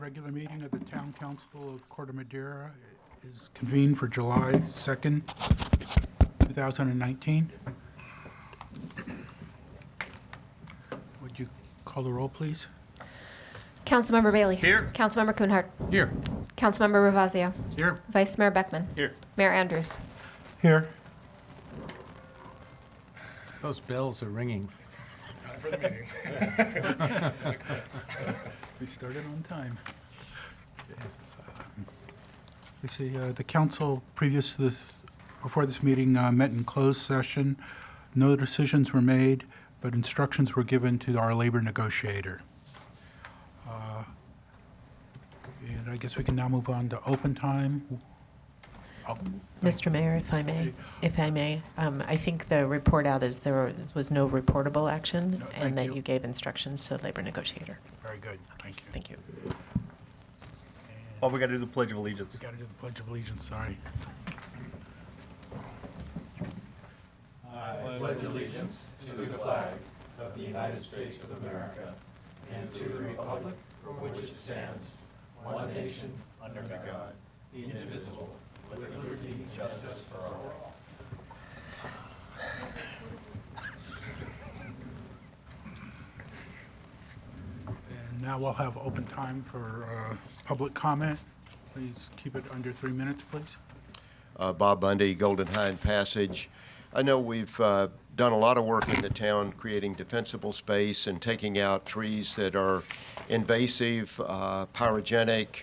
regular meeting of the Town Council of Corte Madera is convened for July 2nd, 2019. Would you call the roll, please? Councilmember Bailey. Here. Councilmember Kuhnhart. Here. Councilmember Ravazio. Here. Vice Mayor Beckman. Here. Mayor Andrews. Here. Those bells are ringing. Time for the meeting. We started on time. We see the council previous to this, before this meeting, met in closed session. No decisions were made, but instructions were given to our labor negotiator. And I guess we can now move on to open time. Mr. Mayor, if I may, I think the report out is there was no reportable action, No, thank and that you. you gave instructions to the labor negotiator. Very good, thank you. Thank you. Oh, we got to do the Pledge of Allegiance. We got to do the Pledge of Allegiance, sorry. I pledge allegiance to the flag of the United States of America and to the republic for which it stands, one nation, under God, indivisible, with liberty and justice for all. And now we'll have open time for public comment. Please keep it under 3 minutes, please. Bob Bundy, Golden Hind Passage. I know we've done a lot of work in the town creating defensible space and taking out trees that are invasive, pyrogenic,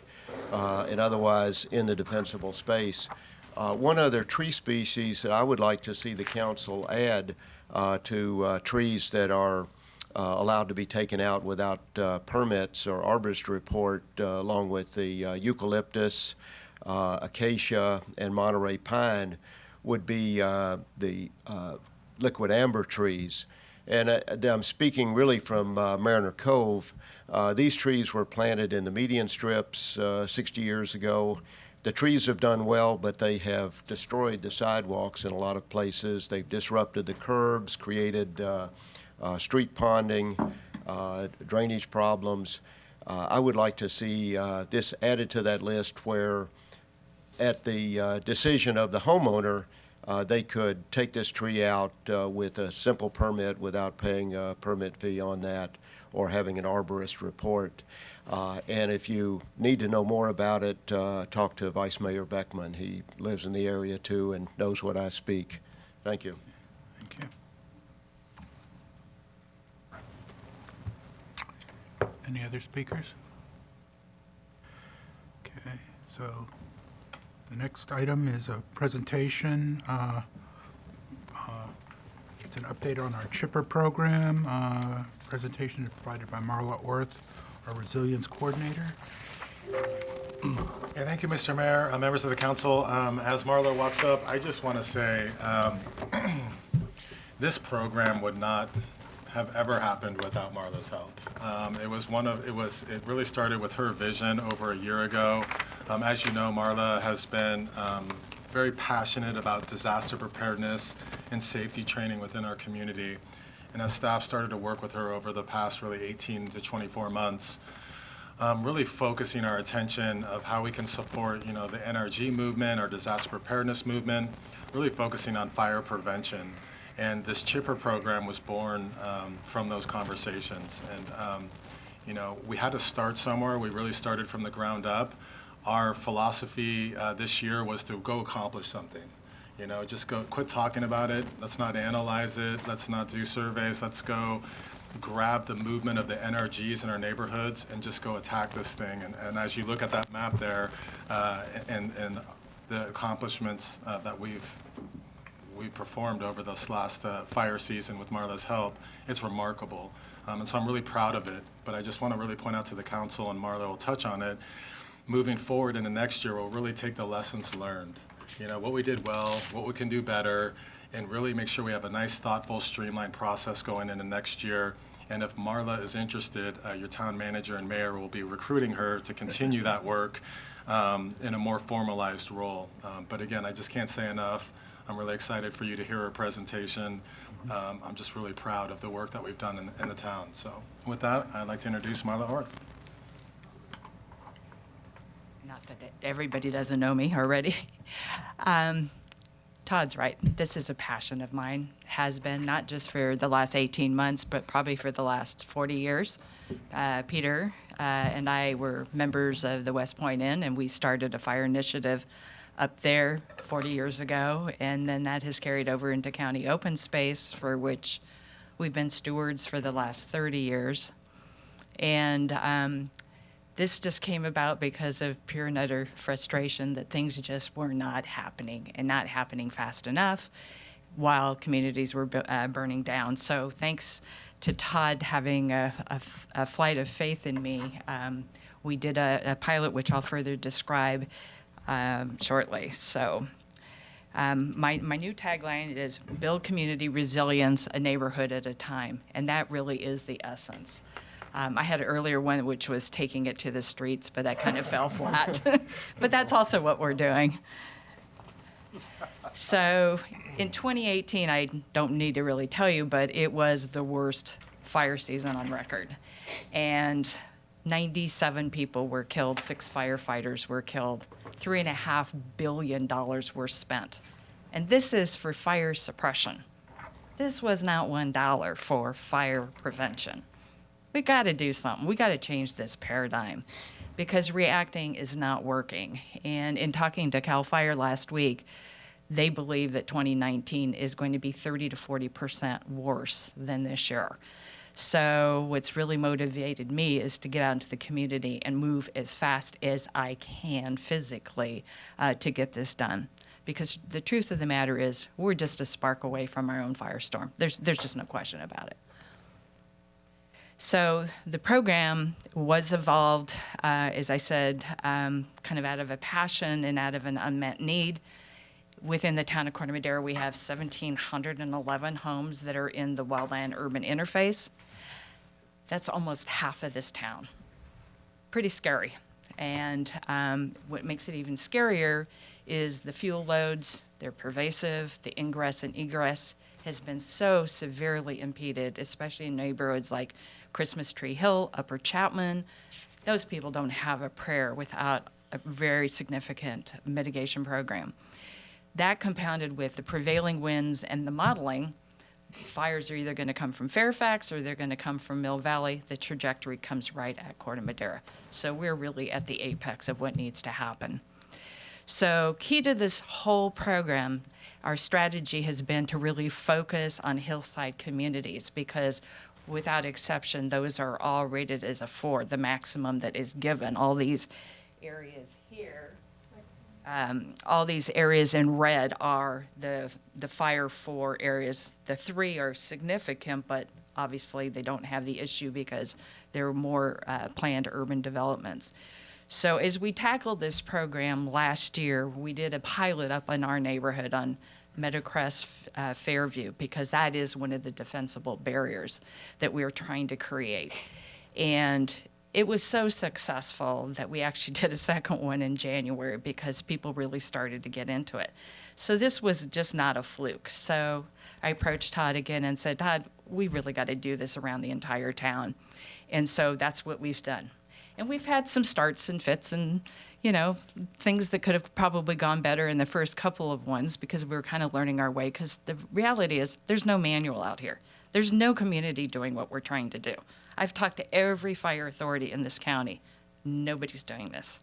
and otherwise in the defensible space. One other tree species that I would like to see the council add to trees that are allowed to be taken out without permits or arborist report, along with the eucalyptus, acacia, and Monterey pine, would be the liquid amber trees. And I'm speaking really from Mariner Cove. These trees were planted in the median strips 60 years ago. The trees have done well, but they have destroyed the sidewalks in a lot of places. They've disrupted the curbs, created street ponding, drainage problems. I would like to see this added to that list where at the decision of the homeowner, they could take this tree out with a simple permit without paying a permit fee on that or having an arborist report. And if you need to know more about it, talk to Vice Mayor Beckman. He lives in the area too and knows what I speak. Thank you. Thank you. Any other speakers? Okay, so the next item is a presentation. It's an update on our chipper program. Presentation is provided by Marla Orth, our resilience coordinator. Yeah, thank you, Mr. Mayor, members of the council. As Marla walks up, I just want to say this program would not have ever happened without Marla's help. It really started with her vision over a year ago. As you know, Marla has been very passionate about disaster preparedness and safety training within our community. And as staff started to work with her over the past really 18 to 24 months, really focusing our attention of how we can support, the NRG movement, our disaster preparedness movement, really focusing on fire prevention. And this chipper program was born from those conversations. And, we had to start somewhere. We really started from the ground up. Our philosophy this year was to go accomplish something. Just quit talking about it. Let's not analyze it. Let's not do surveys. Let's go grab the movement of the NRGs in our neighborhoods and just go attack this thing. And as you look at that map there and the accomplishments that we performed over this last fire season with Marla's help, it's remarkable. And so I'm really proud of it. But I just want to really point out to the council, and Marla will touch on it, moving forward in the next year, we'll really take the lessons learned. What we did well, what we can do better, and really make sure we have a nice, thoughtful, streamlined process going into next year. And if Marla is interested, your town manager and mayor will be recruiting her to continue that work in a more formalized role. But again, I just can't say enough. I'm really excited for you to hear her presentation. I'm just really proud of the work that we've done in the town. So with that, I'd like to introduce Marla Orth. Not that everybody doesn't know me already. Todd's right. This is a passion of mine, has been, not just for the last 18 months, but probably for the last 40 years. Peter and I were members of the West Point Inn, and we started a fire initiative up there 40 years ago, and then that has carried over into county open space, for which we've been stewards for the last 30 years. And this just came about because of pure and utter frustration that things just were not happening, and not happening fast enough while communities were burning down. So thanks to Todd having a flight of faith in me, we did a pilot, which I'll further describe shortly. So my new tagline is build community resilience, a neighborhood at a time. And that really is the essence. I had an earlier one, which was taking it to the streets, but that kind of fell flat. But that's also what we're doing. So in 2018, I don't need to really tell you, but it was the worst fire season on record. And 97 people were killed, 6 firefighters were killed, $3.5 billion were spent. And this is for fire suppression. This was not $1 for fire prevention. We got to do something. We got to change this paradigm because reacting is not working. And in talking to CAL FIRE last week, they believe that 2019 is going to be 30 to 40% worse than this year. So what's really motivated me is to get out into the community and move as fast as I can physically to get this done. Because the truth of the matter is we're just a spark away from our own firestorm. There's just no question about it. So the program was evolved, as I said, kind of out of a passion and out of an unmet need. Within the town of Corte Madera, we have 1,711 homes that are in the wildland-urban interface. That's almost half of this town. Pretty scary. And what makes it even scarier is the fuel loads. They're pervasive. The ingress and egress has been so severely impeded, especially in neighborhoods like Christmas Tree Hill, Upper Chapman. Those people don't have a prayer without a very significant mitigation program. That compounded with the prevailing winds and the modeling, fires are either going to come from Fairfax or they're going to come from Mill Valley. The trajectory comes right at Corte Madera. So we're really at the apex of what needs to happen. So key to this whole program, our strategy has been to really focus on hillside communities because without exception, those are all rated as a 4, the maximum that is given. All these areas here, all these areas in red are the Fire 4 areas. The 3 are significant, but obviously they don't have the issue because there are more planned urban developments. So as we tackled this program last year, we did a pilot up in our neighborhood on Meadowcrest Fairview because that is one of the defensible barriers that we are trying to create. And it was so successful that we actually did a second one in January because people really started to get into it. So this was just not a fluke. So I approached Todd again and said, Todd, we really got to do this around the entire town. And so that's what we've done. And we've had some starts and fits and, you know, things that could have probably gone better in the first couple of ones because we were kind of learning our way. Because the reality is there's no manual out here. There's no community doing what we're trying to do. I've talked to every fire authority in this county. Nobody's doing this.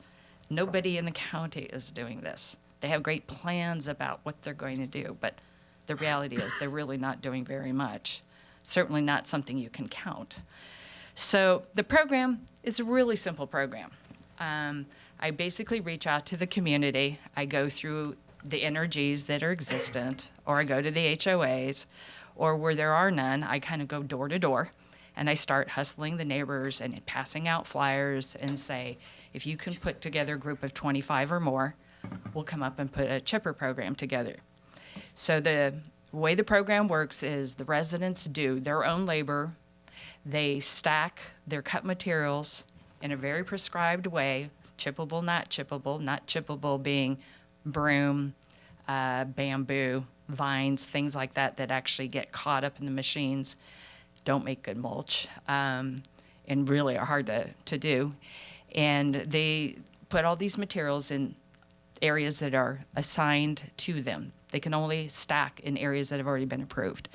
Nobody in the county is doing this. They have great plans about what they're going to do, but the reality is they're really not doing very much. Certainly not something you can count. So the program is a really simple program. I basically reach out to the community. I go through the NRGs that are existent, or I go to the HOAs, or where there are none, I kind of go door to door, and I start hustling the neighbors and passing out flyers and say, if you can put together a group of 25 or more, we'll come up and put a chipper program together. So the way the program works is the residents do their own labor. They stack their cut materials in a very prescribed way, chippable, not chippable being broom, bamboo, vines, things like that that actually get caught up in the machines, don't make good mulch, and really are hard to do. And they put all these materials in areas that are assigned to them. They can only stack in areas that have already been approved.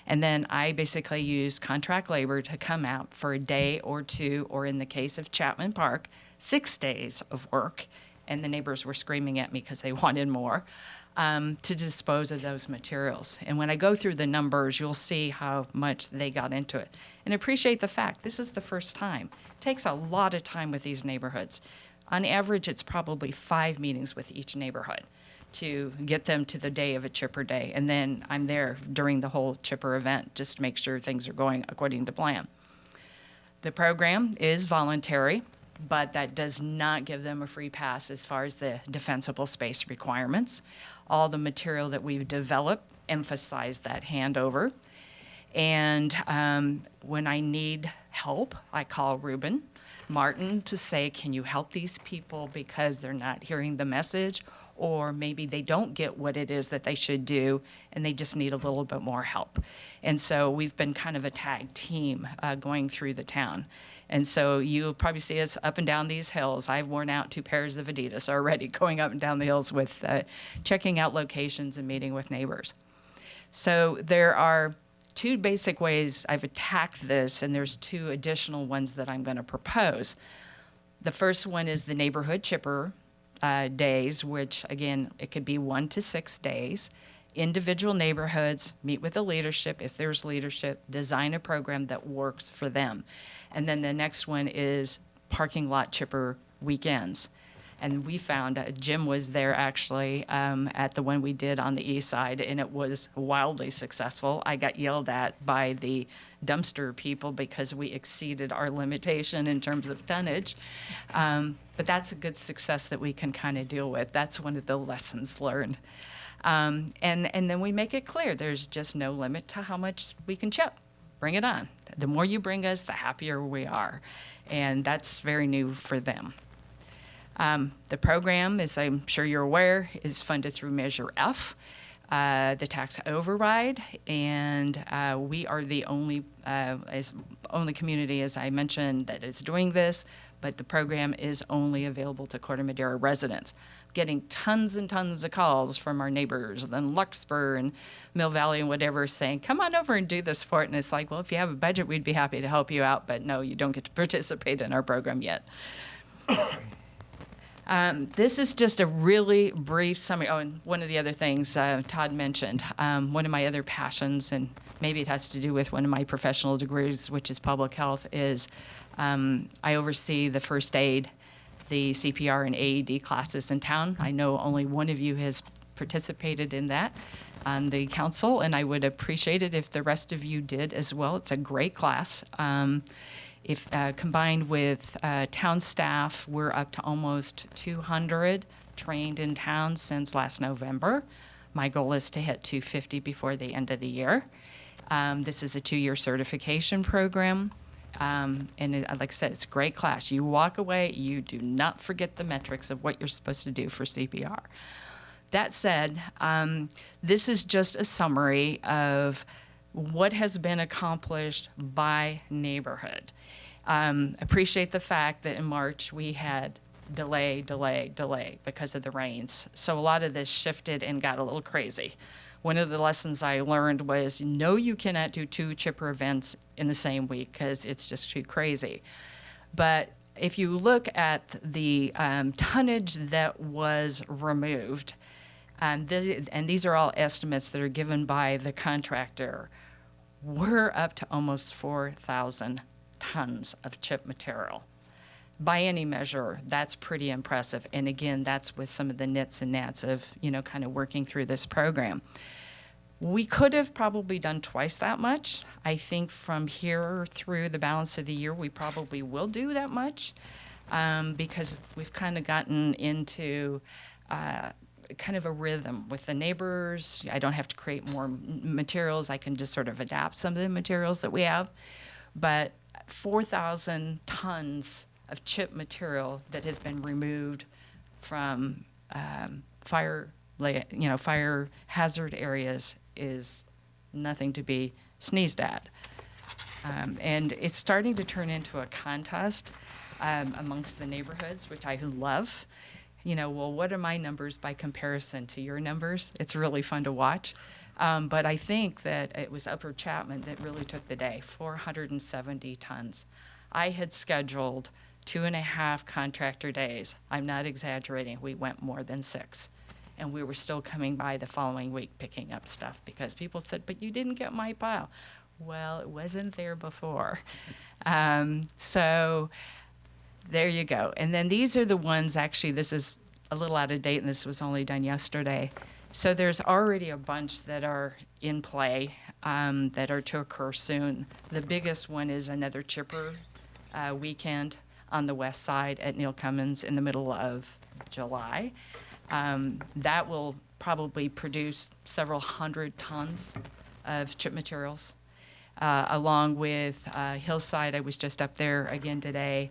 And then I basically use contract labor to come out for a day or two, or in the case of Chapman Park, 6 days of work. And the neighbors were screaming at me because they wanted more, to dispose of those materials. And when I go through the numbers, you'll see how much they got into it. And appreciate the fact this is the first time. It takes a lot of time with these neighborhoods. On average, it's probably 5 meetings with each neighborhood to get them to the day of a chipper day. And then I'm there during the whole chipper event just to make sure things are going according to plan. The program is voluntary, but that does not give them a free pass as far as the defensible space requirements. All the material that we've developed emphasize that handover. And when I need help, I call Ruben Martin to say, can you help these people because they're not hearing the message, or maybe they don't get what it is that they should do and they just need a little bit more help. And so we've been kind of a tag team going through the town. And so you'll probably see us up and down these hills. I've worn out 2 pairs of Adidas already going up and down the hills with checking out locations and meeting with neighbors. So there are 2 basic ways I've attacked this, and there's 2 additional ones that I'm going to propose. The first one is the neighborhood chipper days, which again, it could be 1 to 6 days. Individual neighborhoods meet with the leadership, if there's leadership, design a program that works for them. And then the next one is parking lot chipper weekends. And we found Jim was there actually at the one we did on the east side, and it was wildly successful. I got yelled at by the dumpster people because we exceeded our limitation in terms of tonnage. But that's a good success that we can kind of deal with. That's one of the lessons learned. And then we make it clear there's just no limit to how much we can chip. Bring it on. The more you bring us, the happier we are. And that's very new for them. The program, as I'm sure you're aware, is funded through Measure F, the tax override, and we are the only community, as I mentioned, that is doing this, but the program is only available to Corte Madera residents. Getting tons and tons of calls from our neighbors, then Luxburg and Mill Valley and whatever, saying, come on over and do this for it. And it's like, well, if you have a budget, we'd be happy to help you out, but no, you don't get to participate in our program yet. This is just a really brief summary. Oh, and one of the other things Todd mentioned, one of my other passions, and maybe it has to do with one of my professional degrees, which is public health, is I oversee the first aid, the CPR and AED classes in town. I know only one of you has participated in that on the council, and I would appreciate it if the rest of you did as well. It's a great class. If combined with town staff, we're up to almost 200 trained in town since last November. My goal is to hit 250 before the end of the year. This is a 2-year certification program. Like I said, it's a great class. You walk away, you do not forget the metrics of what you're supposed to do for CPR. That said, this is just a summary of what has been accomplished by neighborhood. Appreciate the fact that in March we had delay because of the rains. So a lot of this shifted and got a little crazy. One of the lessons I learned was, no, you cannot do 2 chipper events in the same week because it's just too crazy. But if you look at the tonnage that was removed, and these are all estimates that are given by the contractor, we're up to almost 4,000 tons of chip material. By any measure, that's pretty impressive. And again, that's with some of the nits and gnats of, kind of working through this program. We could have probably done twice that much. I think from here through the balance of the year, we probably will do that much because we've kind of gotten into kind of a rhythm with the neighbors. I don't have to create more materials. I can just sort of adapt some of the materials that we have. But 4,000 tons of chip material that has been removed from fire hazard areas is nothing to be sneezed at. And it's starting to turn into a contest. amongst the neighborhoods, which I love. You know, well, what are my numbers by comparison to your numbers? It's really fun to watch. But I think that it was Upper Chapman that really took the day, 470 tons. I had scheduled 2.5 contractor days. I'm not exaggerating. We went more than 6. And we were still coming by the following week picking up stuff because people said, but you didn't get my pile. Well, it wasn't there before. So there you go. And then these are the ones, actually, this is a little out of date, and this was only done yesterday. So there's already a bunch that are in play that are to occur soon. The biggest one is another chipper weekend on the west side at Neil Cummins in the middle of July. That will probably produce several hundred tons of chip materials, along with Hillside. I was just up there again today,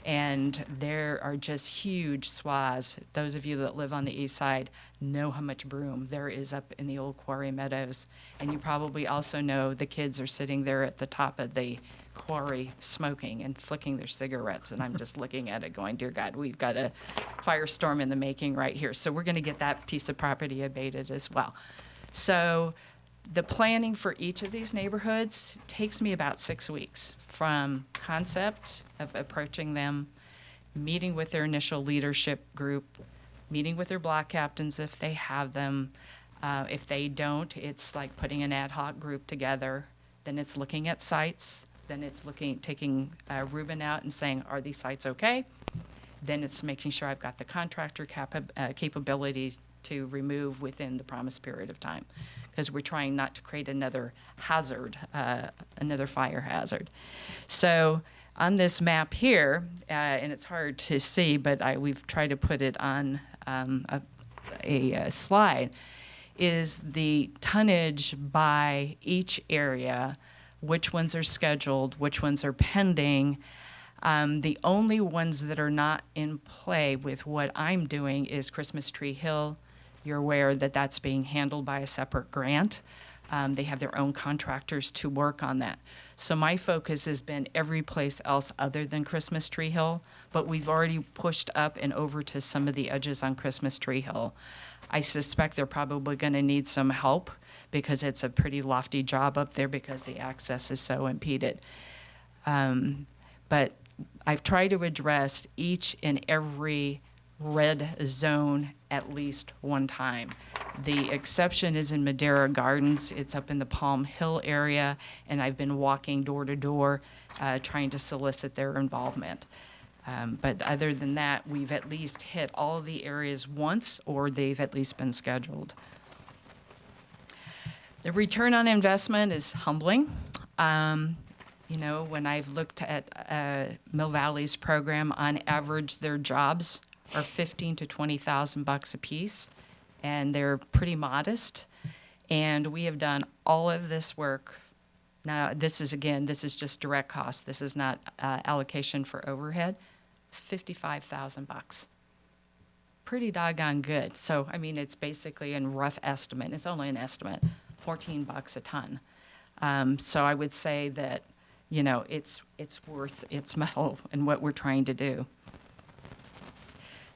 and there are just huge swaths. Those of you that live on the east side know how much broom there is up in the old quarry meadows. And you probably also know the kids are sitting there at the top of the quarry smoking and flicking their cigarettes. And I'm just looking at it going, dear God, we've got a firestorm in the making right here. So we're going to get that piece of property abated as well. So the planning for each of these neighborhoods takes me about 6 weeks from concept of approaching them, meeting with their initial leadership group, meeting with their block captains if they have them. If they don't, it's like putting an ad hoc group together. Then it's looking at sites. Then it's taking Ruben out and saying, are these sites okay? Then it's making sure I've got the contractor capability to remove within the promised period of time, because we're trying not to create another hazard, another fire hazard. So on this map here, and it's hard to see, but we've tried to put it on a slide, is the tonnage by each area, which ones are scheduled, which ones are pending. The only ones that are not in play with what I'm doing is Christmas Tree Hill. You're aware that that's being handled by a separate grant. They have their own contractors to work on that. So my focus has been every place else other than Christmas Tree Hill, but we've already pushed up and over to some of the edges on Christmas Tree Hill. I suspect they're probably going to need some help because it's a pretty lofty job up there because the access is so impeded. But I've tried to address each and every red zone at least one time. The exception is in Madera Gardens. It's up in the Palm Hill area, and I've been walking door to door trying to solicit their involvement. But other than that, we've at least hit all the areas once, or they've at least been scheduled. The return on investment is humbling. You know, when I've looked at Mill Valley's program, on average, their jobs are $15,000 to $20,000 a piece, and they're pretty modest. And we have done all of this work. Now, this is just direct cost. This is not allocation for overhead. It's $55,000. Pretty doggone good. So, I mean, it's basically a rough estimate. It's only an estimate, $14 a ton. So I would say that, you know, it's worth its metal in what we're trying to do.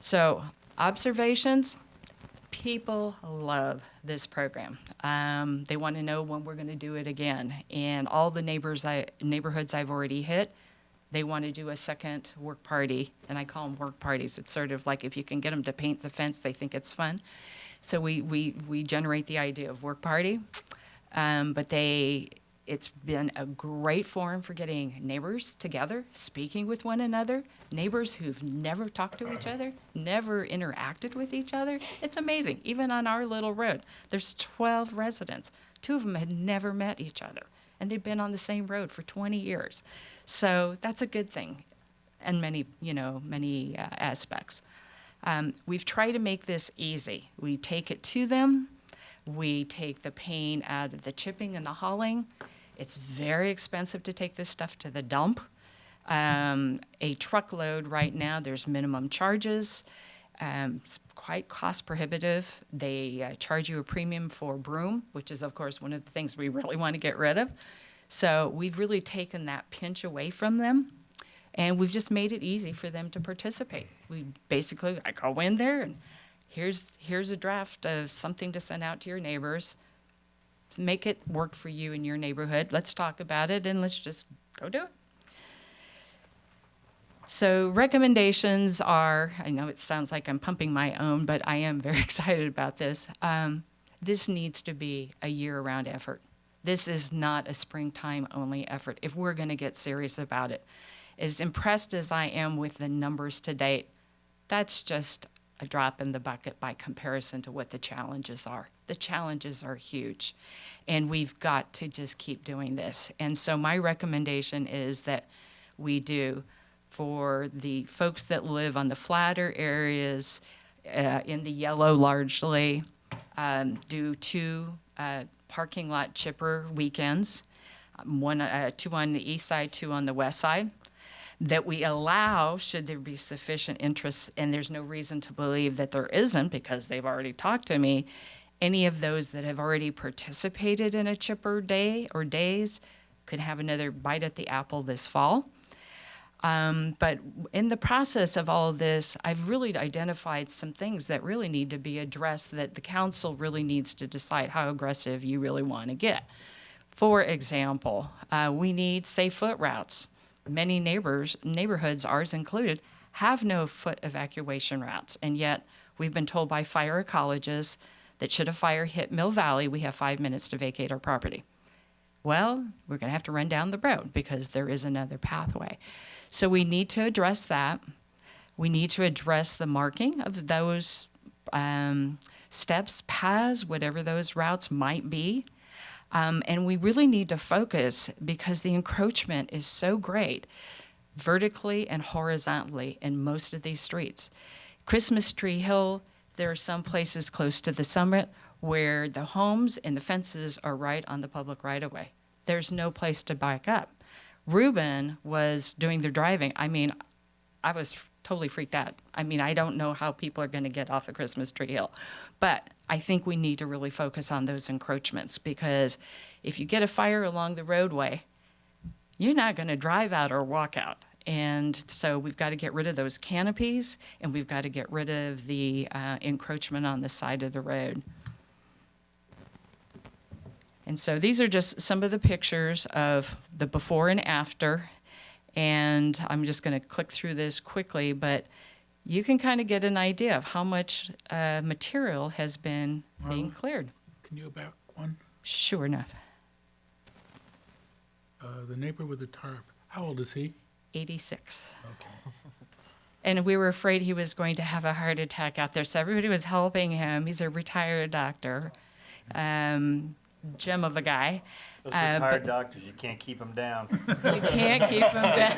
So observations, people love this program. They want to know when we're going to do it again. And all the neighborhoods I've already hit, they want to do a second work party, and I call them work parties. It's sort of like if you can get them to paint the fence, they think it's fun. So we generate the idea of work party, but it's been a great forum for getting neighbors together, speaking with one another, neighbors who've never talked to each other, never interacted with each other. It's amazing. Even on our little road, there's 12 residents. 2 of them had never met each other, and they'd been on the same road for 20 years. So that's a good thing in many aspects. We've tried to make this easy. We take it to them. We take the pain out of the chipping and the hauling. It's very expensive to take this stuff to the dump. A truckload right now, there's minimum charges. It's quite cost prohibitive. They charge you a premium for broom, which is, of course, one of the things we really want to get rid of. So we've really taken that pinch away from them. And we've just made it easy for them to participate. I go in there and here's a draft of something to send out to your neighbors. Make it work for you in your neighborhood. Let's talk about it and let's just go do it. So recommendations are, I know it sounds like I'm pumping my own, but I am very excited about this. This needs to be a year-round effort. This is not a springtime-only effort if we're going to get serious about it. As impressed as I am with the numbers to date, that's just a drop in the bucket by comparison to what the challenges are. The challenges are huge, and we've got to just keep doing this. And so my recommendation is that we do, for the folks that live on the flatter areas, in the yellow largely, do 2 parking lot chipper weekends, 2 on the east side, 2 on the west side, that we allow, should there be sufficient interest, and there's no reason to believe that there isn't because they've already talked to me, any of those that have already participated in a chipper day or days could have another bite at the apple this fall. But in the process of all of this, I've really identified some things that really need to be addressed, that the council really needs to decide how aggressive you really want to get. For example, we need safe foot routes. Many neighborhoods, ours included, have no foot evacuation routes, and yet we've been told by fire ecologists that should a fire hit Mill Valley, we have 5 minutes to vacate our property. Well, we're going to have to run down the road because there is another pathway. So we need to address that. We need to address the marking of those steps, paths, whatever those routes might be. And we really need to focus because the encroachment is so great vertically and horizontally in most of these streets. Christmas Tree Hill, there are some places close to the summit where the homes and the fences are right on the public right-of-way. There's no place to back up. Reuben was doing their driving. I mean, I was totally freaked out. I mean, I don't know how people are going to get off of Christmas Tree Hill. But I think we need to really focus on those encroachments because if you get a fire along the roadway, you're not going to drive out or walk out. And so we've got to get rid of those canopies and we've got to get rid of the encroachment on the side of the road. And so these are just some of the pictures of the before and after. And I'm just going to click through this quickly, but you can kind of get an idea of how much material has been being cleared. Can you go back one? Sure enough. The neighbor with the tarp, how old is he? 86. Okay. And we were afraid he was going to have a heart attack out there. So everybody was helping him. He's a retired doctor, gem of a guy. Those retired doctors, you can't keep them down. You can't keep him down.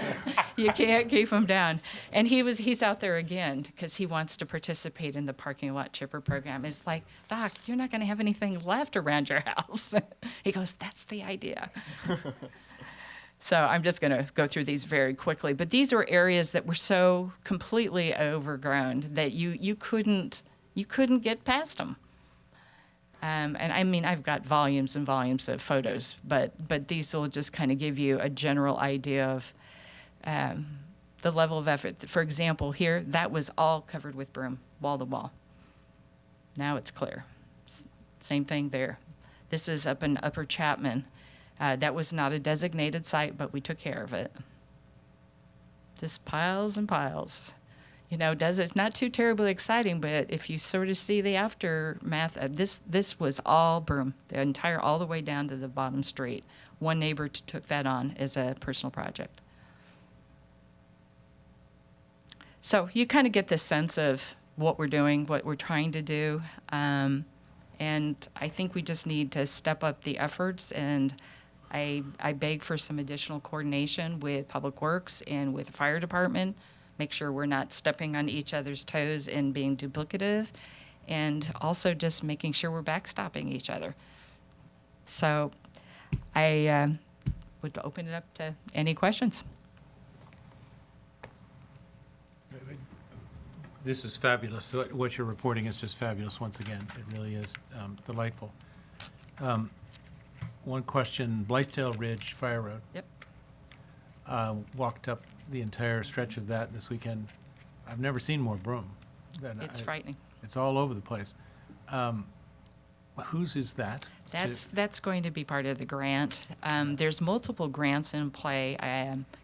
You can't keep him down. And he's out there again because he wants to participate in the parking lot chipper program. It's like, Doc, you're not going to have anything left around your house. He goes, that's the idea. So I'm just going to go through these very quickly. But these are areas that were so completely overgrown that you couldn't get past them. And I mean, I've got volumes and volumes of photos, but these will just kind of give you a general idea of the level of effort. For example, here, that was all covered with broom, wall to wall. Now it's clear. Same thing there. This is up in Upper Chapman. That was not a designated site, but we took care of it. Just piles and piles. You know, it's not too terribly exciting, but if you sort of see the aftermath, this was all broom, all the way down to the bottom street. One neighbor took that on as a personal project. So you kind of get this sense of what we're doing, what we're trying to do, and I think we just need to step up the efforts, and I beg for some additional coordination with Public Works and with the fire department. Make sure we're not stepping on each other's toes and being duplicative, and also just making sure we're backstopping each other. So I would open it up to any questions. This is fabulous. What you're reporting is just fabulous once again. It really is delightful. One question, Blythedale Ridge Fire Road. Yep. Walked up the entire stretch of that this weekend. I've never seen more broom. It's frightening. It's all over the place. Whose is that? That's going to be part of the grant. There's multiple grants in play.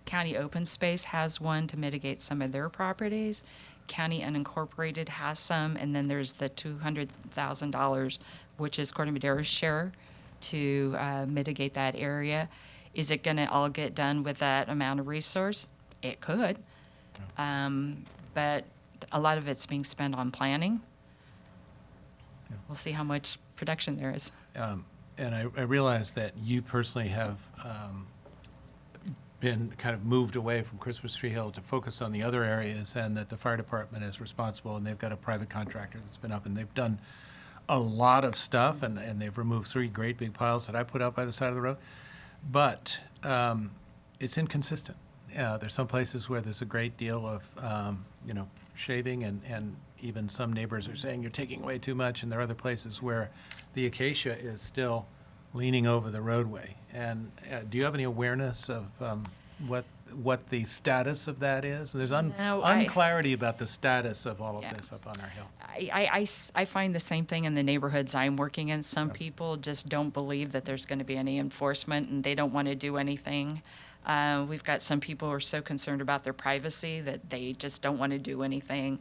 County Open Space has one to mitigate some of their properties. County Unincorporated has some, and then there's the $200,000, which is Corte Madera's share, to mitigate that area. Is it going to all get done with that amount of resource? It could, but a lot of it's being spent on planning. We'll see how much production there is. And I realize that you personally have been kind of moved away from Christmas Tree Hill to focus on the other areas, and that the fire department is responsible, and they've got a private contractor that's been up, and they've done a lot of stuff, and they've removed 3 great big piles that I put out by the side of the road. But it's inconsistent. There's some places where there's a great deal of, shaving, and even some neighbors are saying you're taking away too much, and there are other places where the acacia is still leaning over the roadway. And do you have any awareness of what the status of that is? There's unclarity about the status of all of this up on our hill. I find the same thing in the neighborhoods I'm working in. Some people just don't believe that there's going to be any enforcement, and they don't want to do anything. We've got some people who are so concerned about their privacy that they just don't want to do anything.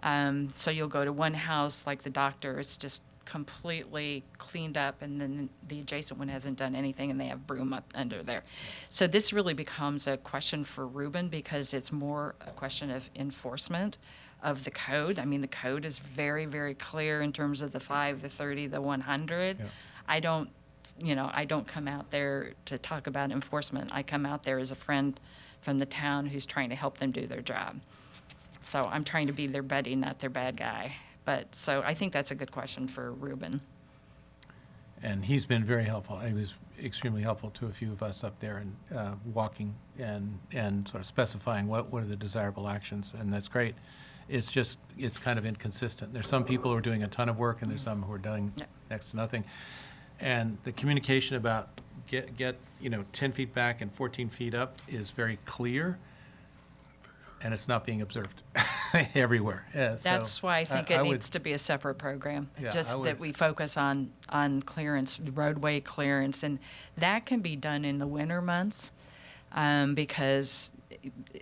So you'll go to one house, like the doctor, it's just completely cleaned up, and then the adjacent one hasn't done anything, and they have broom up under there. So this really becomes a question for Ruben, because it's more a question of enforcement of the code. I mean, the code is very, very clear in terms of the 5, the 30, the 100. Yeah. I don't come out there to talk about enforcement. I come out there as a friend from the town who's trying to help them do their job. So I'm trying to be their buddy, not their bad guy. But so I think that's a good question for Ruben. And he's been very helpful. He was extremely helpful to a few of us up there, and walking and sort of specifying what are the desirable actions, and that's great. It's just, it's kind of inconsistent. There's some people who are doing a ton of work, and there's some who are doing next to nothing. And the communication about get 10 feet back and 14 feet up is very clear, and it's not being observed everywhere. Yeah, That's why I think it needs to be a separate program, Yeah, just that we focus on clearance, roadway clearance, and that can be done in the winter months, because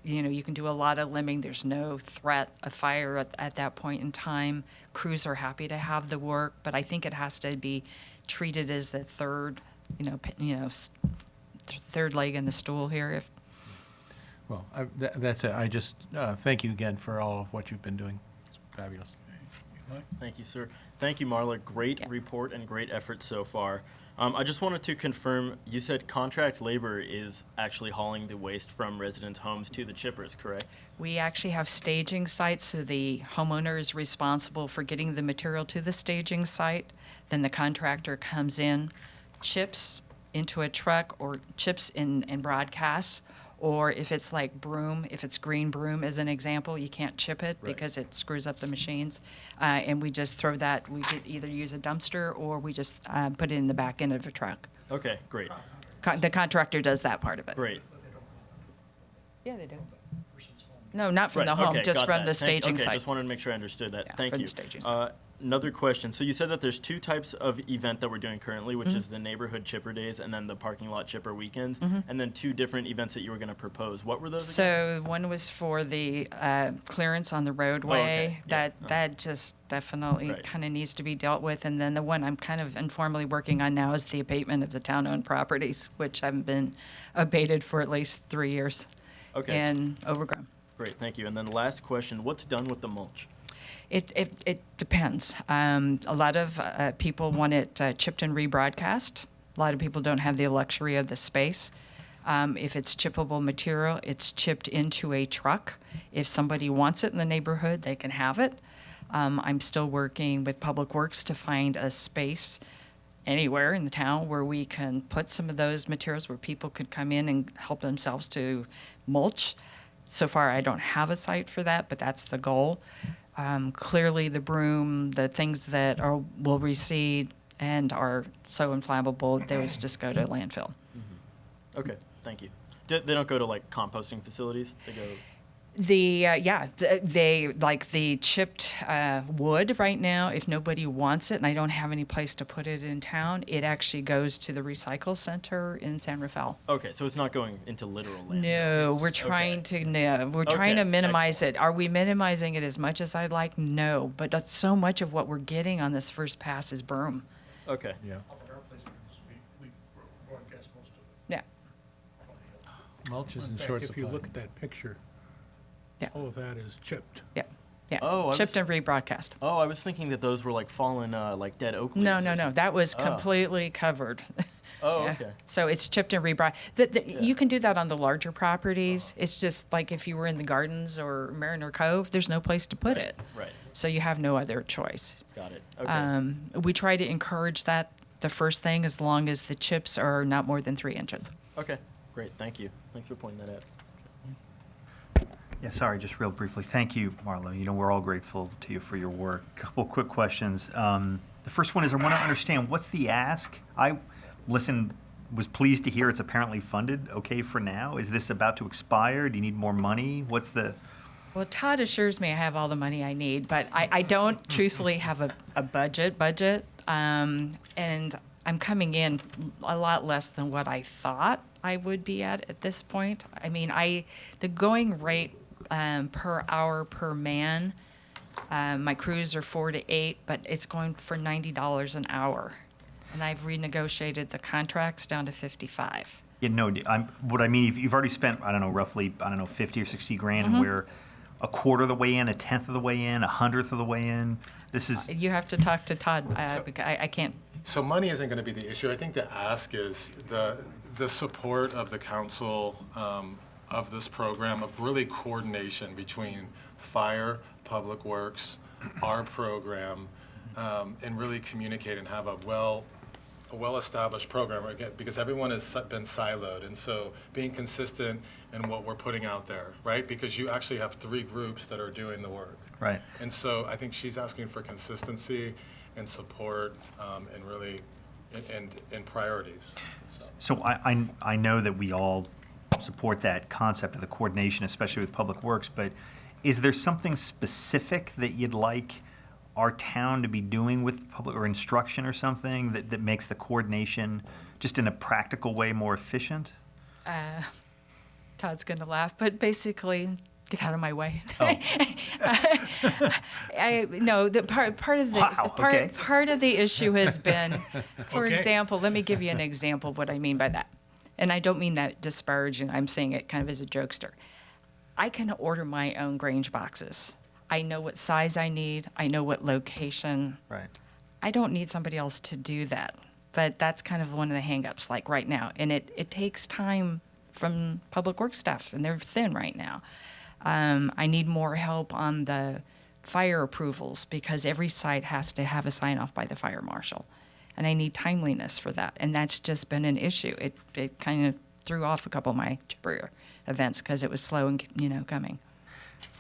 you can do a lot of limbing. There's no threat of fire at that point in time. Crews are happy to have the work, but I think it has to be treated as the third leg in the stool here. Well, that's it. I just thank you again for all of what you've been doing. It's fabulous. Thank you, sir. Thank you, Marla. Great report and great effort so far. I just wanted to confirm, you said contract labor is actually hauling the waste from residents' homes to the chippers, correct? We actually have staging sites, so the homeowner is responsible for getting the material to the staging site. Then the contractor comes in, chips into a truck, or chips in broadcasts. Or if it's like broom, if it's green broom as an example, you can't chip it because it screws up the machines. And we just throw that, we could either use a dumpster or we just put it in the back end of a truck. Okay, great. The contractor does that part of it. Great. Yeah, they do. No, not from the home, okay, just got from that. the staging Okay, site. just wanted to make sure I understood that. Yeah, Thank from you. the staging site. Another question. So you said that there's 2 types of event that we're doing currently, which Mm-hmm. is the neighborhood chipper days and then the parking lot chipper weekends, and then 2 different events that you were going to propose. What were those again? So one was for the clearance on the roadway. Yeah. That just definitely Right. kind of needs to be dealt with. And then the one I'm kind of informally working on now is the abatement of the town-owned properties, which haven't been abated for at least 3 years. Okay. And overgrown. Great, thank you. And then last question, what's done with the mulch? It depends. A lot of people want it chipped and rebroadcast. A lot of people don't have the luxury of the space. If it's chippable material, it's chipped into a truck. If somebody wants it in the neighborhood, they can have it. I'm still working with Public Works to find a space anywhere in the town where we can put some of those materials where people could come in and help themselves to mulch. So far, I don't have a site for that, but that's the goal. Clearly, the broom, the things that will recede and are so inflammable, those just go to landfill. Okay, thank you. They don't go to like composting facilities. They go. They like the chipped wood right now. If nobody wants it and I don't have any place to put it in town, it actually goes to the recycle center in San Rafael. Okay, so it's not going into literal landfill. No, we're It's- trying okay. to no, we're trying to Okay, minimize excellent. it. Are we minimizing it as much as I'd like? No, but that's so much of what we're getting on this first pass is broom. Okay. Yeah. Yeah, Mulch is In in fact, short if you supply. look at that picture, Yeah. all of that is chipped. yeah, yeah. Oh, I was- Chipped and rebroadcast. Oh, I was thinking that those were like fallen, like dead oak leaves. No, or no, no. something. That was Oh. completely covered. Oh, Yeah. okay. So it's chipped and rebroad. You can do that on the larger properties. It's just like if you were in the gardens or Mariner Cove, there's no place to put it. Right. So you have no other choice. Got it. Okay. We try to encourage that the first thing, as long as the chips are not more than 3 inches. Okay. Great. Thank you. Thanks for pointing that out. Yeah, sorry, just real briefly. Thank you, Marla. You know, we're all grateful to you for your work. Couple quick questions. The first one is I want to understand, what's the ask? Was pleased to hear it's apparently funded okay for now. Is this about to expire? Do you need more money? What's the... Well, Todd assures me I have all the money I need, but I don't truthfully have a budget. And I'm coming in a lot less than what I thought I would be at this point. I mean, the going rate per hour per man, my crews are 4 to 8, but it's going for $90 an hour. And I've renegotiated the contracts down to 55. You know, what I mean, you've already spent, I don't know, roughly, 50 or 60 grand, and we're a quarter of the way in, a tenth of the way in, 100th of the way in. This is... You have to talk to Todd. Because I can't. So money isn't going to be the issue. I think the ask is the support of the council of this program, of really coordination between fire, public works, our program, and really communicate and have a well-established program, again, because everyone has been siloed, and so being consistent in what we're putting out there, right? Because you actually have 3 groups that are doing the work. Right. And so I think she's asking for consistency and support, and really, and priorities. So I know that we all support that concept of the coordination, especially with Public Works, but is there something specific that you'd like our town to be doing with public, or instruction or something that makes the coordination just in a practical way more efficient? Todd's going to laugh, but basically, get out of my way. Oh. No, the part of the Wow, okay. part of the issue has been, for Okay. example, let me give you an example of what I mean by that. And I don't mean that disparaging. I'm saying it kind of as a jokester. I can order my own Grange boxes. I know what size I need. I know what location. Right. I don't need somebody else to do that. But that's kind of one of the hangups, like right now. And it takes time from public works staff, and they're thin right now. I need more help on the fire approvals, because every site has to have a sign off by the fire marshal. And I need timeliness for that. And that's just been an issue. It kind of threw off a couple of my chipper events because it was slow and, coming.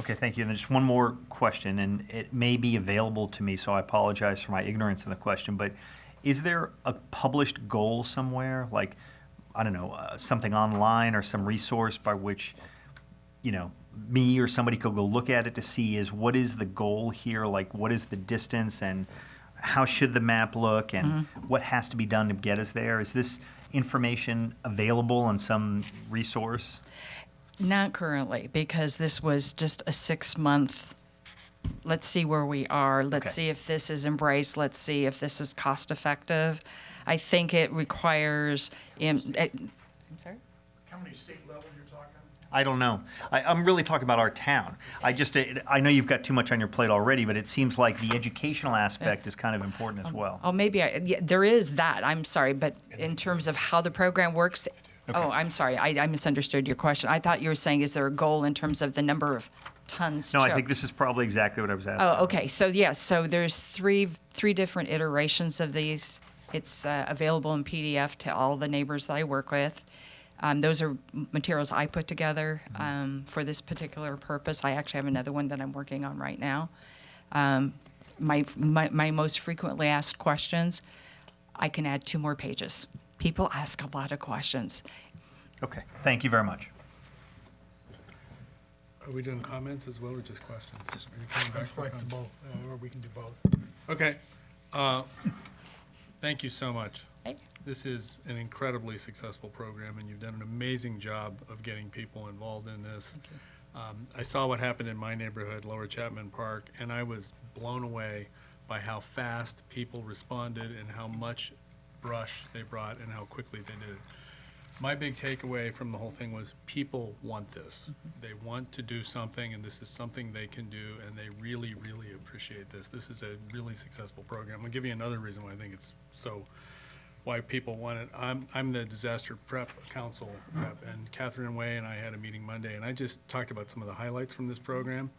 Okay, thank you. And then just one more question, and it may be available to me, so I apologize for my ignorance in the question, but is there a published goal somewhere, like, I don't know, something online or some resource by which, me or somebody could go look at it to see what is the goal here, like what is the distance, and how should the map look, and what has to be done to get us there? Is this information available in some resource? Not currently, because this was just a 6-month, let's see where we are. Let's Okay. see if this is embraced. Let's see if this is cost effective. I think it requires, I'm sorry? How many state level you're talking? I don't know. I'm really talking about our town. I know you've got too much on your plate already, but it seems like the educational aspect is kind of important as well. Oh, maybe there is that. I'm sorry, but in terms of how the program works, oh, I'm sorry. I misunderstood your question. I thought you were saying, is there a goal in terms of the number of tons No, I chipped? think this is probably exactly what I was asking. Oh, okay. So yes, so there's three different iterations of these. It's available in PDF to all the neighbors that I work with. Those are materials I put together for this particular purpose. I actually have another one that I'm working on right now. My most frequently asked questions, I can add 2 more pages. People ask a lot of questions. Okay, thank you very much. Are we doing comments as well or just questions? Are you coming back I'm for comments? flexible, or we can do both. Okay. Thank you so much. Hey. This is an incredibly successful program, and you've done an amazing job of getting people involved in this. I saw what happened in my neighborhood, Lower Chapman Park, and I was blown away by how fast people responded and how much brush they brought and how quickly they did it. My big takeaway from the whole thing was people want this. They want to do something, and this is something they can do, and they really, really appreciate this. This is a really successful program. I'll give you another reason why I think it's so, why people want it. I'm the disaster prep council rep, and Catherine Way and I had a meeting Monday, and I just talked about some of the highlights from this program,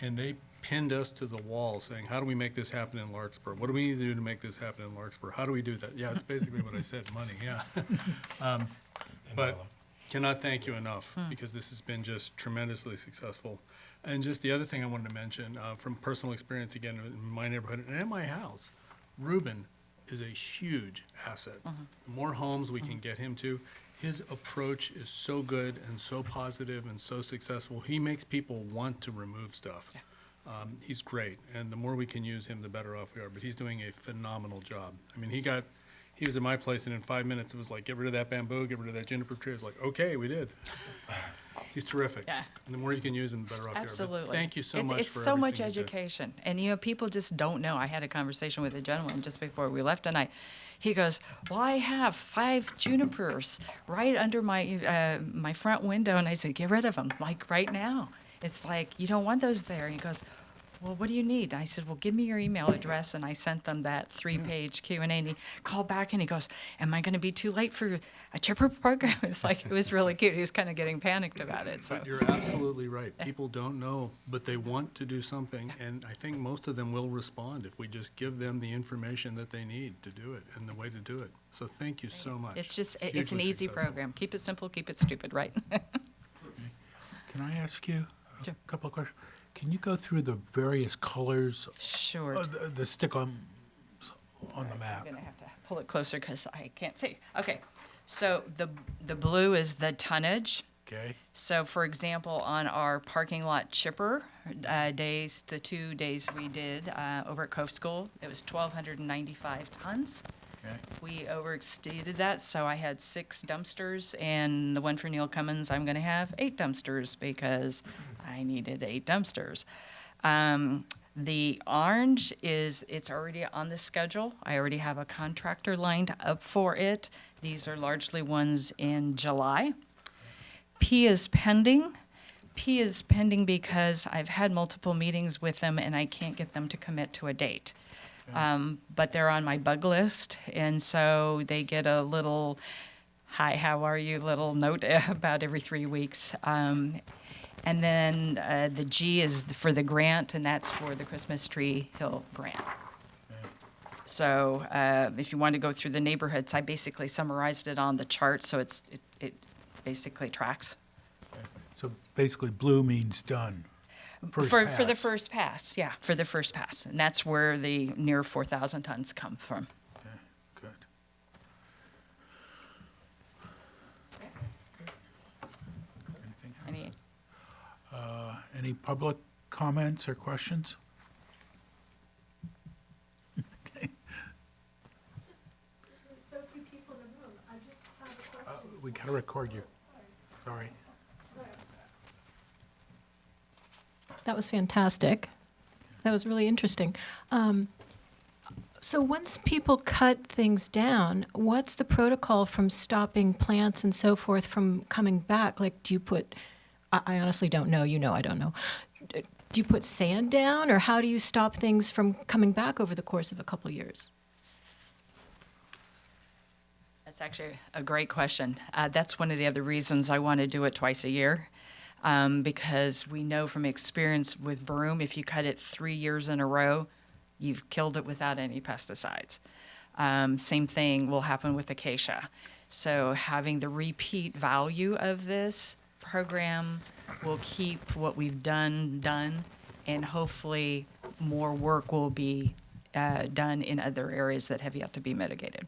and they pinned us to the wall saying, how do we make this happen in Larkspur? What do we need to do to make this happen in Larkspur? How do we do that? Yeah, it's basically what I said, money, yeah. But cannot thank you enough, because this has been just tremendously successful. And just the other thing I wanted to mention, from personal experience, again, in my neighborhood and at my house, Ruben is a huge asset. The more homes we can get him to, his approach is so good and so positive and so successful. He makes people want to remove stuff. He's great, and the more we can use him, the better off we are. But he's doing a phenomenal job. I mean, he was at my place, and in 5 minutes, it was like, get rid of that bamboo, get rid of that juniper tree. It's like, okay, we did. He's terrific. Yeah. And the more you can use him, the better off you are. But Absolutely. thank you so It's- much It's for so much everything you did. education. And, people just don't know. I had a conversation with a gentleman just before we left tonight. He goes, well, I have 5 junipers right under my my front window. And I said, get rid of them, like right now. It's like, you don't want those there. And he goes, well, what do you need? I said, well, give me your email address. And I sent them that 3-page Q&A. And he called back and he goes, am I going to be too late for a chipper program? It's like, it was really cute. He was kind of getting panicked about it. So But you're absolutely right. People don't know, but they want to do something, and I think most of them will respond if we just give them the information that they need to do it and the way to do it. So thank you so much. it's just, it's an Hugely easy successful. program. Keep it simple, keep it stupid, right? Can I ask you a Sure. couple of questions? Can you go through the various colors, Sure. the stick on the map? I'm gonna have to pull it closer because I can't see. Okay, so the blue is the tonnage. Okay, So for example, on our parking lot chipper days, the 2 days we did over at Cove School, it was 1,295 tons. okay. We overexceeded that, so I had 6 dumpsters, and the one for Neil Cummins, I'm gonna have 8 dumpsters because I needed 8 dumpsters. The orange it's already on the schedule. I already have a contractor lined up for it. These are largely ones in July. P is pending. P is pending because I've had multiple meetings with them and I can't get them to commit to a date. But they're on my bug list, and so they get a little, hi, how are you, little note about every 3 weeks. And then the G is for the grant, and that's for the Christmas Tree Hill grant. So if you want to go through the neighborhoods, I basically summarized it on the chart, so it basically tracks. So basically, blue means done. First For the pass. first pass, yeah, for the first pass. And that's where the near 4,000 tons come from. Okay, good. Anything else? Any, Any public comments or questions? Okay. So few people in the room, I just have a question. We gotta record you. Sorry. That was fantastic. That was really interesting. So once people cut things down, what's the protocol from stopping plants and so forth from coming back? Like, do you put, I honestly don't know, I don't know. Do you put sand down, or how do you stop things from coming back over the course of a couple years? That's actually a great question. That's one of the other reasons I want to do it twice a year. Because we know from experience with broom, if you cut it 3 years in a row, you've killed it without any pesticides. Same thing will happen with acacia. So having the repeat value of this program will keep what we've done, and hopefully more work will be done in other areas that have yet to be mitigated.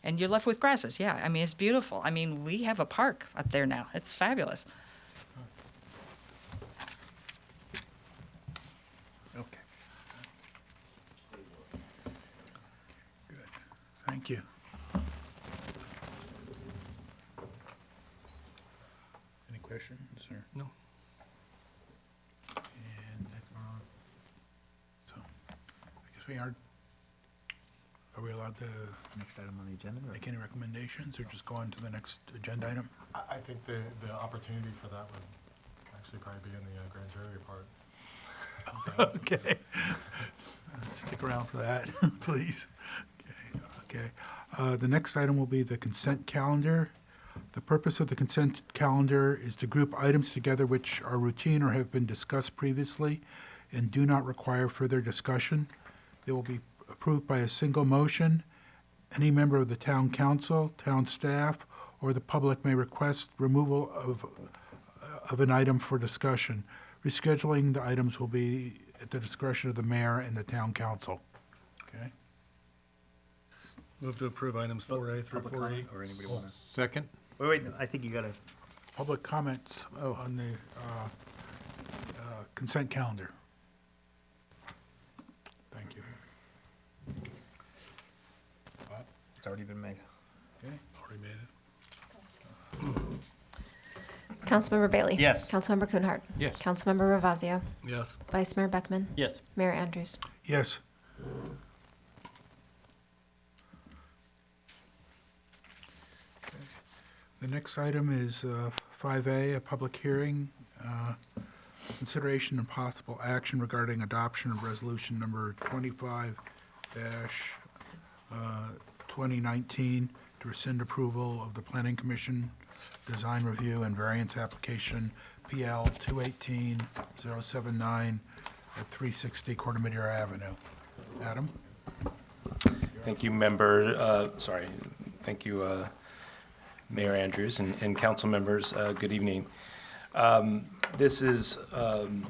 and you're left with grasses. Yeah, I mean, it's beautiful. I mean, we have a park up there now. It's fabulous. Okay. Good. Thank you. Any questions, or? No. And, so, I guess we are we allowed to Next item on the agenda? or- make any recommendations, or just go on to the next agenda item? I think the opportunity for that would actually probably be in the grand jury part. Okay. Stick around for that, please. Okay. The next item will be the consent calendar. The purpose of the consent calendar is to group items together which are routine or have been discussed previously and do not require further discussion. They will be approved by a single motion. Any member of the town council, town staff, or the public may request removal of an item for discussion. Rescheduling the items will be at the discretion of the mayor and the town council. Okay? Move to approve items 4A through Public 4E. comment, or anybody want to? Second? Wait, I think you got to, Public comments on the consent calendar. Thank you. Bob? it's already been made. Okay. Already made it. Councilmember Bailey? Yes. Councilmember Kuhnhart? Yes. Councilmember Ravazio? Yes. Vice Mayor Beckman? Yes. Mayor Andrews? Yes. The next item is 5A, a public hearing, consideration and possible action regarding adoption of resolution number 25-2019 to rescind approval of the Planning Commission design review and variance application PL 218079 at 360 Corte Madera Avenue. Adam? Thank you, thank you, Mayor Andrews and council members. Good evening. This is an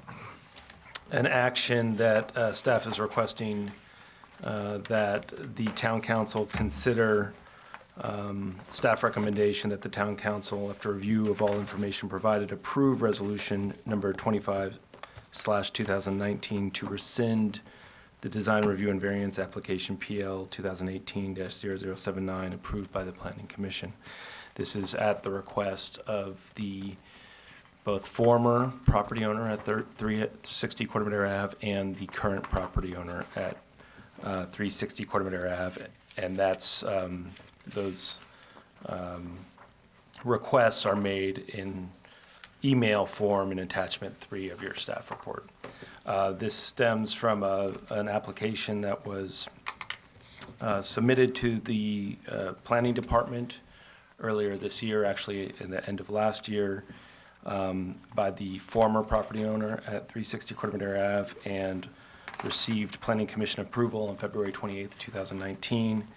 action that staff is requesting that the town council consider staff recommendation that the town council, after review of all information provided, approve resolution number 25/2019 to rescind the design review and variance application PL 2018-0079 approved by the Planning Commission. This is at the request of the both former property owner at 360 Corte Madera Ave and the current property owner at 360 Corte Madera Ave. And that's, those requests are made in email form in attachment 3 of your staff report. This stems from an application that was submitted to the planning department earlier this year, actually in the end of last year, by the former property owner at 360 Corte Madera Ave, and received Planning Commission approval on February 28th, 2019.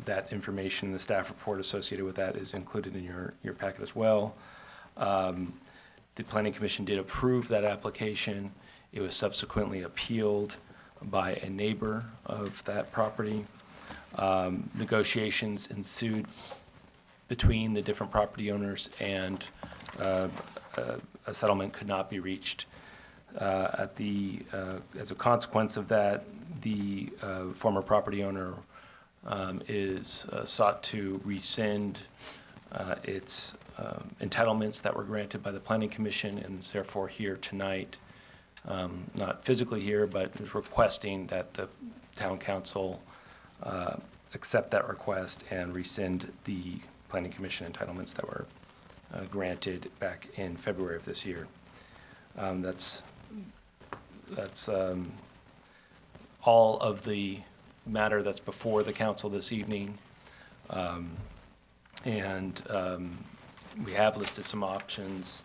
That information, the staff report associated with that, is included in your packet as well. The Planning Commission did approve that application. It was subsequently appealed by a neighbor of that property. Negotiations ensued between the different property owners, and a settlement could not be reached. As a consequence of that, the former property owner is sought to rescind its entitlements that were granted by the Planning Commission, and is therefore here tonight, not physically here, but is requesting that the town council accept that request and rescind the Planning Commission entitlements that were granted back in February of this year. That's all of the matter that's before the council this evening. We have listed some options.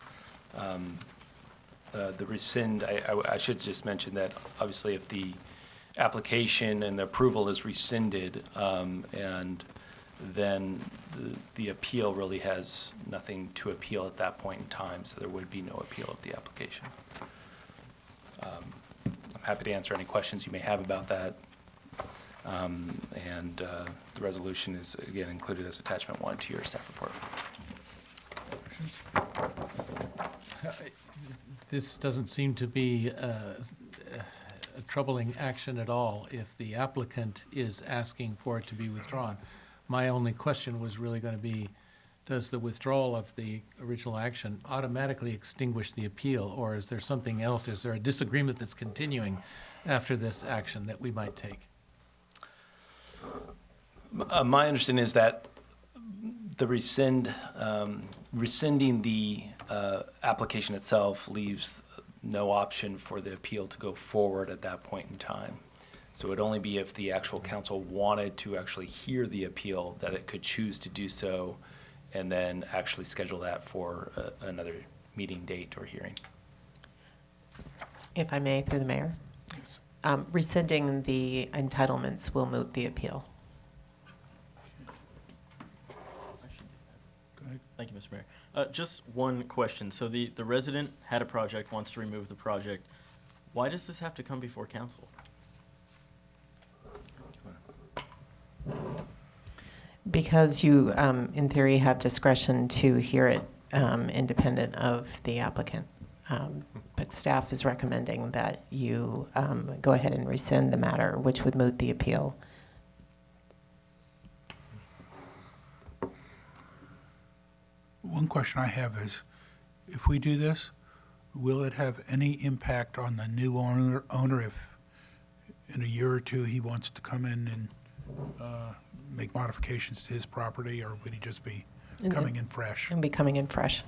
The rescind, I should just mention that obviously if the application and the approval is rescinded, and then the appeal really has nothing to appeal at that point in time, so there would be no appeal of the application. I'm happy to answer any questions you may have about that. And the resolution is, again, included as attachment 1 to your staff report. This doesn't seem to be a troubling action at all if the applicant is asking for it to be withdrawn. My only question was really going to be, does the withdrawal of the original action automatically extinguish the appeal, or is there something else? Is there a disagreement that's continuing after this action that we might take? My understanding is that the rescinding the application itself leaves no option for the appeal to go forward at that point in time. So it would only be if the actual council wanted to actually hear the appeal that it could choose to do so and then actually schedule that for another meeting date or hearing. If I may, through the mayor. Rescinding the entitlements will moot the appeal. Thank you, Mr. Mayor. Just one question. So the resident had a project, wants to remove the project. Why does this have to come before council? Because you, in theory, have discretion to hear it independent of the applicant. But staff is recommending that you go ahead and rescind the matter, which would moot the appeal. One question I have is, if we do this, will it have any impact on the new owner if in a year or two he wants to come in and make modifications to his property, or would he just be coming in fresh? And be coming in fresh.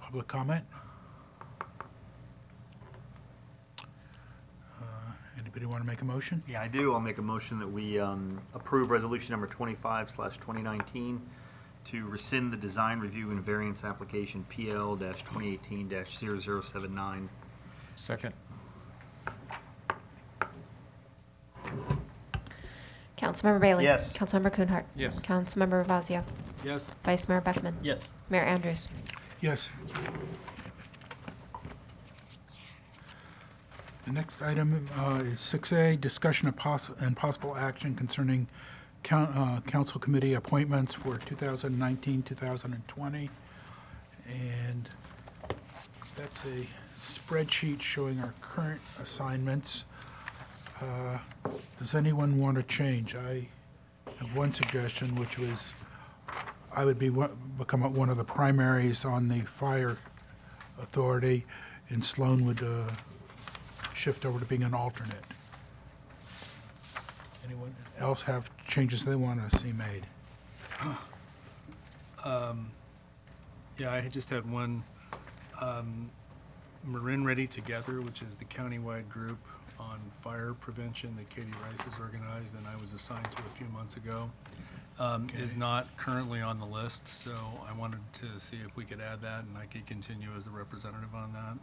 Public comment? Anybody want to make a motion? Yeah, I do. I'll make a motion that we approve resolution number 25/2019 to rescind the design review and variance application PL-2018-0079. Second. Councilmember Bailey? Yes. Councilmember Kuhnhart? Yes. Councilmember Ravazio? Yes. Vice Mayor Beckman? Yes. Mayor Andrews? Yes. The next item is 6A, discussion of possible action concerning council committee appointments for 2019, 2020. And that's a spreadsheet showing our current assignments. Does anyone want to change? I have one suggestion, which was I would become one of the primaries on the fire authority, and Sloan would shift over to being an alternate. Anyone else have changes they want to see made? Yeah, I just had one, Marin Ready Together, which is the countywide group on fire prevention that Katie Rice has organized and I was assigned to a few months ago, is not currently on the list, so I wanted to see if we could add that and I could continue as the representative on that.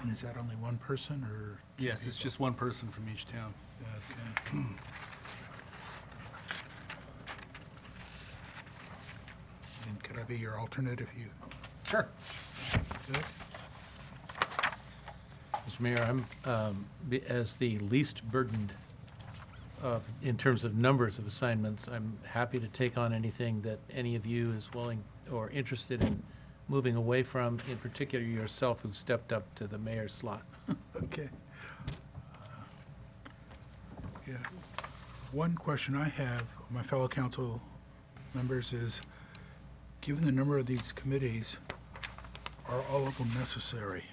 And is that only one person, or? Yes, it's just one person from each town. Okay. And could I be your alternate if you? Sure. Good. Mr. Mayor, I'm, as the least burdened in terms of numbers of assignments, I'm happy to take on anything that any of you is willing or interested in moving away from, in particular yourself, who stepped up to the mayor's slot. Okay. Yeah. One question I have, my fellow council members, is, given the number of these committees, are all of them necessary?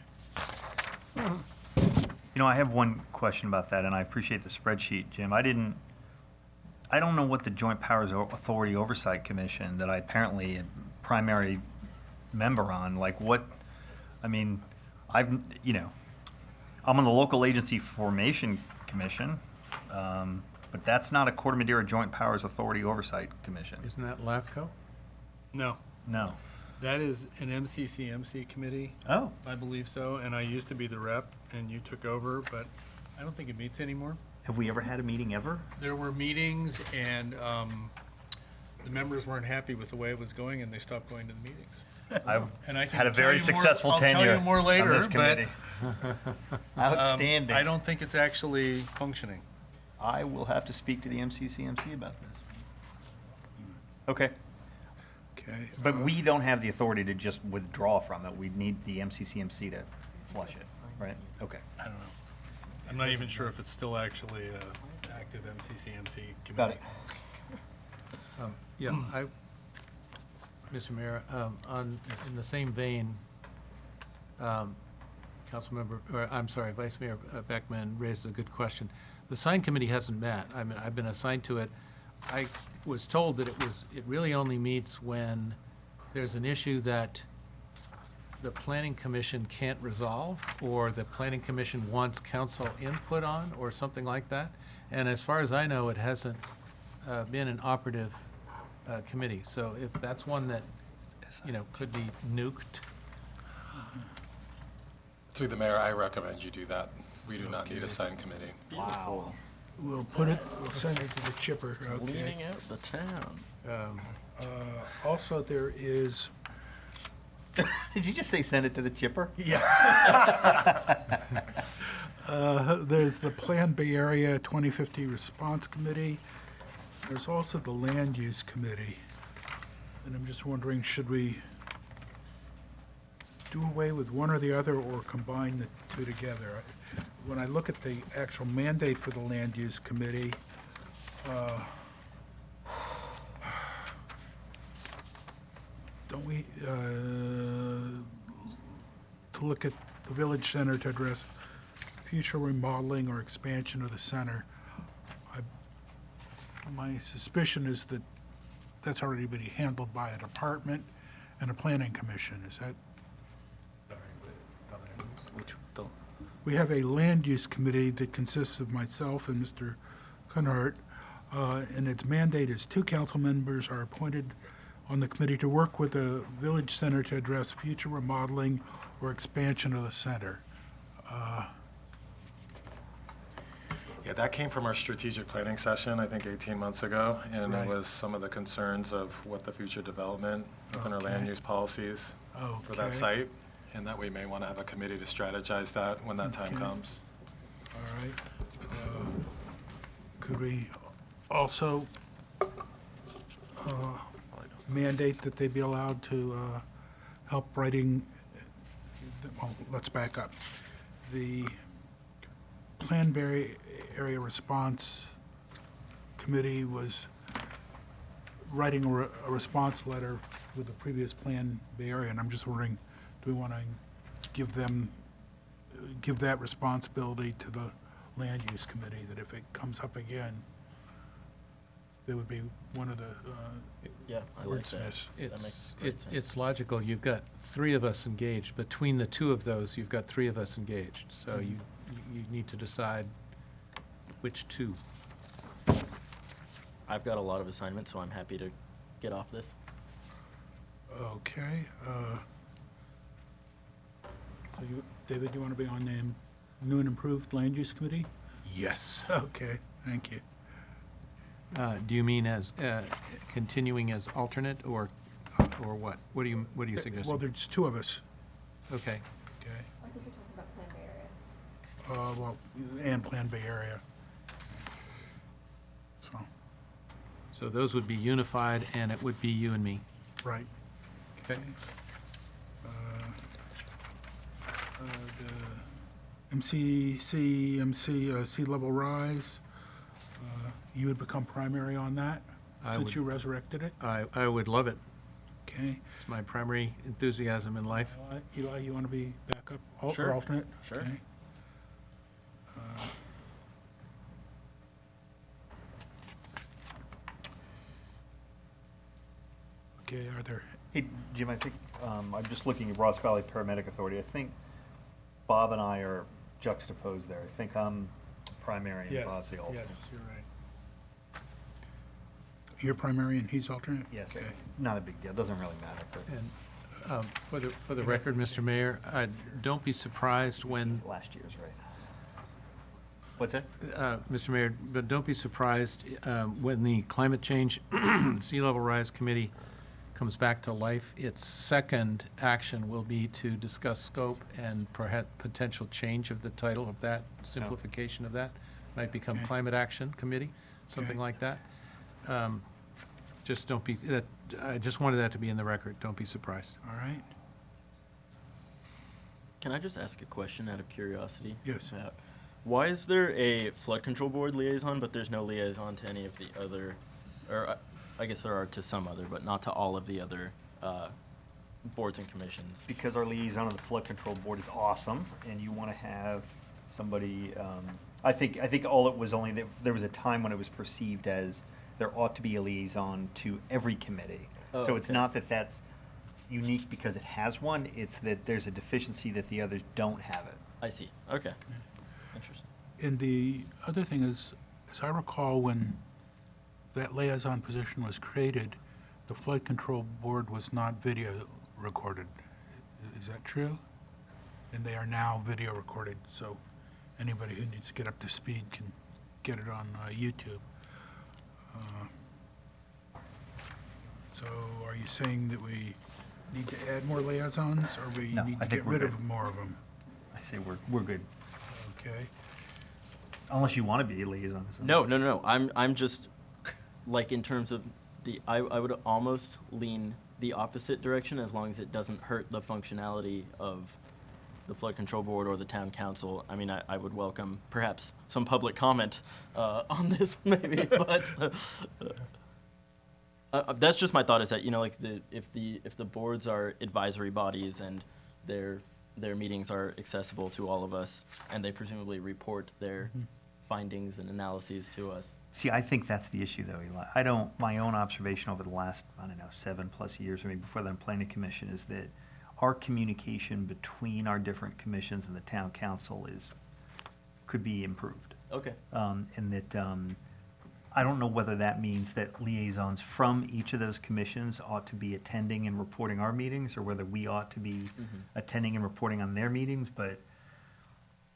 You know, I have one question about that, and I appreciate the spreadsheet, Jim. I don't know what the Joint Powers Authority Oversight Commission that I apparently am primary member on, like what, I mean, I'm on the Local Agency Formation Commission, but that's not a Corte Madera Joint Powers Authority Oversight Commission. Isn't that LAFCO? No, No. that is an MCCMC committee. Oh. I believe so, and I used to be the rep and you took over, but I don't think it meets anymore. Have we ever had a meeting ever? There were meetings and the members weren't happy with the way it was going, and they stopped going to the meetings. I've And I can had a tell very you more- successful I'll tell tenure you more on later, this but, committee. Outstanding. I don't think it's actually functioning. I will have to speak to the MCCMC about this. Okay, Okay. but we don't have the authority to just withdraw from it. We need the MCCMC to flush it, right? Okay. I don't know. I'm not even sure if it's still actually a active MCCMC committee. Got it. Yeah, Mr. Mayor, in the same vein, Vice Mayor Beckman raises a good question. The sign committee hasn't met. I mean, I've been assigned to it. I was told that it really only meets when there's an issue that the planning commission can't resolve, or the planning commission wants council input on, or something like that. And as far as I know, it hasn't been an operative committee. So if that's one that, could be nuked. Through the mayor, I recommend you do that. We do not need a sign committee. Wow. We'll send it to the chipper, okay. Leaning out the town. Also, there is, Did you just say send it to the chipper? there's the Plan Bay Area 2050 Response Committee. There's also the Land Use Committee. And I'm just wondering, should we do away with one or the other, or combine the two together? When I look at the actual mandate for the Land Use Committee, don't we, to look at the village center to address future remodeling or expansion of the center, my suspicion is that that's already been handled by a department and a planning commission. Is that? We have a land use committee that consists of myself and Mr. Cunhart, and its mandate is 2 council members are appointed on the committee to work with the village center to address future remodeling or expansion of the center. Yeah, that came from our strategic planning session, I think 18 months ago, and Right. it was some of the concerns of what the future development within our land Okay. use policies for that Okay. site, and that we may want to have a committee to strategize that when that time Okay. comes. All right. Could we also mandate that they be allowed to help writing, well, let's back up. The Plan Bay Area Response Committee was writing a response letter with the previous Plan Bay Area, and I'm just wondering, do we want to give that responsibility to the Land Use Committee, that if it comes up again, they would be one of the Yeah, I like that. wordsmiths? That makes great sense. It's logical. You've got 3 of us engaged. Between the 2 of those, you've got 3 of us engaged. So you need to decide which 2. I've got a lot of assignments, so I'm happy to get off this. Okay. So David, you want to be on the new and improved Land Use Committee? Yes. Okay, thank you. Do you mean as, continuing as alternate, or what? What do you suggest? Well, there's 2 of us, Okay. okay? I think you're talking about Plan Bay Area. Well, and Plan Bay Area. So, So those would be unified, and it would be you and me. right. Okay. The MCC, sea level rise, you would become primary on that, I since would. you resurrected it? I would love it. Okay. It's my primary enthusiasm in life. Eli, you want to be backup, or Sure. alternate? Sure. Okay. Okay, are there, Hey, Jim, I think, I'm just looking at Ross Valley Paramedic Authority. I think Bob and I are juxtaposed there. I think I'm primary and Yes, Bob's the alternate. yes, you're right. you're primary and he's alternate? Yes, Okay. not a big deal. Doesn't really matter, but And for the record, Mr. Mayor, don't be surprised when last year's, right? What's that? Mr. Mayor, but don't be surprised when the Climate Change Sea Level Rise Committee comes back to life. Its second action will be to discuss scope and perhaps potential change of the title of that, simplification of that. Might become Okay. Climate Action Committee, something Okay. like that. Just don't be, I just wanted that to be in the record. Don't be surprised. All right? Can I just ask a question out of curiosity? Yes. Why is there a flood control board liaison, but there's no liaison to any of the other, or I guess there are to some other, but not to all of the other boards and commissions? Because our liaison on the flood control board is awesome, and you want to have somebody, I think all it was only that there was a time when it was perceived as there ought to be a liaison to every committee. Oh, So it's okay. not that that's unique because it has one, it's that there's a deficiency that the others don't have it. I see. Okay. Interesting. And the other thing is, as I recall, when that liaison position was created, the flood control board was not video recorded. Is that true? And they are now video recorded, so anybody who needs to get up to speed can get it on YouTube. So are you saying that we need to add more liaisons, or we No, need I to think get we're rid of good. more of them? I say we're good, Okay? unless you want to be a liaison. to something. No. I'm just like in terms of I would almost lean the opposite direction as long as it doesn't hurt the functionality of the flood control board or the town council. I mean, I would welcome perhaps some public comment on this maybe, but that's just my thought. Is that like if the boards are advisory bodies and their meetings are accessible to all of us, and they presumably report their findings and analyses to us. See, I think that's the issue, though, Eli. My own observation over the last, 7+ years, or maybe before that, on planning commission, is that our communication between our different commissions and the town council could be improved. Okay. And that, I don't know whether that means that liaisons from each of those commissions ought to be attending and reporting our meetings, or whether we ought to be attending and reporting on their meetings, but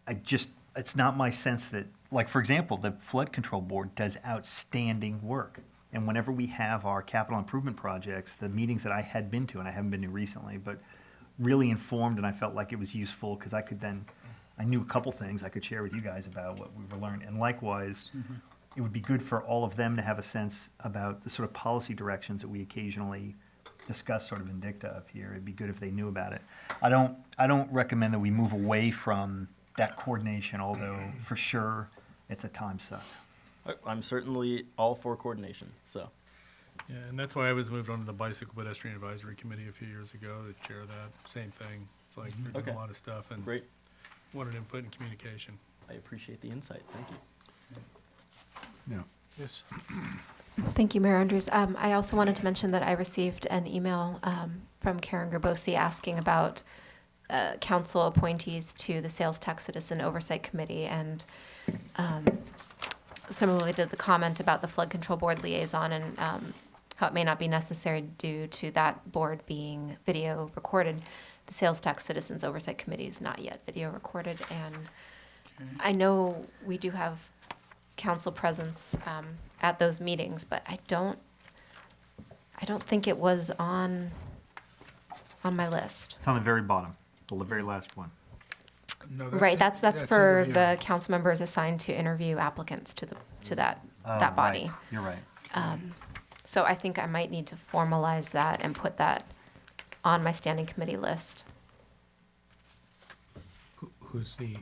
it's not my sense that, like, for example, the flood control board does outstanding work. And whenever we have our capital improvement projects, the meetings that I had been to, and I haven't been to recently, but really informed, and I felt like it was useful, because I knew a couple things I could share with you guys about what we were learning. And likewise, it would be good for all of them to have a sense about the sort of policy directions that we occasionally discuss sort of in dicta up here. It'd be good if they knew about it. I don't recommend that we move away from that coordination, although for sure it's a time suck. I'm certainly all for coordination. So. Yeah, and that's why I was moved on to the Bicycle Pedestrian Advisory Committee a few years ago to chair that. Same thing. It's like they're doing Okay. a lot of stuff and Great. wanted input and communication. I appreciate the insight. Thank you. Yeah. Yes. Thank you, Mayor Andrews. I also wanted to mention that I received an email from Karen Gerbosi asking about council appointees to the Sales Tax Citizen Oversight Committee, and similarly to the comment about the Flood Control Board liaison and how it may not be necessary due to that board being video recorded. The Sales Tax Citizens Oversight Committee is not yet video recorded, and I know we do have council presence at those meetings, but I don't think it was on my list. It's on the very bottom, the very last one. No, Right, that's for interviewing. the council members assigned to interview applicants to that Oh, that body. right. You're right. So I think I might need to formalize that and put that on my standing committee list. Who's the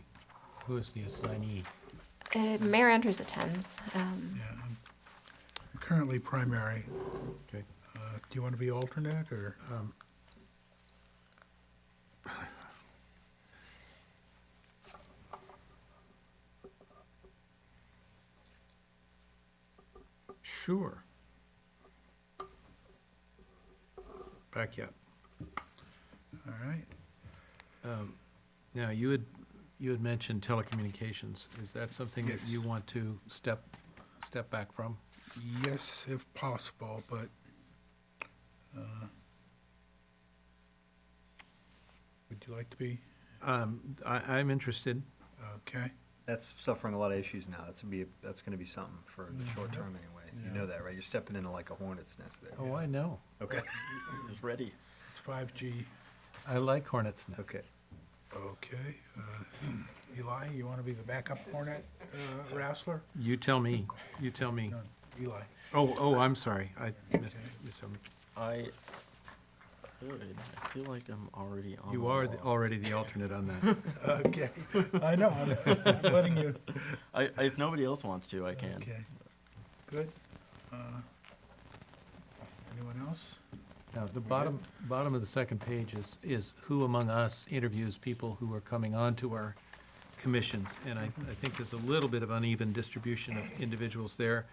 assignee? Mayor Andrews attends. Yeah, I'm currently primary. Okay. Do you want to be alternate, or? Sure. Back yet. All right. Now, you had mentioned telecommunications. Is that something that Yes. you want to step back from? Yes, if possible, but would you like to be? I'm interested. Okay. That's suffering a lot of issues now. That's gonna be something for the short term anyway. You know that, right? You're stepping into like a hornet's nest there. Oh, I know. Okay. It's ready. It's 5G. I like hornets' nests. Okay. Okay. Eli, you want to be the backup Hornet wrestler? You tell me. You tell me. No, Eli. Oh, I'm sorry. I missed. I feel like I'm already on. You the are wall. already the alternate on that. Okay. I know. I'm letting you. If nobody else wants to, I can. Okay. Good. Anyone else? Now, the bottom of the second page is who among us interviews people who are coming onto our commissions. And I think there's a little bit of uneven distribution of individuals there.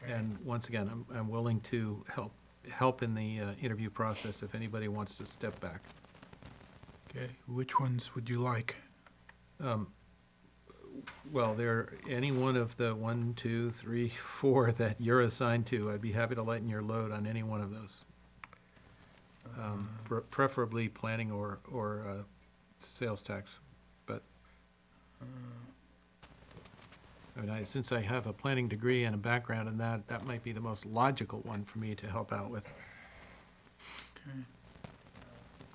And once again, I'm willing to help in the interview process if anybody wants to step back. Okay. Which ones would you like? Well, any one of the 1, 2, 3, 4 that you're assigned to, I'd be happy to lighten your load on any one of those. Preferably planning or sales tax, but I mean, since I have a planning degree and a background in that might be the most logical one for me to help out with. Okay.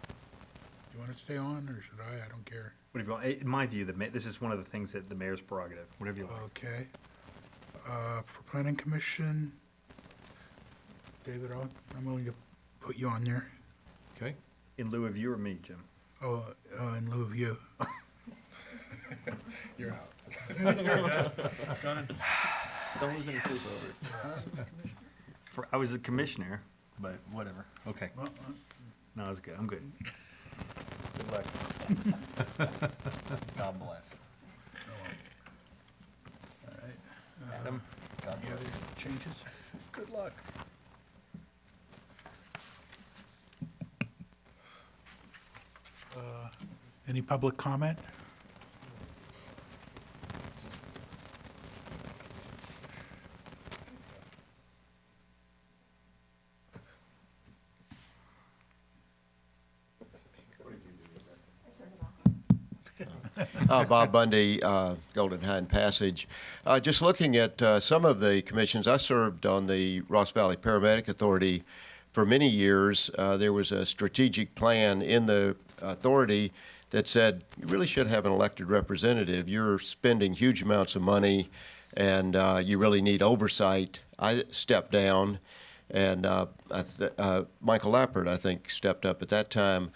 Do you want to stay on, or should I? I don't care. Whatever you want. In my view, this is one of the things that the mayor's prerogative, whatever you like. Okay. For Planning Commission, David, I'm willing to put you on there. Okay? In lieu of you or me, Jim? Oh, in lieu of you. You're out. Don't lose any sleep over. I was a commissioner, but whatever. Okay. Well, No, it's good. I'm good. Good luck. God bless. all right. Adam, God Any bless. other changes? Good luck. Any public comment? Bob Bundy, Golden Hind Passage. Just looking at some of the commissions, I served on the Ross Valley Paramedic Authority for many years. There was a strategic plan in the authority that said you really should have an elected representative. You're spending huge amounts of money, and you really need oversight. I stepped down, and Michael Lappert, I think, stepped up at that time.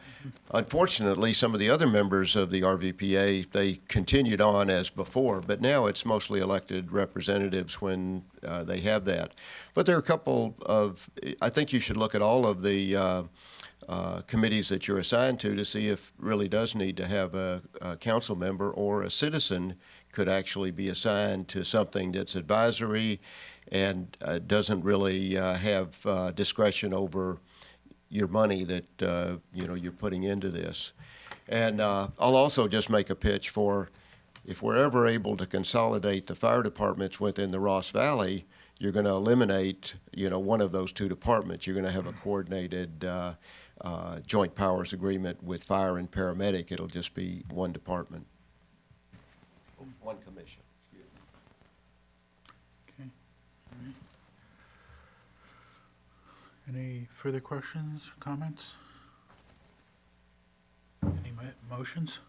Unfortunately, some of the other members of the RVPA, they continued on as before, but now it's mostly elected representatives when they have that. But there are a couple of, I think you should look at all of the committees that you're assigned to see if really does need to have a council member, or a citizen could actually be assigned to something that's advisory and doesn't really have discretion over your money that you're putting into this. And I'll also just make a pitch for, if we're ever able to consolidate the fire departments within the Ross Valley, you're going to eliminate one of those two departments. You're going to have a coordinated joint powers agreement with fire and paramedic. It'll just be one department, one commission. Okay. All right. Any further questions, comments? Any motions?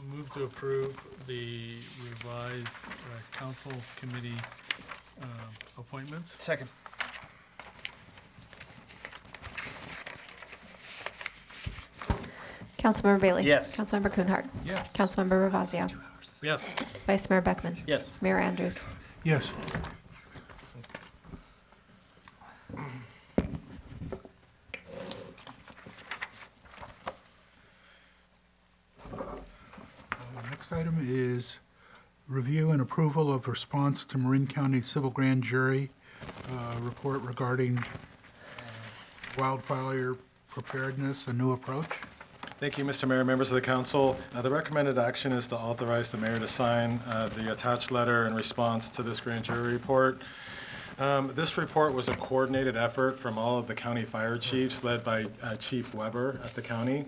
Move to approve the revised council committee appointments. Second. Councilmember Bailey? Yes. Councilmember Kuhnhart? Yeah. Councilmember Ravazio? Yes. Vice Mayor Beckman? Yes. Mayor Andrews? Yes. Next item is review and approval of response to Marin County Civil Grand Jury report regarding wildfire preparedness, a new approach. Thank you, Mr. Mayor, members of the council. The recommended action is to authorize the mayor to sign the attached letter in response to this grand jury report. This report was a coordinated effort from all of the county fire chiefs, led by Chief Weber at the county.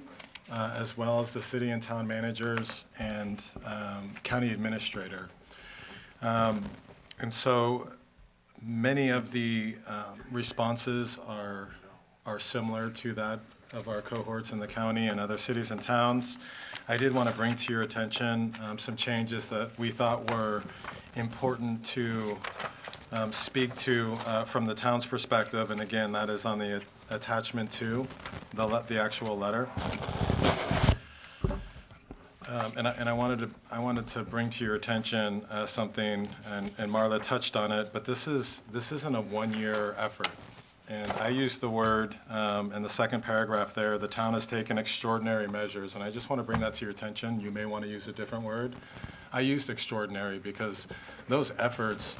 as well as the city and town managers and county administrator. And so many of the responses are similar to that of our cohorts in the county and other cities and towns. I did want to bring to your attention some changes that we thought were important to speak to from the town's perspective, and again, that is on the attachment to the actual letter. And I wanted to bring to your attention something, and Marla touched on it, but this isn't a one-year effort. And I used the word in the second paragraph there, the town has taken extraordinary measures, and I just want to bring that to your attention. You may want to use a different word. I used extraordinary because those efforts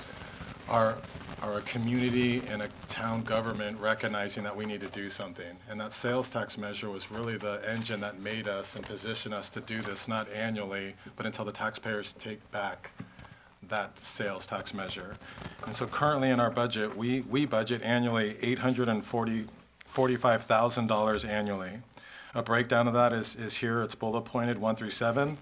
are a community and a town government recognizing that we need to do something. And that sales tax measure was really the engine that made us and positioned us to do this, not annually, but until the taxpayers take back that sales tax measure. And so currently in our budget, we budget annually $845,000 annually. A breakdown of that is here. It's bullet pointed 1 through 7.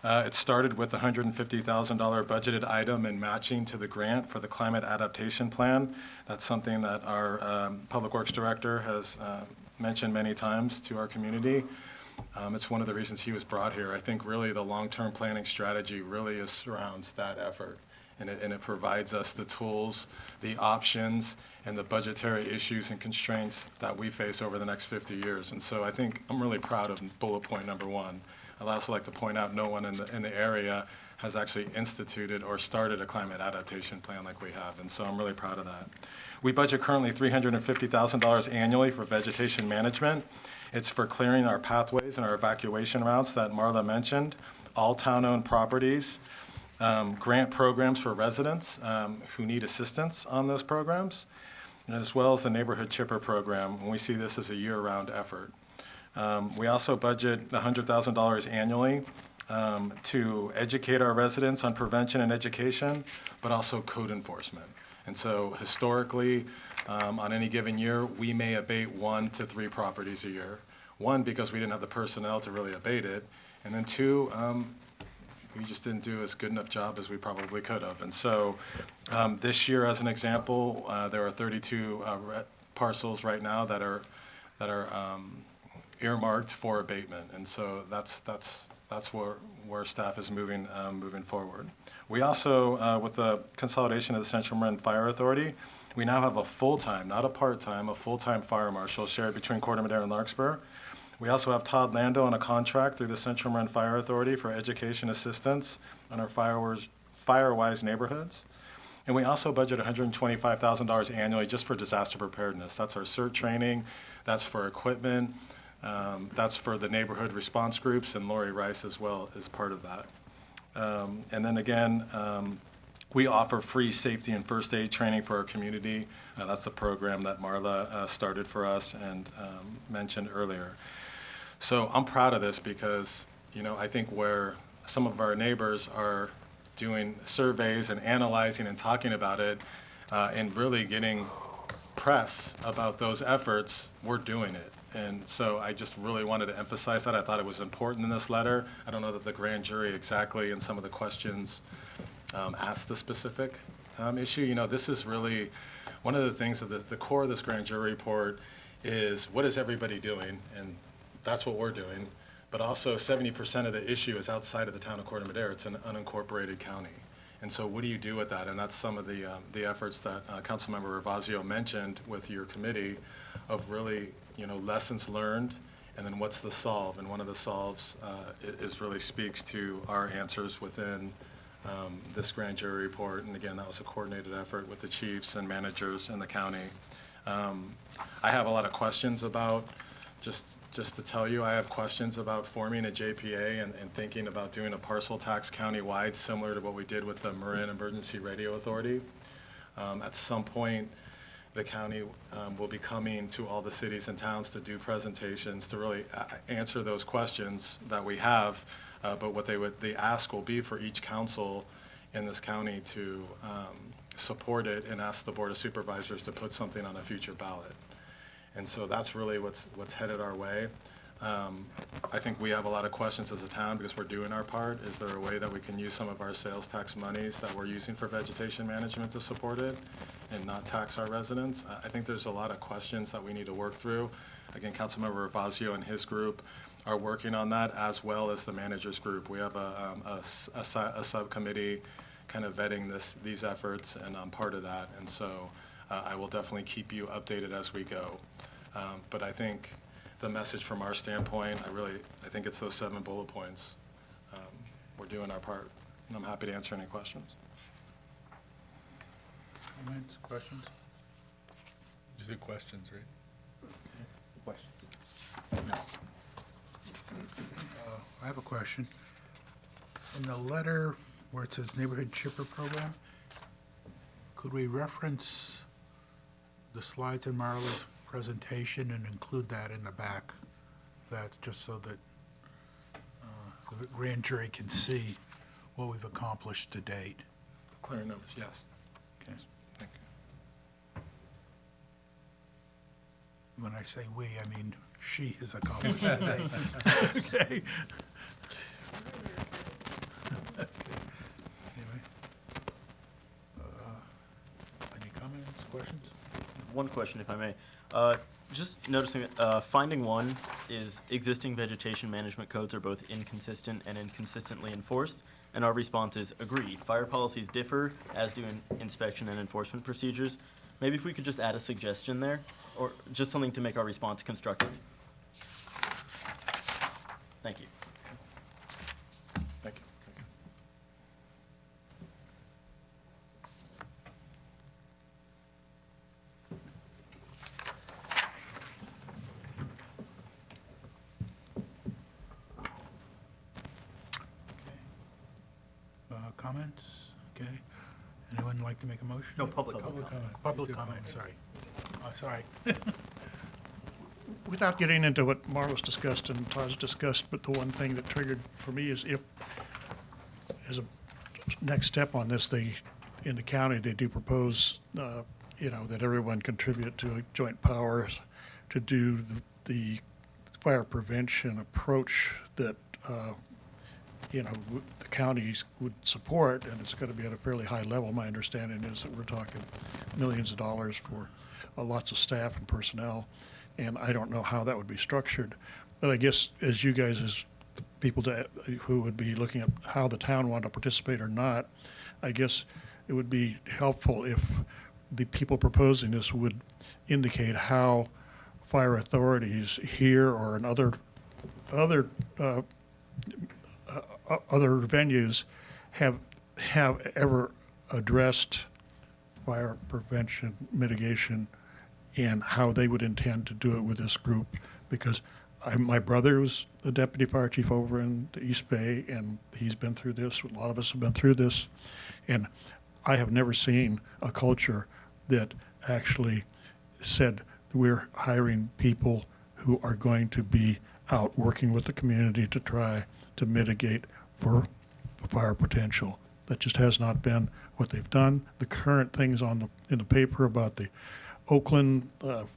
It started with the $150,000 budgeted item and matching to the grant for the climate adaptation plan. That's something that our Public Works Director has mentioned many times to our community. It's one of the reasons he was brought here. I think really the long-term planning strategy really surrounds that effort. And it provides us the tools, the options, and the budgetary issues and constraints that we face over the next 50 years. And so I think I'm really proud of bullet point number 1. I'd also like to point out no one in the area has actually instituted or started a climate adaptation plan like we have, and so I'm really proud of that. We budget currently $350,000 annually for vegetation management. It's for clearing our pathways and our evacuation routes that Marla mentioned, all town-owned properties, grant programs for residents who need assistance on those programs, as well as the neighborhood chipper program, and we see this as a year-round effort. We also budget $100,000 annually to educate our residents on prevention and education, but also code enforcement. And so historically, on any given year, we may abate 1 to 3 properties a year. 1, because we didn't have the personnel to really abate it, and then 2, we just didn't do as good enough job as we probably could have. And so this year, as an example, there are 32 parcels right now that are earmarked for abatement, and so that's where staff is moving forward. We also, with the consolidation of the Central Marin Fire Authority, we now have a full-time, not a part-time, a full-time fire marshal shared between Corte Madera and Larkspur. We also have Todd Lando on a contract through the Central Marin Fire Authority for education assistance on our fire-wise neighborhoods. And we also budget $125,000 annually just for disaster preparedness. That's our CERT training, that's for equipment, that's for the neighborhood response groups, and Lori Rice as well is part of that. And then again, we offer free safety and first aid training for our community. That's the program that Marla started for us and mentioned earlier. So I'm proud of this because, I think where some of our neighbors are doing surveys and analyzing and talking about it and really getting press about those efforts, we're doing it. And so I just really wanted to emphasize that. I thought it was important in this letter. I don't know that the grand jury exactly in some of the questions asked the specific issue. This is really one of the things of the core of this grand jury report is what is everybody doing? And that's what we're doing. But also 70% of the issue is outside of the town of Corte Madera. It's an unincorporated county. And so what do you do with that? And that's some of the efforts that Councilmember Ravazio mentioned with your committee of really, lessons learned, and then what's the solve? And one of the solves is really speaks to our answers within this grand jury report. And again, that was a coordinated effort with the chiefs and managers in the county. I have a lot of questions about, just to tell you, I have questions about forming a JPA and thinking about doing a parcel tax countywide, similar to what we did with the Marin Emergency Radio Authority. At some point, the county will be coming to all the cities and towns to do presentations to really answer those questions that we have. But what the ask will be for each council in this county to support it and ask the Board of Supervisors to put something on a future ballot. And so that's really what's headed our way. I think we have a lot of questions as a town because we're doing our part. Is there a way that we can use some of our sales tax monies that we're using for vegetation management to support it and not tax our residents? I think there's a lot of questions that we need to work through. Again, Councilmember Ravazio and his group are working on that, as well as the managers group. We have a subcommittee kind of vetting these efforts, and I'm part of that. And so I will definitely keep you updated as we go. But I think the message from our standpoint, I think it's those 7 bullet points. We're doing our part, and I'm happy to answer any questions. Comments, questions? You said questions, right? I have a question. In the letter where it says Neighborhood Chipper Program, could we reference the slides in Marla's presentation and include that in the back? That's just so that the grand jury can see what we've accomplished to date. Clear numbers, yes. Okay. Thank you. When I say we, I mean she has accomplished to date. Okay. Anyway. Any comments, questions? One question, if I may. Just noticing, finding 1 is existing vegetation management codes are both inconsistent and inconsistently enforced, and our response is agree. Fire policies differ, as do inspection and enforcement procedures. Maybe if we could just add a suggestion there, or just something to make our response constructive. Thank you. Thank you. Comments? Okay. Anyone like to make a motion? No public comment. Public comment, sorry. Sorry. Without getting into what Marlo's discussed and Todd's discussed, but the one thing that triggered for me is if, as a next step on this, in the county, they do propose, that everyone contribute to a joint powers to do the fire prevention approach that, the counties would support, and it's going to be at a fairly high level. My understanding is that we're talking millions of dollars for lots of staff and personnel, and I don't know how that would be structured. But I guess as you guys, as people who would be looking at how the town wanted to participate or not, I guess it would be helpful if the people proposing this would indicate how fire authorities here or in other venues have ever addressed fire prevention mitigation and how they would intend to do it with this group. Because my brother was the deputy fire chief over in the East Bay, and he's been through this. A lot of us have been through this. And I have never seen a culture that actually said we're hiring people who are going to be out working with the community to try to mitigate for fire potential. That just has not been what they've done. The current things in the paper about the Oakland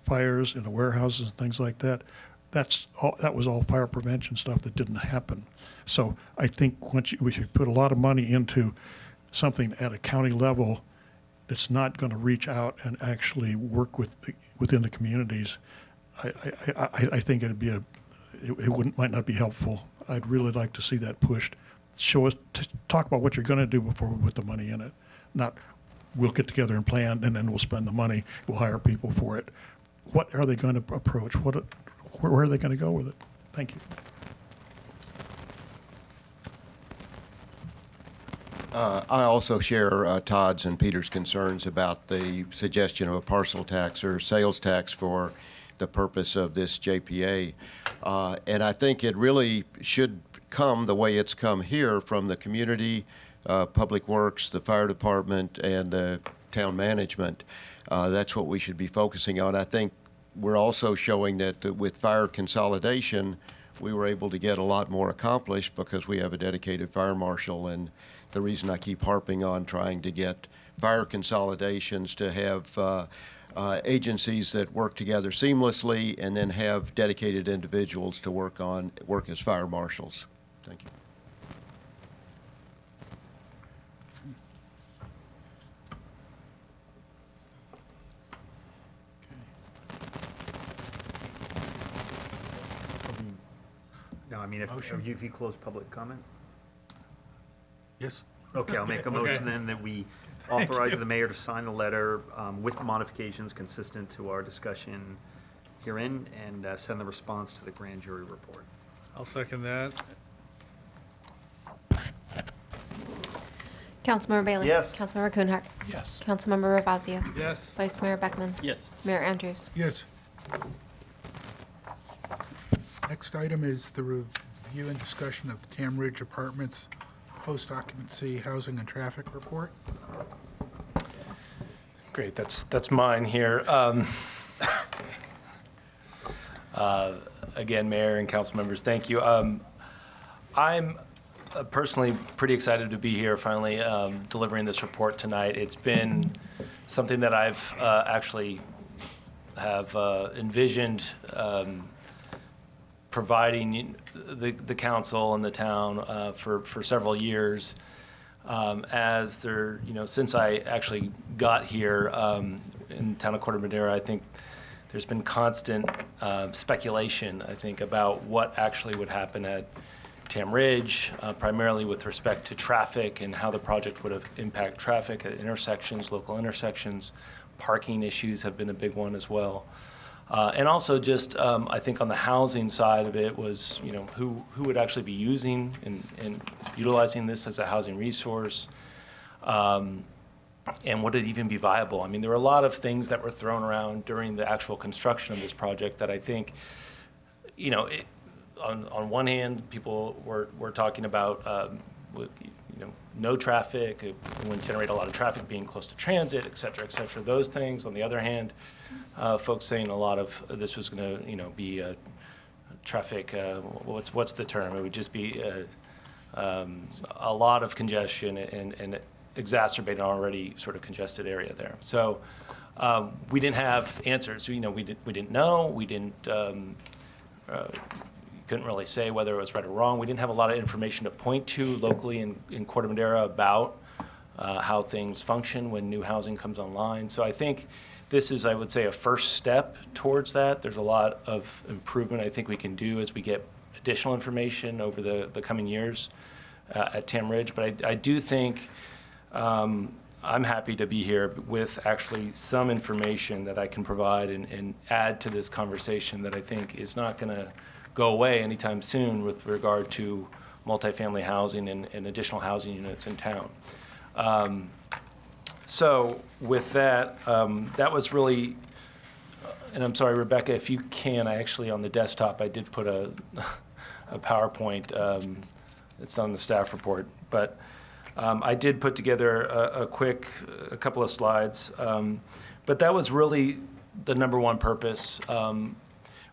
fires in the warehouses and things like that, that was all fire prevention stuff that didn't happen. So I think we should put a lot of money into something at a county level that's not going to reach out and actually work within the communities. I think might not be helpful. I'd really like to see that pushed. Talk about what you're going to do before we put the money in it. Not we'll get together and plan and then we'll spend the money. We'll hire people for it. What are they going to approach? Where are they going to go with it? Thank you. I also share Todd's and Peter's concerns about the suggestion of a parcel tax or sales tax for the purpose of this JPA. And I think it really should come the way it's come here from the community, Public Works, the fire department, and the town management. That's what we should be focusing on. I think we're also showing that with fire consolidation, we were able to get a lot more accomplished because we have a dedicated fire marshal. And the reason I keep harping on trying to get fire consolidations to have agencies that work together seamlessly, and then have dedicated individuals to work as fire marshals. Thank you. No, I mean, Motion? if you close public comment? Yes? Okay, I'll make a motion then that we authorize the mayor to sign the letter with modifications consistent to our discussion herein, and send the response to the grand jury report. I'll second that. Councilmember Bailey? Yes. Councilmember Kuhnhart? Yes. Councilmember Ravazio? Yes. Vice Mayor Beckman? Yes. Mayor Andrews? Yes. Next item is the review and discussion of Tam Ridge Apartments post-occupancy housing and traffic report. Great, that's mine here. Again, Mayor and council members, thank you. I'm personally pretty excited to be here finally delivering this report tonight. It's been something that I've actually have envisioned providing the council and the town for several years. As there, since I actually got here in the town of Corte Madera, I think there's been constant speculation, I think, about what actually would happen at Tam Ridge, primarily with respect to traffic and how the project would have impact traffic at intersections, local intersections. Parking issues have been a big one as well. And also just, I think on the housing side of it was, who would actually be using and utilizing this as a housing resource, and would it even be viable? I mean, there were a lot of things that were thrown around during the actual construction of this project that I think, on one hand, people were talking about, no traffic, it wouldn't generate a lot of traffic being close to transit, et cetera, those things. On the other hand, folks saying a lot of this was going to, be traffic, what's the term? It would just be a lot of congestion and exacerbate an already sort of congested area there. So we didn't have answers. We didn't know. We didn't. Couldn't really say whether it was right or wrong. We didn't have a lot of information to point to locally in Corte Madera about how things function when new housing comes online. So I think this is, I would say, a first step towards that. There's a lot of improvement I think we can do as we get additional information over the coming years at Tam Ridge. But I do think I'm happy to be here with actually some information that I can provide and add to this conversation that I think is not going to go away anytime soon with regard to multifamily housing and additional housing units in town. So with that, that was really, and I'm sorry, Rebecca, if you can, I actually on the desktop, I did put a PowerPoint. It's on the staff report, but I did put together a couple of slides. But that was really the number one purpose.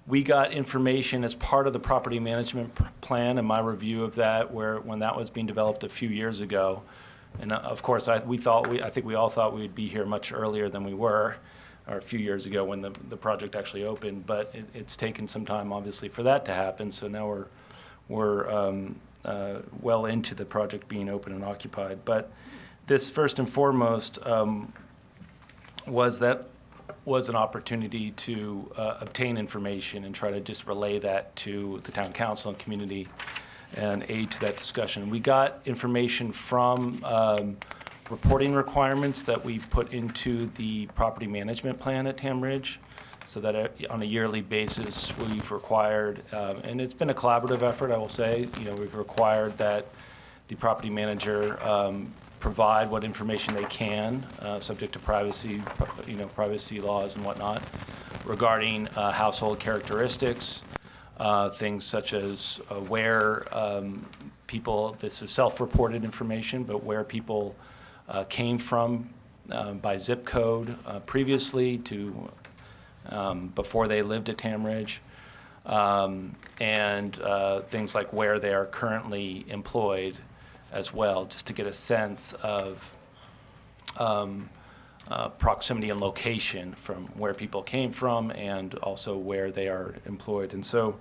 We got information as part of the property management plan and my review of that, when that was being developed a few years ago. And of course, I think we all thought we'd be here much earlier than we were, or a few years ago when the project actually opened. But it's taken some time, obviously, for that to happen. So now we're well into the project being open and occupied. But this, first and foremost, was an opportunity to obtain information and try to just relay that to the town council and community and aid to that discussion. We got information from reporting requirements that we put into the property management plan at Tam Ridge, so that on a yearly basis we've required, and it's been a collaborative effort, I will say, we've required that the property manager provide what information they can, subject to privacy, privacy laws and whatnot, regarding household characteristics, things such as where people, this is self-reported information, but where people came from by zip code previously to before they lived at Tam Ridge, and things like where they are currently employed as well, just to get a sense of proximity and location from where people came from and also where they are employed. And so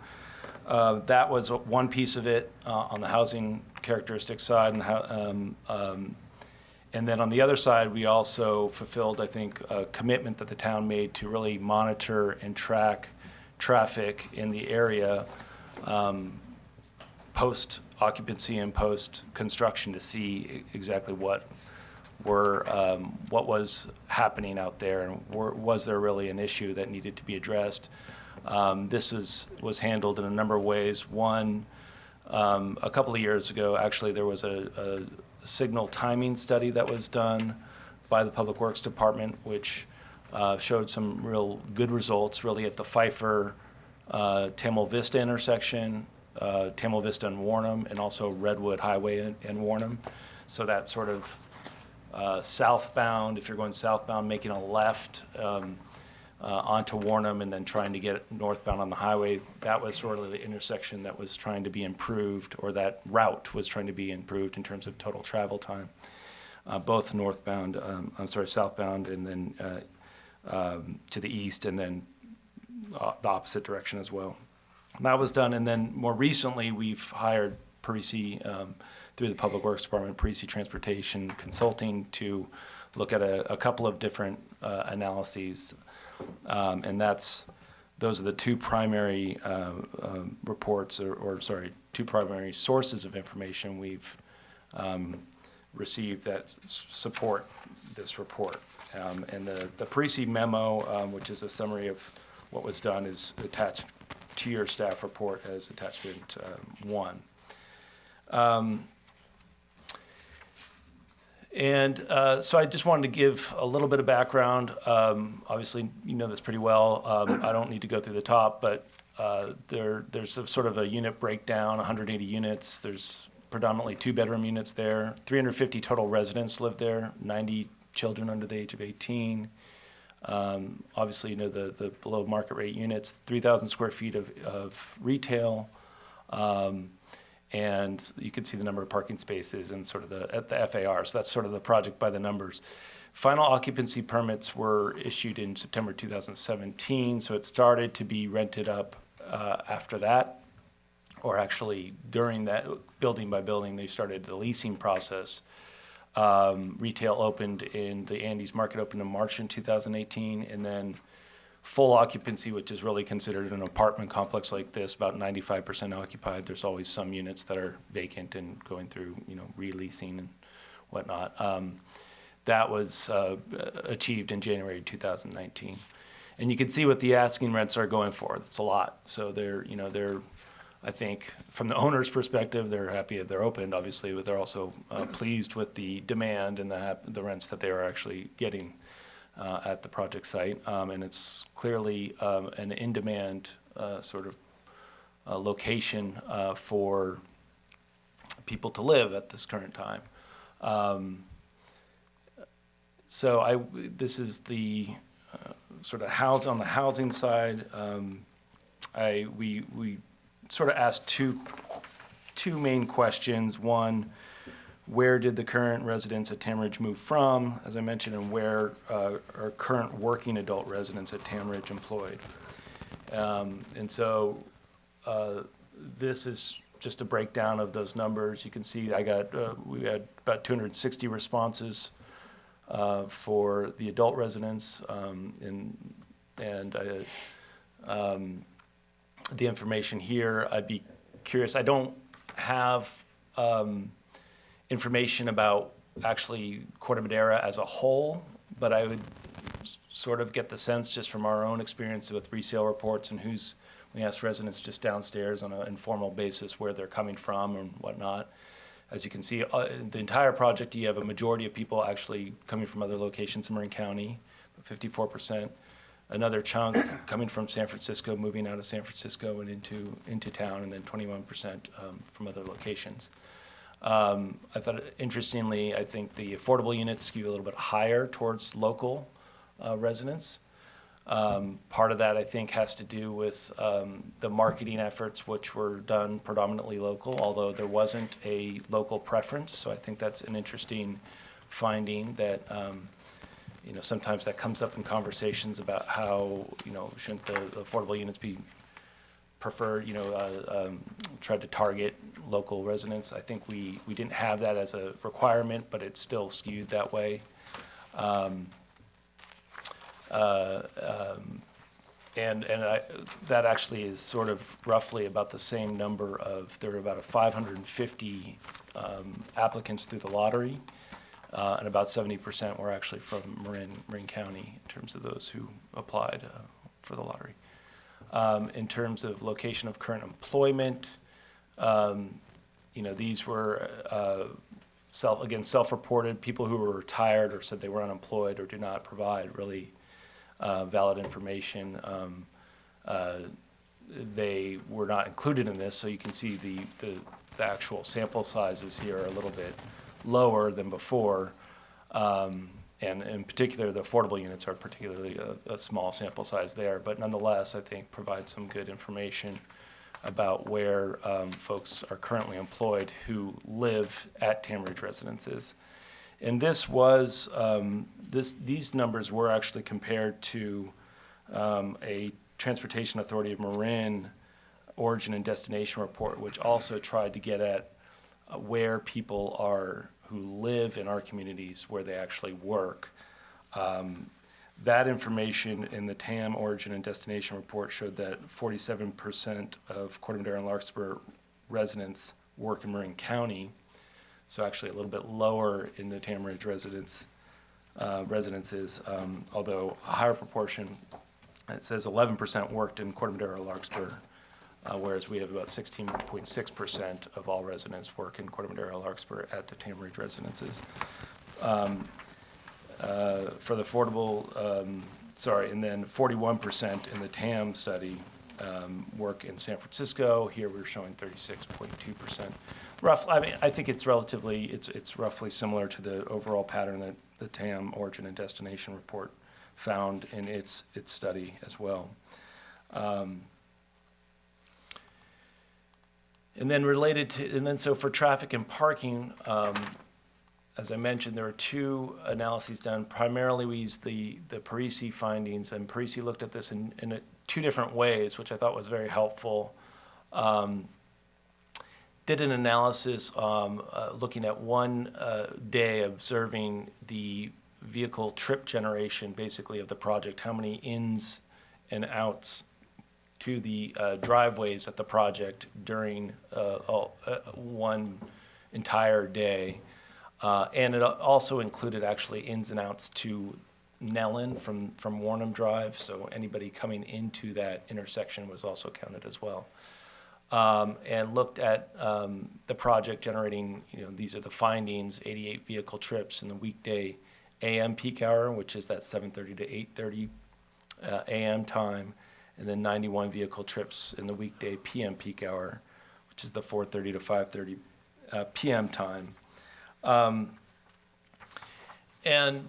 that was one piece of it on the housing characteristics side. And then on the other side, we also fulfilled, I think, a commitment that the town made to really monitor and track traffic in the area post-occupancy and post-construction to see exactly what was happening out there, and was there really an issue that needed to be addressed. This was handled in a number of ways. One, a couple of years ago, actually, there was a signal timing study that was done by the Public Works Department, which showed some real good results, really at the Pfeiffer Tamil Vista intersection, Tamil Vista and Warnham, and also Redwood Highway and Warnham. So that sort of southbound, if you're going southbound, making a left onto Warnham and then trying to get northbound on the highway, that was sort of the intersection that was trying to be improved, or that route was trying to be improved in terms of total travel time, both southbound and then to the east, and then the opposite direction as well. And that was done, and then more recently we've hired Parisi through the Public Works Department, Parisi Transportation Consulting, to look at a couple of different analyses, and those are the two primary reports, two primary sources of information we've received that support this report. And the Parisi memo, which is a summary of what was done, is attached to your staff report as attachment 1. So I just wanted to give a little bit of background. Obviously, you know this pretty well. I don't need to go through the top, but there's a sort of a unit breakdown, 180 units. There's predominantly 2-bedroom units there. 350 total residents live there, 90 children under the age of 18. Obviously, you know, the below market rate units, 3,000 square feet of retail. And you can see the number of parking spaces and sort of at the FAR. So that's sort of the project by the numbers. Final occupancy permits were issued in September 2017. So it started to be rented up after that, or actually during that, building by building, they started the leasing process. Retail opened the Andes Market opened in March in 2018, and then full occupancy, which is really considered an apartment complex like this, about 95% occupied. There's always some units that are vacant and going through, you know, releasing and whatnot. That was achieved in January 2019. And you can see what the asking rents are going for. It's a lot. So they're, I think, from the owner's perspective, they're happy that they're opened, obviously, but they're also pleased with the demand and the rents that they are actually getting at the project site. And it's clearly an in-demand sort of location for people to live at this current time. So this is the sort of on the housing side. We sort of asked two main questions. One, where did the current residents at Tamridge move from, as I mentioned, and where are current working adult residents at Tamridge employed? And so this is just a breakdown of those numbers. You can see we had about 260 responses for the adult residents, the information here. I'd be curious. I don't have information about actually Corte Madera as a whole, but I would sort of get the sense just from our own experience with resale reports and we ask residents just downstairs on an informal basis where they're coming from and whatnot. As you can see, the entire project, you have a majority of people actually coming from other locations in Marin County, 54%. Another chunk coming from San Francisco, moving out of San Francisco and into town, and then 21% from other locations. I thought, interestingly, I think the affordable units skew a little bit higher towards local residents. Part of that, I think, has to do with the marketing efforts, which were done predominantly local, although there wasn't a local preference. So I think that's an interesting finding that, sometimes that comes up in conversations about how, shouldn't the affordable units be preferred, tried to target local residents. I think we didn't have that as a requirement, but it's still skewed that way. That actually is sort of roughly about the same number of, there were about 550 applicants through the lottery, and about 70% were actually from Marin County in terms of those who applied for the lottery. In terms of location of current employment, these were self-reported, people who were retired or said they were unemployed or do not provide really valid information. They were not included in this, so you can see the actual sample sizes here are a little bit lower than before. And in particular, the affordable units are particularly a small sample size there, but nonetheless, I think provide some good information about where folks are currently employed who live at Tam Ridge residences. And this was, these numbers were actually compared to a Transportation Authority of Marin origin and destination report, which also tried to get at where people are who live in our communities where they actually work. That information in the TAM origin and destination report showed that 47% of Corte Madera and Larkspur residents work in Marin County, so actually a little bit lower in the Tam Ridge residences, although a higher proportion, it says 11% worked in Corte Madera or Larkspur, whereas we have about 16.6% of all residents work in Corte Madera or Larkspur at the Tam Ridge residences. For the affordable, and then 41% in the TAM study work in San Francisco. Here we're showing 36.2%. Roughly, I mean, I think it's relatively, it's roughly similar to the overall pattern that the TAM origin and destination report found in its study as well. And then so for traffic and parking, as I mentioned, there are two analyses done. Primarily, we used the Parisi findings, and Parisi looked at this in two different ways, which I thought was very helpful. Did an analysis looking at one day observing the vehicle trip generation, basically, of the project, how many ins and outs to the driveways at the project during one entire day. And it also included actually ins and outs to Nellen from Warnham Drive, so anybody coming into that intersection was also counted as well. And looked at the project generating, these are the findings, 88 vehicle trips in the weekday AM peak hour, which is that 7:30 to 8:30 AM time, and then 91 vehicle trips in the weekday PM peak hour, which is the 4:30 to 5:30 PM time. And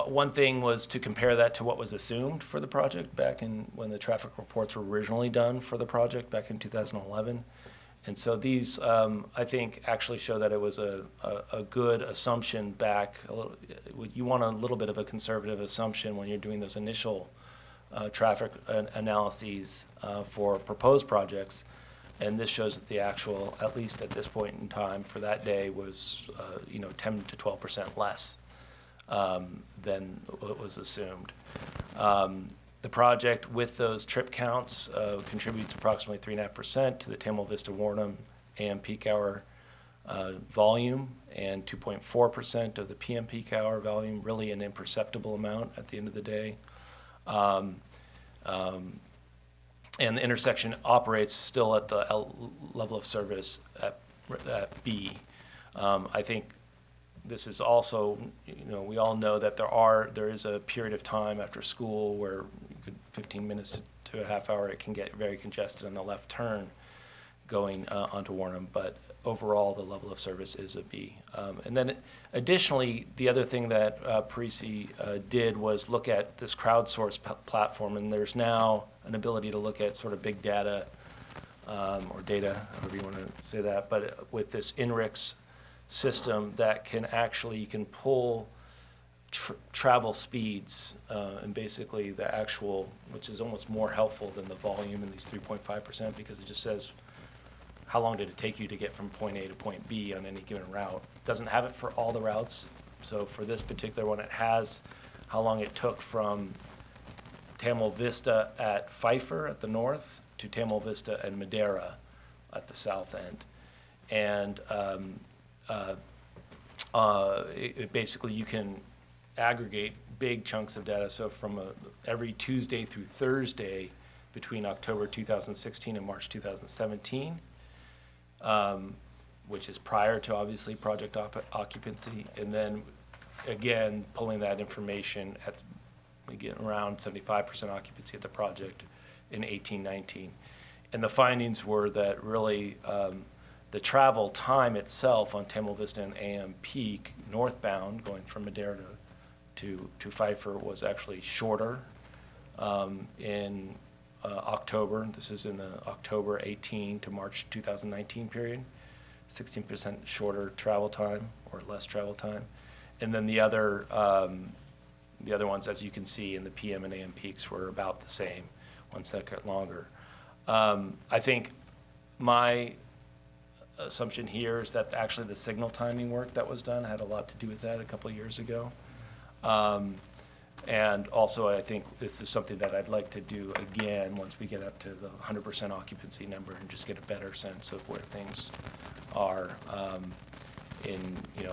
one thing was to compare that to what was assumed for the project back in when the traffic reports were originally done for the project back in 2011. And so these, I think, actually show that it was a good assumption back. You want a little bit of a conservative assumption when you're doing those initial traffic analyses for proposed projects. And this shows that the actual, at least at this point in time for that day, was 10 to 12% less than what was assumed. The project with those trip counts contributes approximately 3.5% to the Tamil Vista Warnham AM peak hour volume and 2.4% of the PM peak hour volume, really an imperceptible amount at the end of the day. And the intersection operates still at the level of service at B. I think this is also, we all know that there is a period of time after school where 15 minutes to a half hour, it can get very congested on the left turn going onto Warnham, but overall the level of service is a B. And then additionally, the other thing that Parisi did was look at this crowdsourced platform, and there's now an ability to look at sort of big data or data, however you want to say that, but with this INRIX system that can actually, you can pull travel speeds, and basically the actual, which is almost more helpful than the volume in these 3.5%, because it just says how long did it take you to get from point A to point B on any given route. It doesn't have it for all the routes. So for this particular one, it has how long it took from Tamil Vista at Pfeiffer at the north to Tamil Vista and Madera at the south end. And basically you can aggregate big chunks of data. So from every Tuesday through Thursday between October 2016 and March 2017, which is prior to obviously project occupancy. And then again, pulling that information at, we get around 75% occupancy at the project in 18-19. And the findings were that really the travel time itself on Tamil Vista and AM Peak northbound going from Madera to Pfeiffer was actually shorter in October. This is in the October 18 to March 2019 period, 16% shorter travel time or less travel time. And then the other ones, as you can see in the PM and AM peaks, were about the same, 1 second longer. I think my assumption here is that actually the signal timing work that was done had a lot to do with that a couple of years ago. And also, I think this is something that I'd like to do again once we get up to the 100% occupancy number and just get a better sense of where things are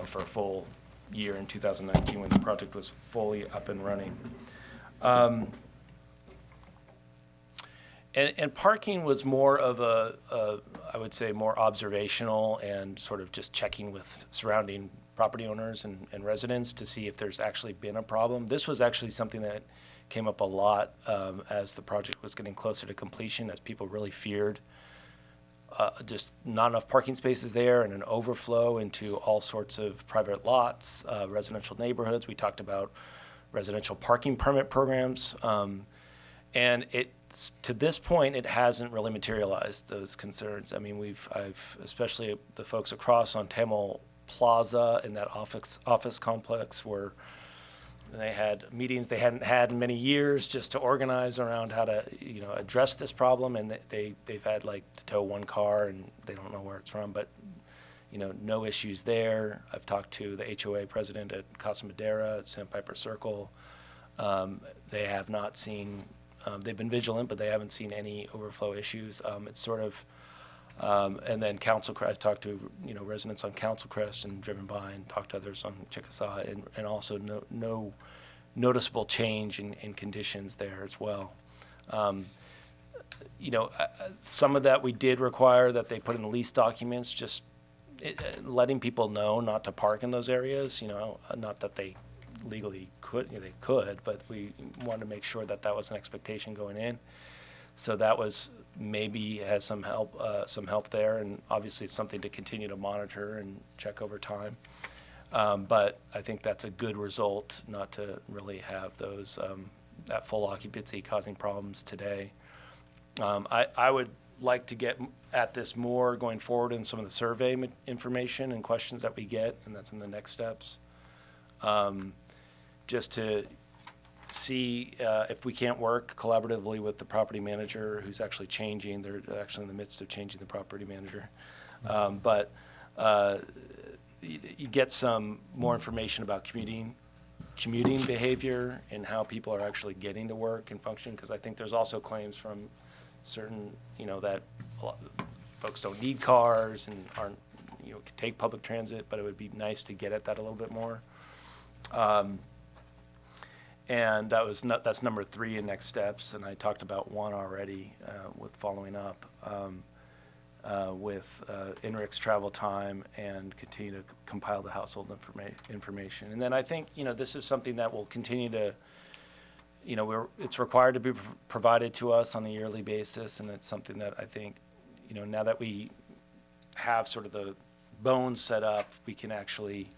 for a full year in 2019 when the project was fully up and running. And parking was more of I would say, more observational and sort of just checking with surrounding property owners and residents to see if there's actually been a problem. This was actually something that came up a lot as the project was getting closer to completion, as people really feared just not enough parking spaces there and an overflow into all sorts of private lots, residential neighborhoods. We talked about residential parking permit programs. And to this point, it hasn't really materialized, those concerns. I mean, I've especially the folks across on Tamil Plaza in that office complex where they had meetings they hadn't had in many years just to organize around how to, address this problem. And they've had like to tow one car and they don't know where it's from, but no issues there. I've talked to the HOA president at Corte Madera at Sandpiper Circle. They have not seen, they've been vigilant, but they haven't seen any overflow issues. It's sort of, and then Council Crest, I've talked to, residents on Council Crest and driven by and talked to others on Chickasaw, and also no noticeable change in conditions there as well. Some of that we did require that they put in the lease documents, just letting people know not to park in those areas, not that they legally could, they could, but we wanted to make sure that that was an expectation going in. So that was maybe has some help there, and obviously it's something to continue to monitor and check over time. But I think that's a good result, not to really have those that full occupancy causing problems today. I would like to get at this more going forward in some of the survey information and questions that we get, and that's in the next steps. Just to see if we can't work collaboratively with the property manager who's actually changing. They're actually in the midst of changing the property manager. But you get some more information about commuting behavior and how people are actually getting to work and function, because I think there's also claims from certain, that folks don't need cars and aren't, can take public transit, but it would be nice to get at that a little bit more. And that's number 3 in next steps, and I talked about 1 already with following up with INRIC's travel time and continue to compile the household information. And then I think, this is something that will continue to, it's required to be provided to us on a yearly basis, and it's something that I think, now that we have sort of the bones set up, we can actually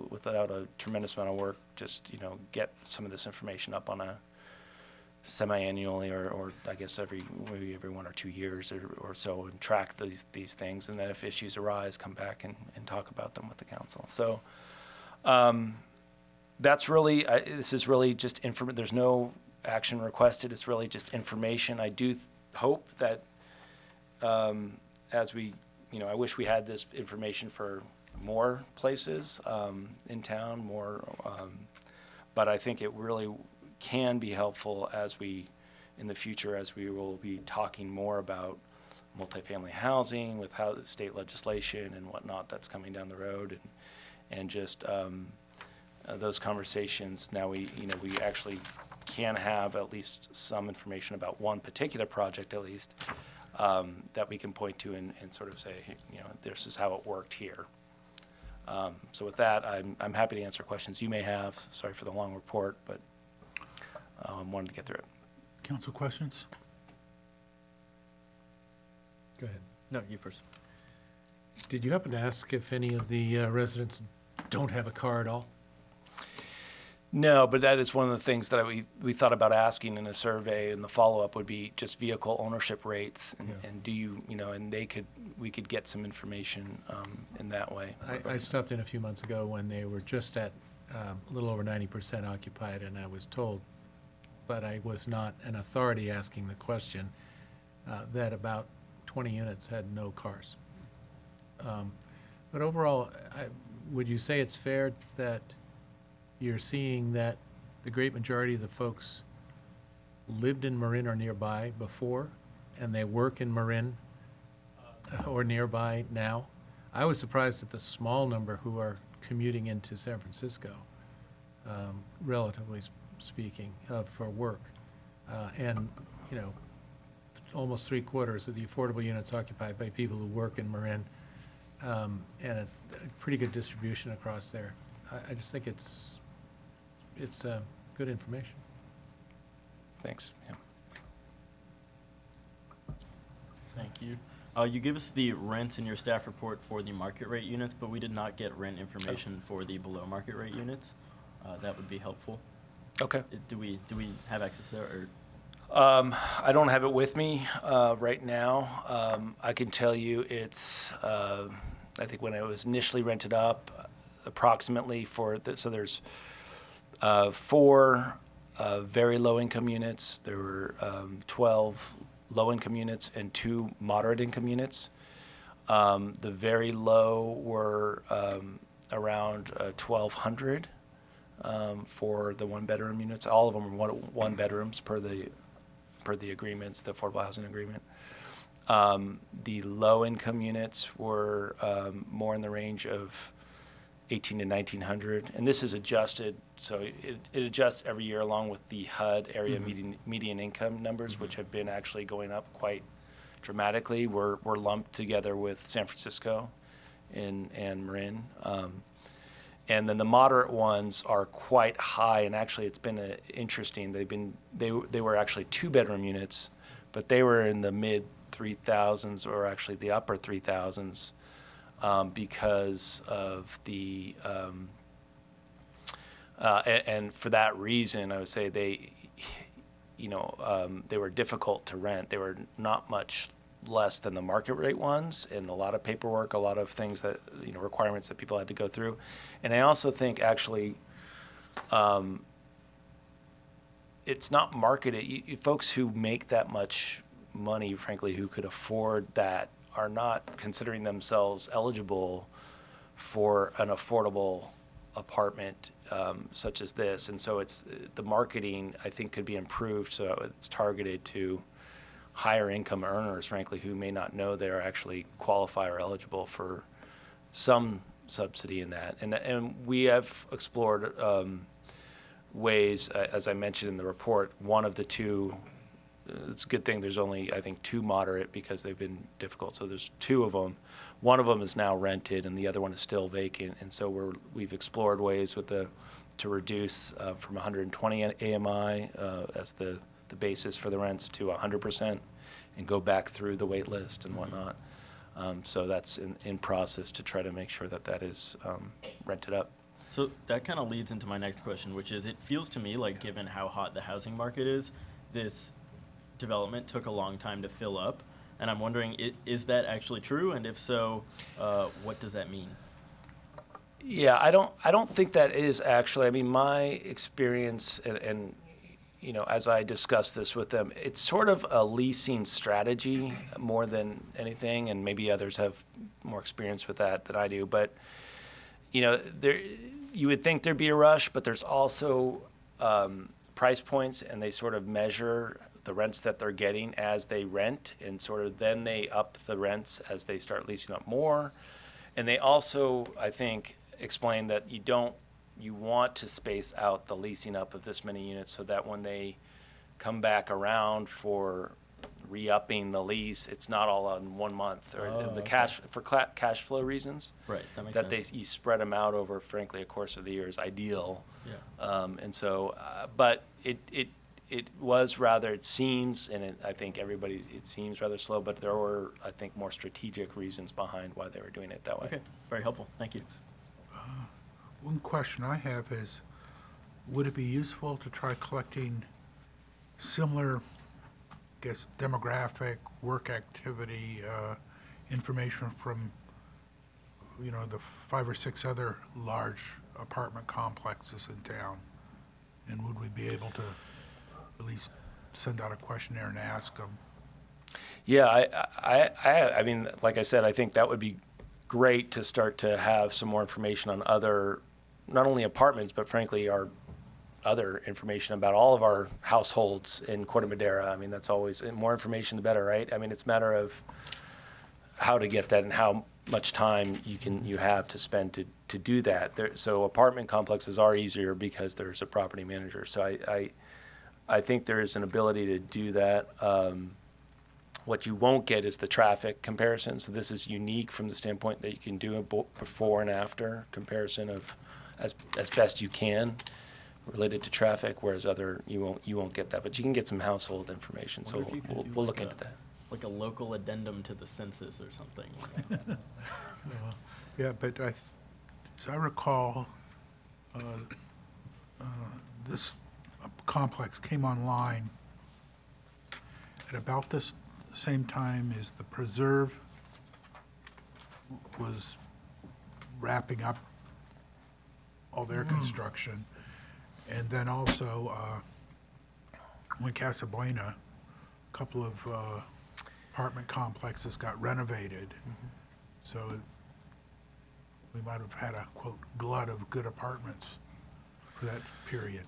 without a tremendous amount of work, just, get some of this information up on a semi-annually or I guess maybe every 1 or 2 years or so, and track these things. And then if issues arise, come back and talk about them with the council. So That's really, this is really just there's no action requested. It's really just information. I do hope that as we, I wish we had this information for more places in town, but I think it really can be helpful in the future, as we will be talking more about multifamily housing with how the state legislation and whatnot that's coming down the road, and just those conversations. Now we actually can have at least some information about one particular project, at least, that we can point to and sort of say, this is how it worked here. So with that, I'm happy to answer questions you may have. Sorry for the long report, but wanted to get through it. Council questions? Go ahead. No, you first. Did you happen to ask if any of the residents don't have a car at all? No, but that is one of the things that we thought about asking in a survey, and the follow-up would be just vehicle ownership rates, and do you, and we could get some information in that way. I stopped in a few months ago when they were just at a little over 90% occupied, and I was told, but I was not an authority asking the question, that about 20 units had no cars. But overall, would you say it's fair that you're seeing that the great majority of the folks lived in Marin or nearby before, and they work in Marin or nearby now? I was surprised at the small number who are commuting into San Francisco, relatively speaking, for work. And, almost 3/4 of the affordable units occupied by people who work in Marin, and a pretty good distribution across there. I just think it's good information. Thanks. Yeah. Thank you. You give us the rents in your staff report for the market rate units, but we did not get rent information for the below market rate units. That would be helpful. Okay. Do we have access there, or? I don't have it with me right now. I can tell you it's, I think when it was initially rented up, approximately so there's 4 very low-income units. There were 12 low-income units and 2 moderate-income units. The very low were around 1,200 for the one-bedroom units. All of them are one bedrooms per the agreements, the affordable housing agreement. The low-income units were more in the range of 1,800 to 1,900, and this is adjusted, so it adjusts every year along with the HUD area median income numbers, which have been actually going up quite dramatically. We're lumped together with San Francisco and Marin. And then the moderate ones are quite high, and actually it's been interesting. They were actually 2-bedroom units, but they were in the mid 3,000s, or actually the upper 3,000s, because of the and for that reason, I would say they were difficult to rent. They were not much less than the market rate ones, and a lot of paperwork, a lot of things that, requirements that people had to go through. And I also think actually it's not marketed. Folks who make that much money, frankly, who could afford that, are not considering themselves eligible for an affordable apartment such as this. And so the marketing, I think, could be improved so it's targeted to higher income earners, frankly, who may not know they're actually qualify or eligible for some subsidy in that. And we have explored ways, as I mentioned in the report, one of the 2, it's a good thing there's only, I think, 2 moderate because they've been difficult. So there's 2 of them. One of them is now rented and the other one is still vacant. And so we've explored ways to reduce from 120 AMI as the basis for the rents to 100% and go back through the wait list and whatnot. So that's in process to try to make sure that is rented up. So that kind of leads into my next question, which is, it feels to me like, given how hot the housing market is, this development took a long time to fill up. And I'm wondering, is that actually true? And if so, what does that mean? Yeah, I don't think that is actually, I mean, my experience and you know, as I discussed this with them, it's sort of a leasing strategy more than anything, and maybe others have more experience with that than I do. But you know, you would think there'd be a rush, but there's also price points, and they sort of measure the rents that they're getting as they rent, and sort of then they up the rents as they start leasing up more. And they also, I think, explain that you want to space out the leasing up of this many units so that when they come back around for re-upping the lease, it's not all on 1 month or the cash flow reasons. Right, that makes sense. You spread them out over, frankly, a course of the year is ideal. Yeah. And so, but it was rather, it seems, and I think it seems rather slow, but there were, I think, more strategic reasons behind why they were doing it that way. Okay, very helpful. Thank you. One question I have is, would it be useful to try collecting similar, I guess, demographic, work activity, information from, you know, the 5 or 6 other large apartment complexes in town? And would we be able to at least send out a questionnaire and ask them? Yeah, I mean, like I said, I think that would be great to start to have some more information on other, not only apartments, but frankly, our other information about all of our households in Corte Madera. I mean, that's always, more information the better, right? I mean, it's a matter of how to get that and how much time you have to spend to do that. So apartment complexes are easier because there's a property manager. So I think there is an ability to do that. What you won't get is the traffic comparison. So this is unique from the standpoint that you can do a before and after comparison of as best you can related to traffic, whereas you won't get that. But you can get some household information. So we'll look into that. Like a local addendum to the census or something. Yeah, but as I recall, this complex came online at about this same time as the Preserve was wrapping up all their construction. And then also, in Casa Buena, a couple of apartment complexes got renovated. So we might have had a, quote, glut of good apartments for that period.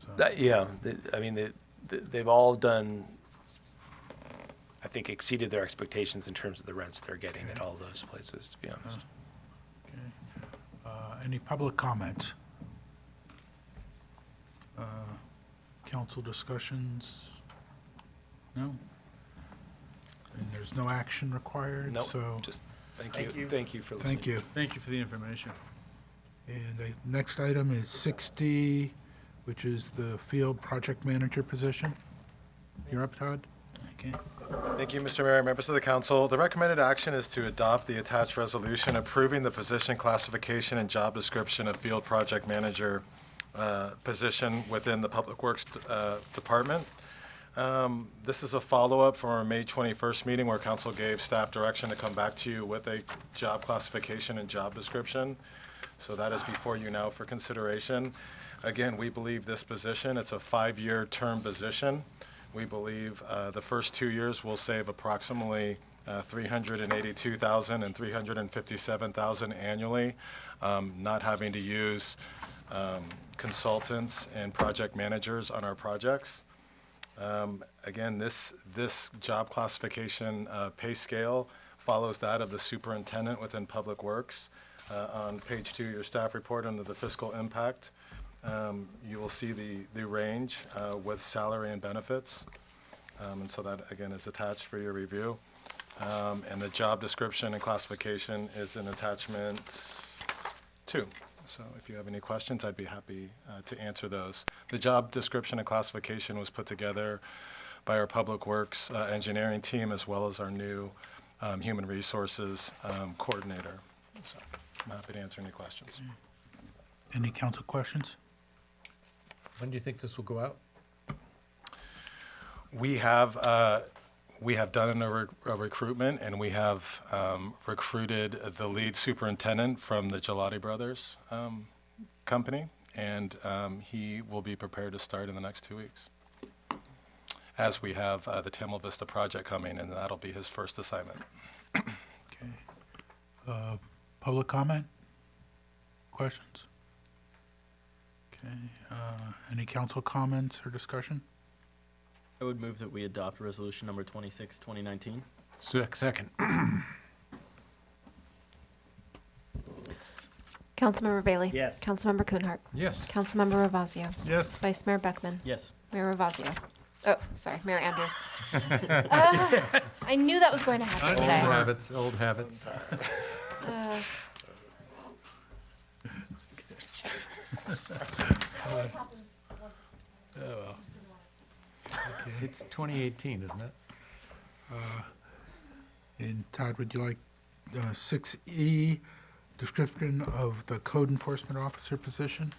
So, Yeah, I mean, they've all done, I think, exceeded their expectations in terms of the rents they're getting at all those places, to be honest. okay. Any public comments? Council discussions? No? And there's no action required? Nope, So, just thank you for listening. thank you. Thank you for the information. And the next item is 6D, which is the field project manager position. You're up, Todd? Okay. Thank you, Mr. Mayor, members of the council. The recommended action is to adopt the attached resolution approving the position classification and job description of field project manager position within the Public Works Department. This is a follow-up from our May 21st meeting where council gave staff direction to come back to you with a job classification and job description. So that is before you now for consideration. Again, we believe this position, it's a 5-year term position. We believe the first 2 years will save approximately $382,000 and $357,000 annually, not having to use consultants and project managers on our projects. Again, this job classification pay scale follows that of the superintendent within Public Works. On page 2 of your staff report under the fiscal impact, you will see the range with salary and benefits. And so that, again, is attached for your review. And the job description and classification is in attachment 2. So if you have any questions, I'd be happy to answer those. The job description and classification was put together by our Public Works engineering team as well as our new human resources coordinator. So I'm happy to answer any questions. Any council questions? When do you think this will go out? We have We have done a recruitment, and we have recruited the lead superintendent from the Gelati Brothers company, and he will be prepared to start in the next 2 weeks, as we have the Tamil Vista project coming, and that'll be his first assignment. Public comment? Questions? Okay, any council comments or discussion? I would move that we adopt resolution number 26, 2019. Second. Councilmember Bailey? Yes. Councilmember Kuhnhart? Yes. Councilmember Ravazio? Yes. Vice Mayor Beckman? Yes. Mayor Ravazio? Oh, sorry, Mayor Anders. I knew that was going to happen today. Old habits. It's 2018, isn't it? And Todd, would you like 6E, description of the code enforcement officer position?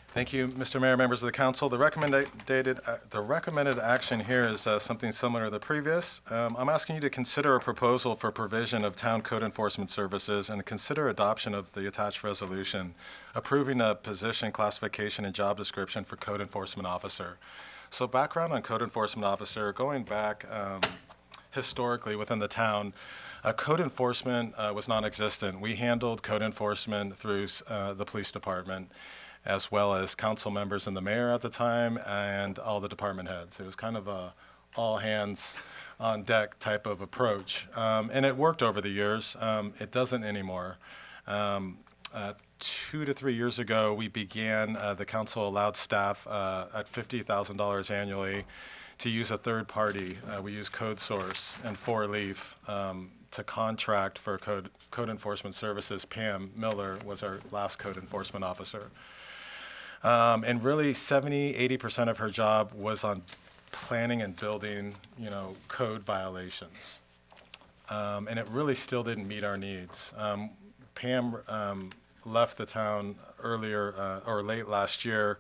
Thank you, Mr. Mayor, members of the council. The recommended action here is something similar to the previous. I'm asking you to consider a proposal for provision of town code enforcement services and consider adoption of the attached resolution, approving a position classification and job description for code enforcement officer. So background on code enforcement officer, going back historically within the town, code enforcement was non-existent. We handled code enforcement through the police department, as well as council members and the mayor at the time, and all the department heads. It was kind of a all hands on deck type of approach. And it worked over the years. It doesn't anymore. 2 to 3 years ago, we began, the council allowed staff at $50,000 annually to use a third party. We use Code Source and 4Leaf to contract for code enforcement services. Pam Miller was our last code enforcement officer. And really 80% of her job was on planning and building, code violations. And it really still didn't meet our needs. Pam left the town earlier or late last year,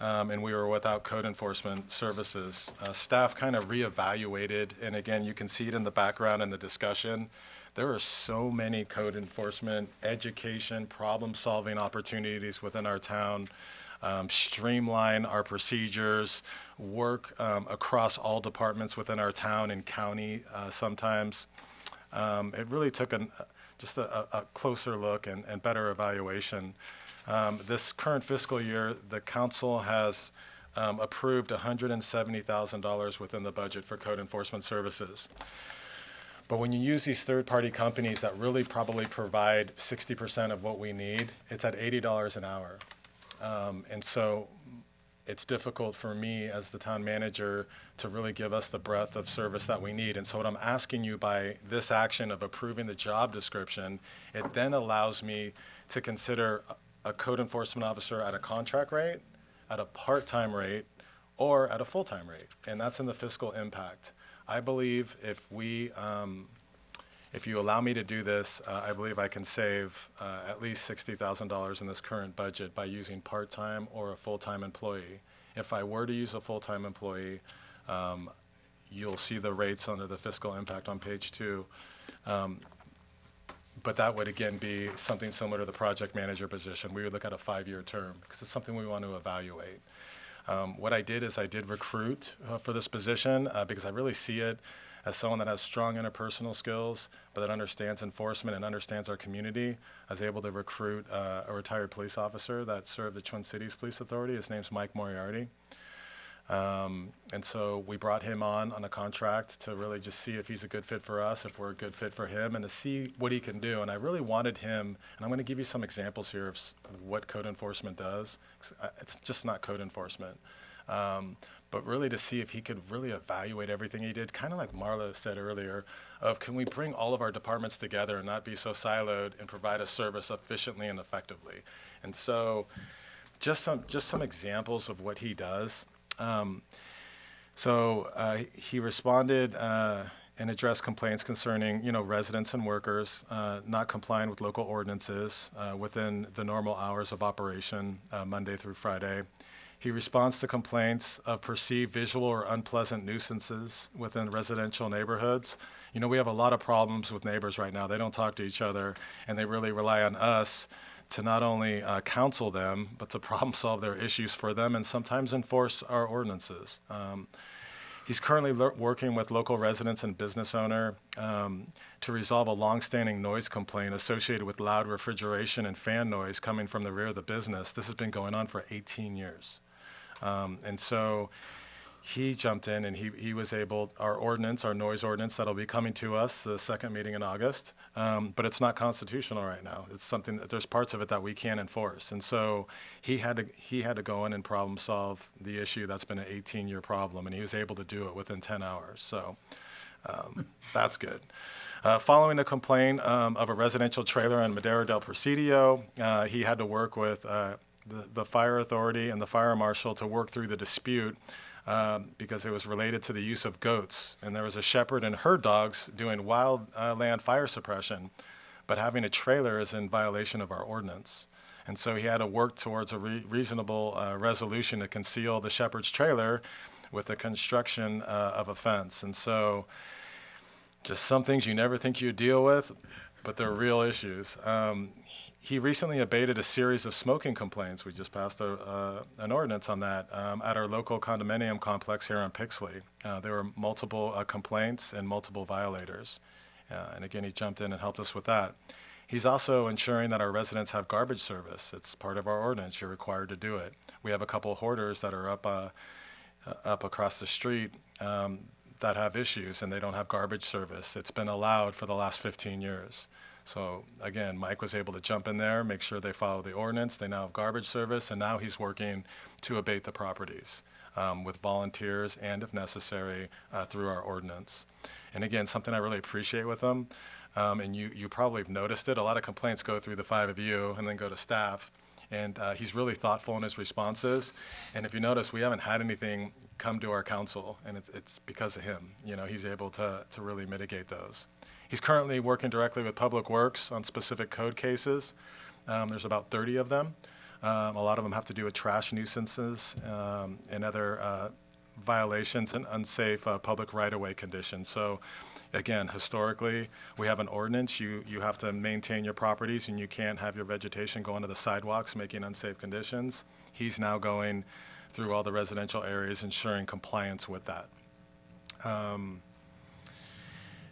and we were without code enforcement services. Staff kind of reevaluated, and again, you can see it in the background in the discussion. There are so many code enforcement, education, problem-solving opportunities within our town. Streamline our procedures, work across all departments within our town and county sometimes. It really took just a closer look and better evaluation. This current fiscal year, the council has approved $170,000 within the budget for code enforcement services. But when you use these third-party companies that really probably provide 60% of what we need, it's at $80 an hour. And so it's difficult for me as the town manager to really give us the breadth of service that we need. And so what I'm asking you by this action of approving the job description, it then allows me to consider a code enforcement officer at a contract rate, at a part-time rate, or at a full-time rate. And that's in the fiscal impact. I believe if you allow me to do this, I believe I can save at least $60,000 in this current budget by using part-time or a full-time employee. If I were to use a full-time employee, you'll see the rates under the fiscal impact on page 2. But that would, again, be something similar to the project manager position. We would look at a 5-year term because it's something we want to evaluate. What I did is I did recruit for this position because I really see it as someone that has strong interpersonal skills, but that understands enforcement and understands our community. I was able to recruit a retired police officer that served the Twin Cities Police Authority. His name's Mike Moriarty. And so we brought him on a contract to really just see if he's a good fit for us, if we're a good fit for him, and to see what he can do. And I really wanted him, and I'm going to give you some examples here of what code enforcement does. It's just not code enforcement. But really to see if he could really evaluate everything he did, kind of like Marla said earlier, of can we bring all of our departments together and not be so siloed and provide a service efficiently and effectively. And so just some examples of what he does. He responded and addressed complaints concerning, residents and workers not complying with local ordinances within the normal hours of operation, Monday through Friday. He responds to complaints of perceived visual or unpleasant nuisances within residential neighborhoods. You know, we have a lot of problems with neighbors right now. They don't talk to each other, and they really rely on us to not only counsel them, but to problem solve their issues for them and sometimes enforce our ordinances. He's currently working with local residents and business owner to resolve a longstanding noise complaint associated with loud refrigeration and fan noise coming from the rear of the business. This has been going on for 18 years. And so he jumped in and he was able, our noise ordinance that'll be coming to us the second meeting in August, but it's not constitutional right now. It's something that there's parts of it that we can't enforce. And so he had to go in and problem solve the issue that's been an 18-year problem, and he was able to do it within 10 hours. So that's good. Following a complaint of a residential trailer on Madera del Presidio, he had to work with the fire authority and the fire marshal to work through the dispute because it was related to the use of goats. And there was a shepherd and herd dogs doing wild land fire suppression, but having a trailer is in violation of our ordinance. And so he had to work towards a reasonable resolution to conceal the shepherd's trailer with the construction of a fence. And so just some things you never think you'd deal with, but they're real issues. He recently abated a series of smoking complaints. We just passed an ordinance on that at our local condominium complex here on Pixley. There were multiple complaints and multiple violators. And again, he jumped in and helped us with that. He's also ensuring that our residents have garbage service. It's part of our ordinance. You're required to do it. We have a couple of hoarders that are up across the street that have issues, and they don't have garbage service. It's been allowed for the last 15 years. So again, Mike was able to jump in there, make sure they follow the ordinance. They now have garbage service, and now he's working to abate the properties with volunteers and, if necessary, through our ordinance. And again, something I really appreciate with him, and you probably have noticed it, a lot of complaints go through the five of you and then go to staff. And he's really thoughtful in his responses. And if you notice, we haven't had anything come to our council, and it's because of him. You know, he's able to really mitigate those. He's currently working directly with Public Works on specific code cases. There's about 30 of them. A lot of them have to do with trash nuisances and other violations and unsafe public right-of-way conditions. So again, historically, we have an ordinance. You have to maintain your properties, and you can't have your vegetation go onto the sidewalks, making unsafe conditions. He's now going through all the residential areas, ensuring compliance with that.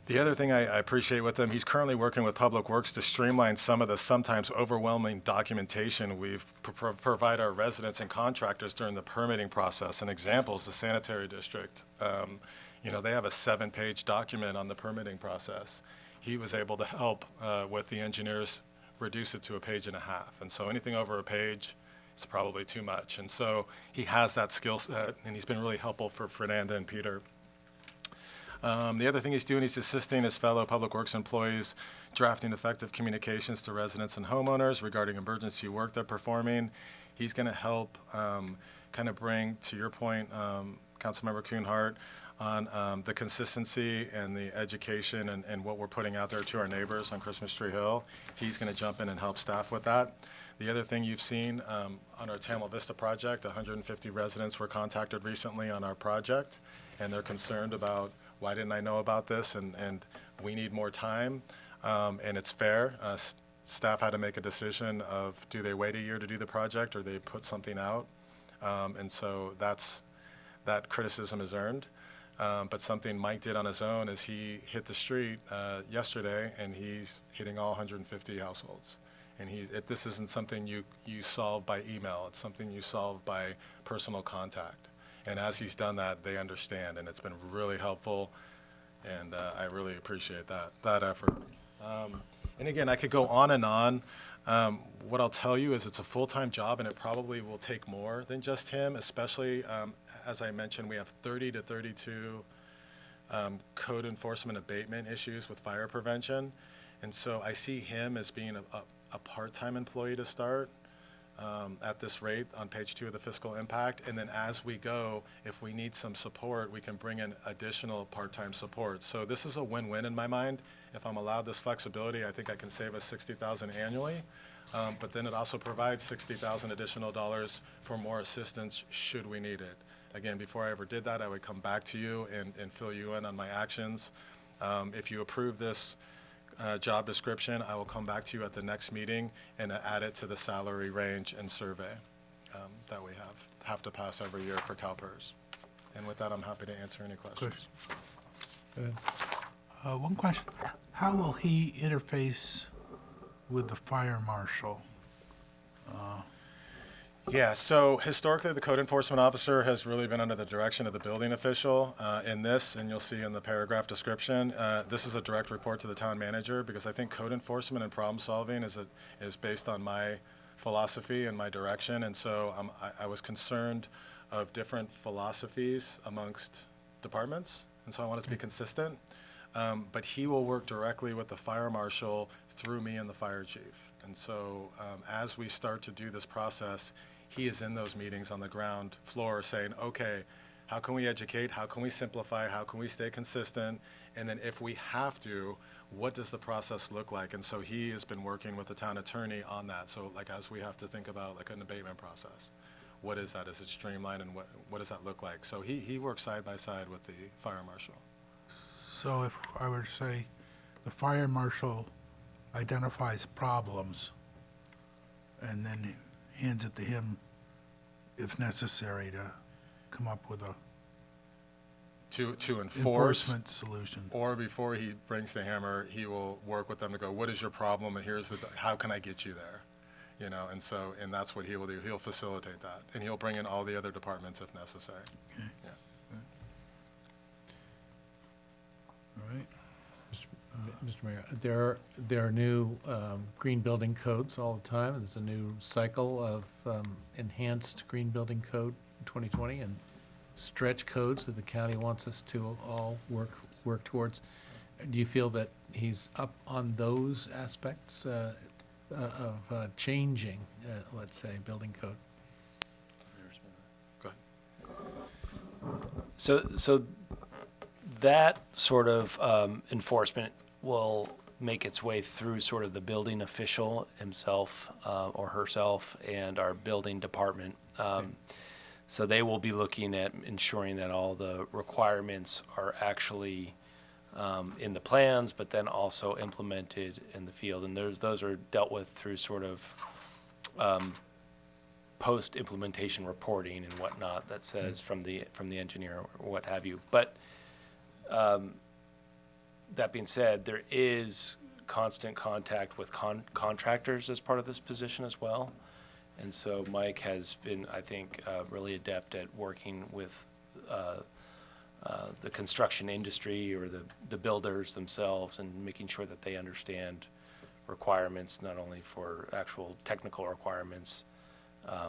The other thing I appreciate with him, he's currently working with Public Works to streamline some of the sometimes overwhelming documentation we've provide our residents and contractors during the permitting process. An example is the sanitary district. You know, they have a 7-page document on the permitting process. He was able to help with the engineers reduce it to 1.5 pages. And so anything over a page is probably too much. And so he has that skill set, and he's been really helpful for Fernanda and Peter. The other thing he's doing, he's assisting his fellow Public Works employees drafting effective communications to residents and homeowners regarding emergency work they're performing. He's going to help kind of bring, to your point, Councilmember Kuhnhart, on the consistency and the education and what we're putting out there to our neighbors on Christmas Tree Hill. He's going to jump in and help staff with that. The other thing you've seen on our Tamla Vista project, 150 residents were contacted recently on our project, and they're concerned about, why didn't I know about this? And we need more time, and it's fair. Staff had to make a decision of, do they wait a year to do the project, or they put something out? And so that criticism is earned. But something Mike did on his own is he hit the street yesterday, and he's hitting all 150 households. And this isn't something you solve by email. It's something you solve by personal contact. And as he's done that, they understand, and it's been really helpful, and I really appreciate that effort. And again, I could go on and on. What I'll tell you is it's a full-time job, and it probably will take more than just him, especially, as I mentioned, we have 30 to 32 code enforcement abatement issues with fire prevention. And so I see him as being a part-time employee to start. At this rate on page 2 of the fiscal impact. And then as we go, if we need some support, we can bring in additional part-time support. So this is a win-win in my mind. If I'm allowed this flexibility, I think I can save us $60,000 annually. But then it also provides $60,000 additional dollars for more assistance should we need it. Again, before I ever did that, I would come back to you and fill you in on my actions. If you approve this job description, I will come back to you at the next meeting and add it to the salary range and survey that we have to pass every year for CalPERS. And with that, I'm happy to answer any questions. One question, how will he interface with the fire marshal? Yeah, so historically, the code enforcement officer has really been under the direction of the building official. In this, and you'll see in the paragraph description, this is a direct report to the town manager because I think code enforcement and problem solving is based on my philosophy and my direction. And so I was concerned of different philosophies amongst departments, and so I wanted to be consistent. But he will work directly with the fire marshal through me and the fire chief. And so as we start to do this process, he is in those meetings on the ground floor saying, okay, how can we educate? How can we simplify? How can we stay consistent? And then if we have to, what does the process look like? And so he has been working with the town attorney on that. So like as we have to think about like an abatement process, what is that? Is it streamlined and what does that look like? So he works side by side with the fire marshal. So if I were to say the fire marshal identifies problems and then hands it to him if necessary to come up with a To enforce, enforcement solution. or before he brings the hammer, he will work with them to go, what is your problem, and here's how can I get you there? You know, and that's what he will do. He'll facilitate that, and he'll bring in all the other departments if necessary. Okay. Yeah. All right. Mr. Mayor, there are new green building codes all the time. There's a new cycle of enhanced green building code in 2020 and stretch codes that the county wants us to all work towards. Do you feel that he's up on those aspects of changing, let's say, building code? Go ahead. So that sort of enforcement will make its way through sort of the building official himself or herself and our building department. So they will be looking at ensuring that all the requirements are actually in the plans, but then also implemented in the field. And those are dealt with through sort of post-implementation reporting and whatnot that says from the engineer or what have you. But that being said, there is constant contact with contractors as part of this position as well. And so Mike has been, I think, really adept at working with the construction industry or the builders themselves and making sure that they understand requirements, not only for actual technical requirements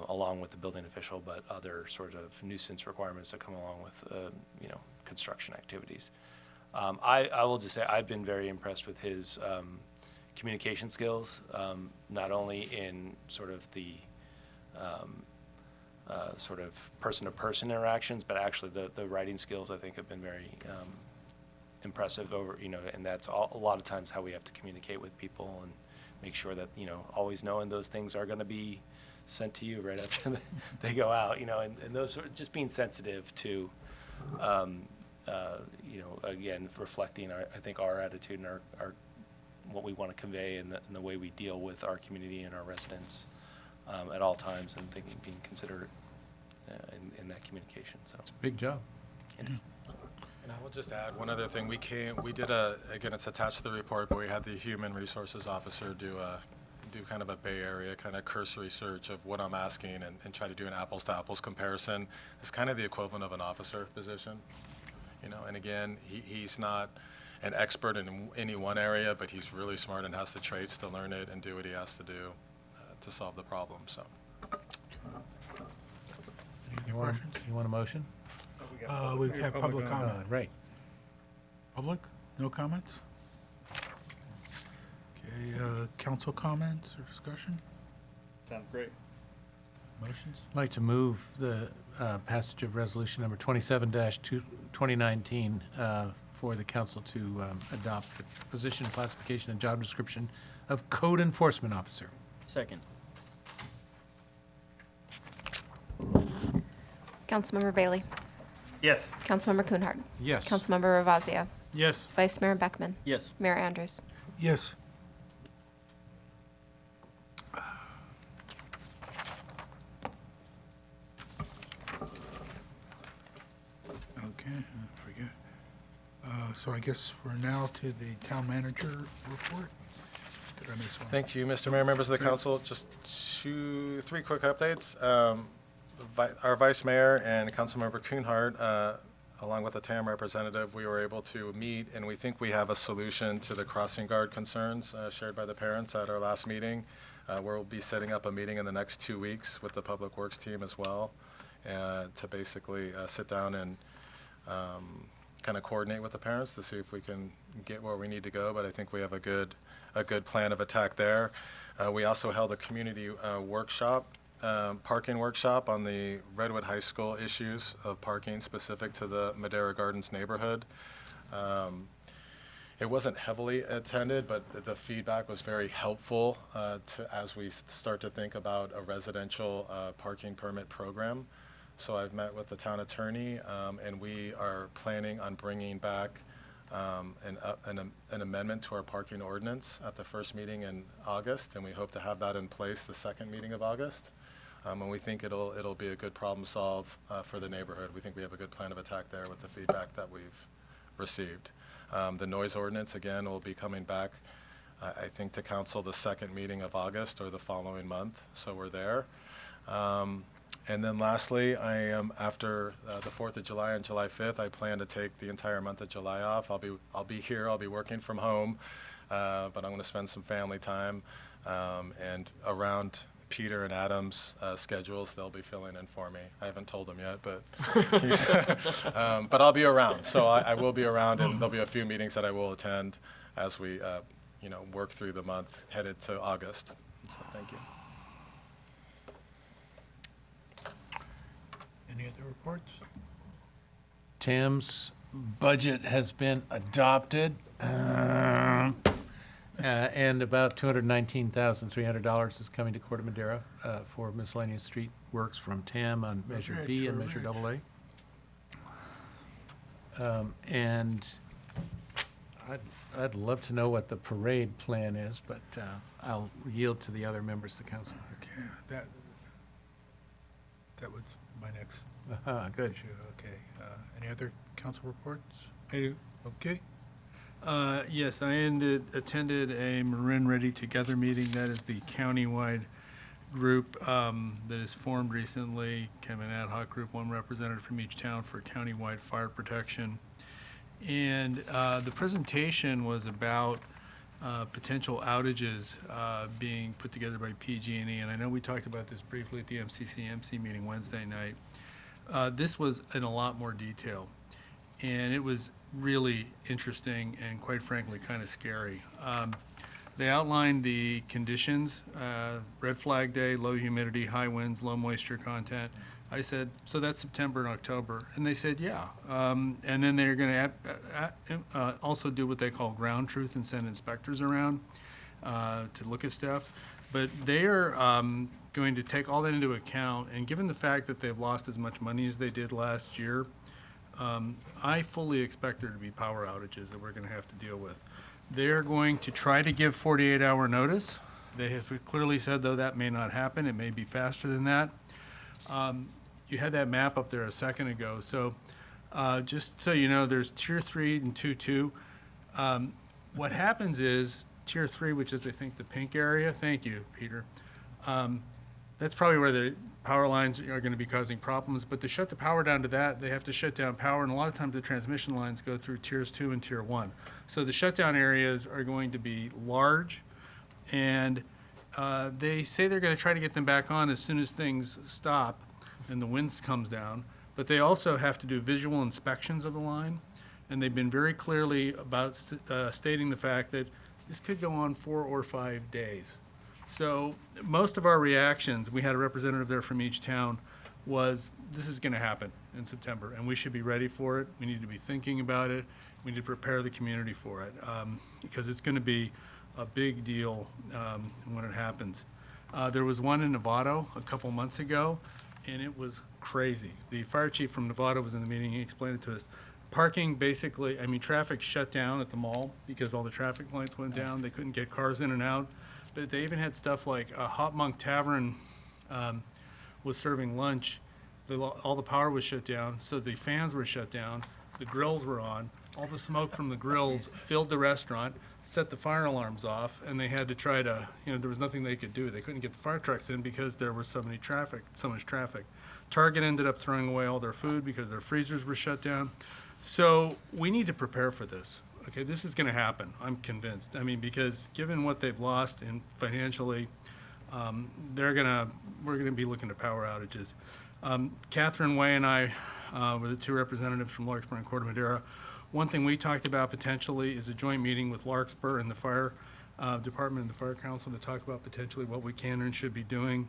along with the building official, but other sort of nuisance requirements that come along with, construction activities. I will just say I've been very impressed with his communication skills, not only in sort of the sort of person-to-person interactions, but actually the writing skills I think have been very impressive and that's a lot of times how we have to communicate with people and make sure that, always knowing those things are going to be sent to you right after they go out, and those are just being sensitive to, again, reflecting I think our attitude and our what we want to convey and the way we deal with our community and our residents at all times, and being considerate in that communication. So It's a big job. And I will just add one other thing. We did again, it's attached to the report, but we had the human resources officer do kind of a Bay Area kind of cursory search of what I'm asking and try to do an apples to apples comparison. It's kind of the equivalent of an officer position, and again, he's not an expert in any one area, but he's really smart and has the traits to learn it and do what he has to do to solve the problem, so. You want a motion? We have public comment. Right. Public? No comments? Okay, council comments or discussion? Sounds great. Motions? I'd like to move the passage of resolution number 27-2019 for the council to adopt the position, classification, and job description of code enforcement officer. Second. Councilmember Bailey. Yes. Councilmember Kuhnhart. Yes. Councilmember Ravazio. Yes. Vice Mayor Beckman. Yes. Mayor Andrews. Yes. Okay, I forget. So I guess we're now to the town manager report. Did I miss one? Thank you, Mr. Mayor, members of the council. Just three quick updates. Our vice mayor and Councilmember Kuhnhart, along with the TAM representative, we were able to meet, and we think we have a solution to the crossing guard concerns shared by the parents at our last meeting. We'll be setting up a meeting in the next 2 weeks with the Public Works team as well, to basically sit down and kind of coordinate with the parents to see if we can get where we need to go. But I think we have a good plan of attack there. We also held a community workshop, parking workshop on the Redwood High School issues of parking specific to the Madera Gardens neighborhood. It wasn't heavily attended, but the feedback was very helpful as we start to think about a residential parking permit program. So I've met with the town attorney, and we are planning on bringing back an amendment to our parking ordinance at the first meeting in August, and we hope to have that in place the second meeting of August. And we think it'll be a good problem solve for the neighborhood. We think we have a good plan of attack there with the feedback that we've received. The noise ordinance, again, will be coming back, I think, to council the second meeting of August or the following month, so we're there. And then lastly, I am, after the 4th of July and July 5th, I plan to take the entire month of July off. I'll be here, I'll be working from home, but I'm going to spend some family time, and around Peter and Adam's schedules, they'll be filling in for me. I haven't told them yet, but but I'll be around. So I will be around, and there'll be a few meetings that I will attend as we work through the month headed to August. So thank you. Any other reports? TAM's budget has been adopted, and about $219,300 is coming to Corte Madera for miscellaneous street works from TAM on Measure B and Measure AA. And I'd love to know what the parade plan is, but I'll yield to the other members of the council. Okay, that was my next Good. issue. Okay. Any other council reports? I do. Okay. Yes, I attended a Marin Ready Together meeting. That is the countywide group that is formed recently, kind of an ad hoc group, one representative from each town for countywide fire protection. And the presentation was about potential outages being put together by PG&E. And I know we talked about this briefly at the MCC-MC meeting Wednesday night. This was in a lot more detail. And it was really interesting and, quite frankly, kind of scary. They outlined the conditions, red flag day, low humidity, high winds, low moisture content. I said, so that's September and October. And they said, yeah. And then they're going to also do what they call ground truth and send inspectors around to look at stuff. But they are going to take all that into account. And given the fact that they've lost as much money as they did last year, I fully expect there to be power outages that we're going to have to deal with. They're going to try to give 48-hour notice. They have clearly said, though, that may not happen. It may be faster than that. You had that map up there a second ago. So just so you know, there's Tier 3 and 2-2. What happens is Tier 3, which is, I think, the pink area. Thank you, Peter. That's probably where the power lines are going to be causing problems. But to shut the power down to that, they have to shut down power. And a lot of times the transmission lines go through Tiers 2 and Tier 1. So the shutdown areas are going to be large. And they say they're going to try to get them back on as soon as things stop and the wind comes down. But they also have to do visual inspections of the line. And they've been very clearly about stating the fact that this could go on 4 or 5 days. So most of our reactions, we had a representative there from each town, was this is going to happen in September, and we should be ready for it. We need to be thinking about it. We need to prepare the community for it because it's going to be a big deal when it happens. There was one in Novato a couple months ago, and it was crazy. The fire chief from Novato was in the meeting. He explained it to us. Parking, basically, I mean, traffic shut down at the mall because all the traffic lights went down. They couldn't get cars in and out. But they even had stuff like a Hot Monk Tavern was serving lunch. All the power was shut down, so the fans were shut down. The grills were on. All the smoke from the grills filled the restaurant, set the fire alarms off, and they had to try to, there was nothing they could do. They couldn't get the fire trucks in because there was so much traffic. Target ended up throwing away all their food because their freezers were shut down. So we need to prepare for this. Okay, this is going to happen. I'm convinced. I mean, because given what they've lost in financially, we're going to be looking at power outages. Catherine Way and I were the two representatives from Larkspur and Corte Madera. One thing we talked about potentially is a joint meeting with Larkspur and the fire department and the fire council to talk about potentially what we can and should be doing.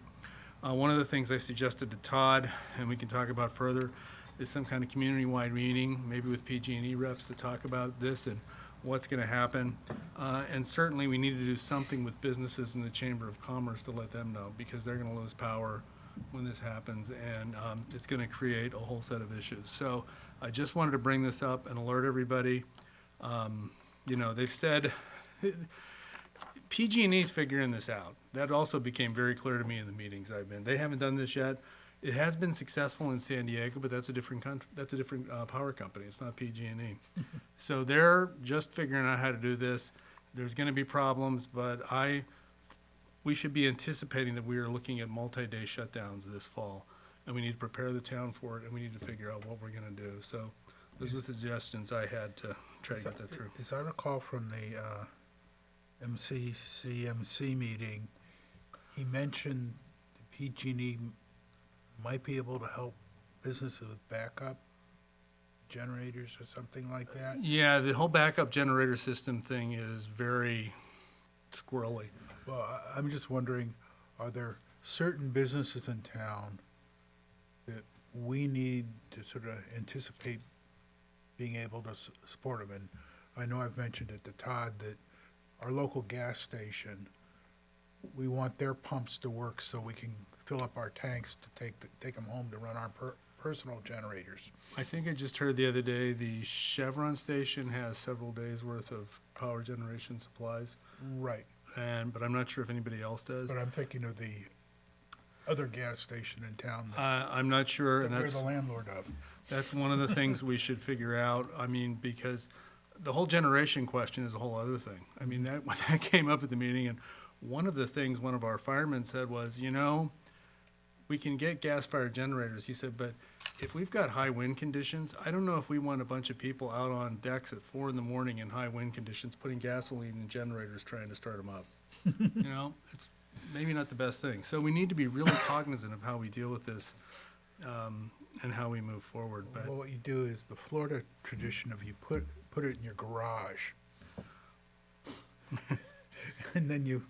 One of the things I suggested to Todd, and we can talk about further, is some kind of community-wide meeting, maybe with PG&E reps to talk about this and what's going to happen. And certainly we need to do something with businesses in the Chamber of Commerce to let them know, because they're going to lose power when this happens, and it's going to create a whole set of issues. So I just wanted to bring this up and alert everybody. They've said PG&E's figuring this out. That also became very clear to me in the meetings I've been. They haven't done this yet. It has been successful in San Diego, but that's a different power company. It's not PG&E. So they're just figuring out how to do this. There's going to be problems, but we should be anticipating that we are looking at multi-day shutdowns this fall, and we need to prepare the town for it, and we need to figure out what we're going to do. So those were the suggestions I had to try to get that through. As I recall from the MCCMC meeting, he mentioned PG&E might be able to help businesses with backup generators or something like that. Yeah, the whole backup generator system thing is very squirrely. Well, I'm just wondering, are there certain businesses in town that we need to sort of anticipate being able to support them? And I know I've mentioned it to Todd that our local gas station, we want their pumps to work so we can fill up our tanks to take them home to run our personal generators. I think I just heard the other day the Chevron station has several days' worth of power generation supplies. Right. But I'm not sure if anybody else does. But I'm thinking of the other gas station in town I'm not sure, that and we're the landlord of. that's one of the things we should figure out. I mean, because the whole generation question is a whole other thing. I mean, that came up at the meeting, and one of the things one of our firemen said was, we can get gas-fired generators. He said, but if we've got high wind conditions, I don't know if we want a bunch of people out on decks at 4 a.m. in high wind conditions, putting gasoline in generators trying to start them up. It's maybe not the best thing. So we need to be really cognizant of how we deal with this and how we move forward. But Well, what you do is the Florida tradition of you put it in your garage. And then you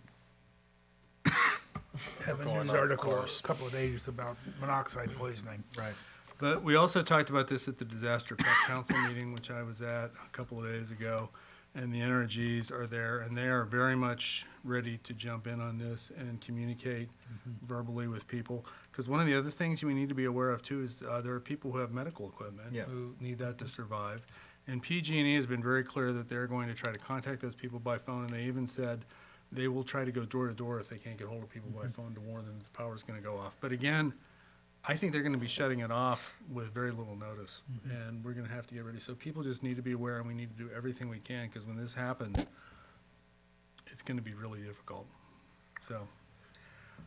have a Going news off article course. a couple of days about monoxide poisoning. Right. But we also talked about this at the Disaster Council meeting, which I was at a couple of days ago, and the NRGs are there, and they are very much ready to jump in on this and communicate verbally with people. Because one of the other things we need to be aware of, too, is there are people who have medical equipment who need that to survive. And PG&E has been very clear that they're going to try to contact those people by phone, and they even said they will try to go door to door if they can't get hold of people by phone to warn them that the power's going to go off. But again, I think they're going to be shutting it off with very little notice, and we're going to have to get ready. So people just need to be aware, and we need to do everything we can, because when this happens, it's going to be really difficult. So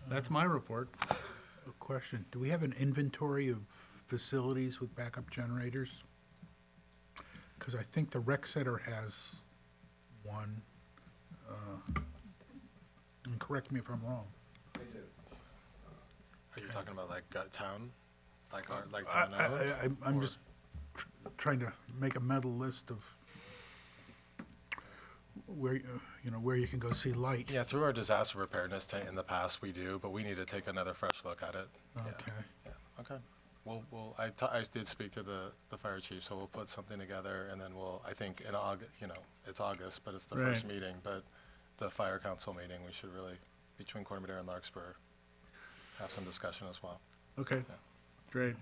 that's my report. A question, do we have an inventory of facilities with backup generators? Because I think the rec center has one. And correct me if I'm wrong. Are you talking about like town? Like town I'm Or- just trying to make a mental list of where, where you can go see light. Yeah, through our disaster preparedness in the past, we do, but we need to take another fresh look at it. Okay. Yeah, okay. I did speak to the fire chief, so we'll put something together, and then I think in August, it's August, but it's the first Right. meeting, but the fire council meeting, we should really between Corte Madera and Larkspur, have some discussion as well. Okay, great.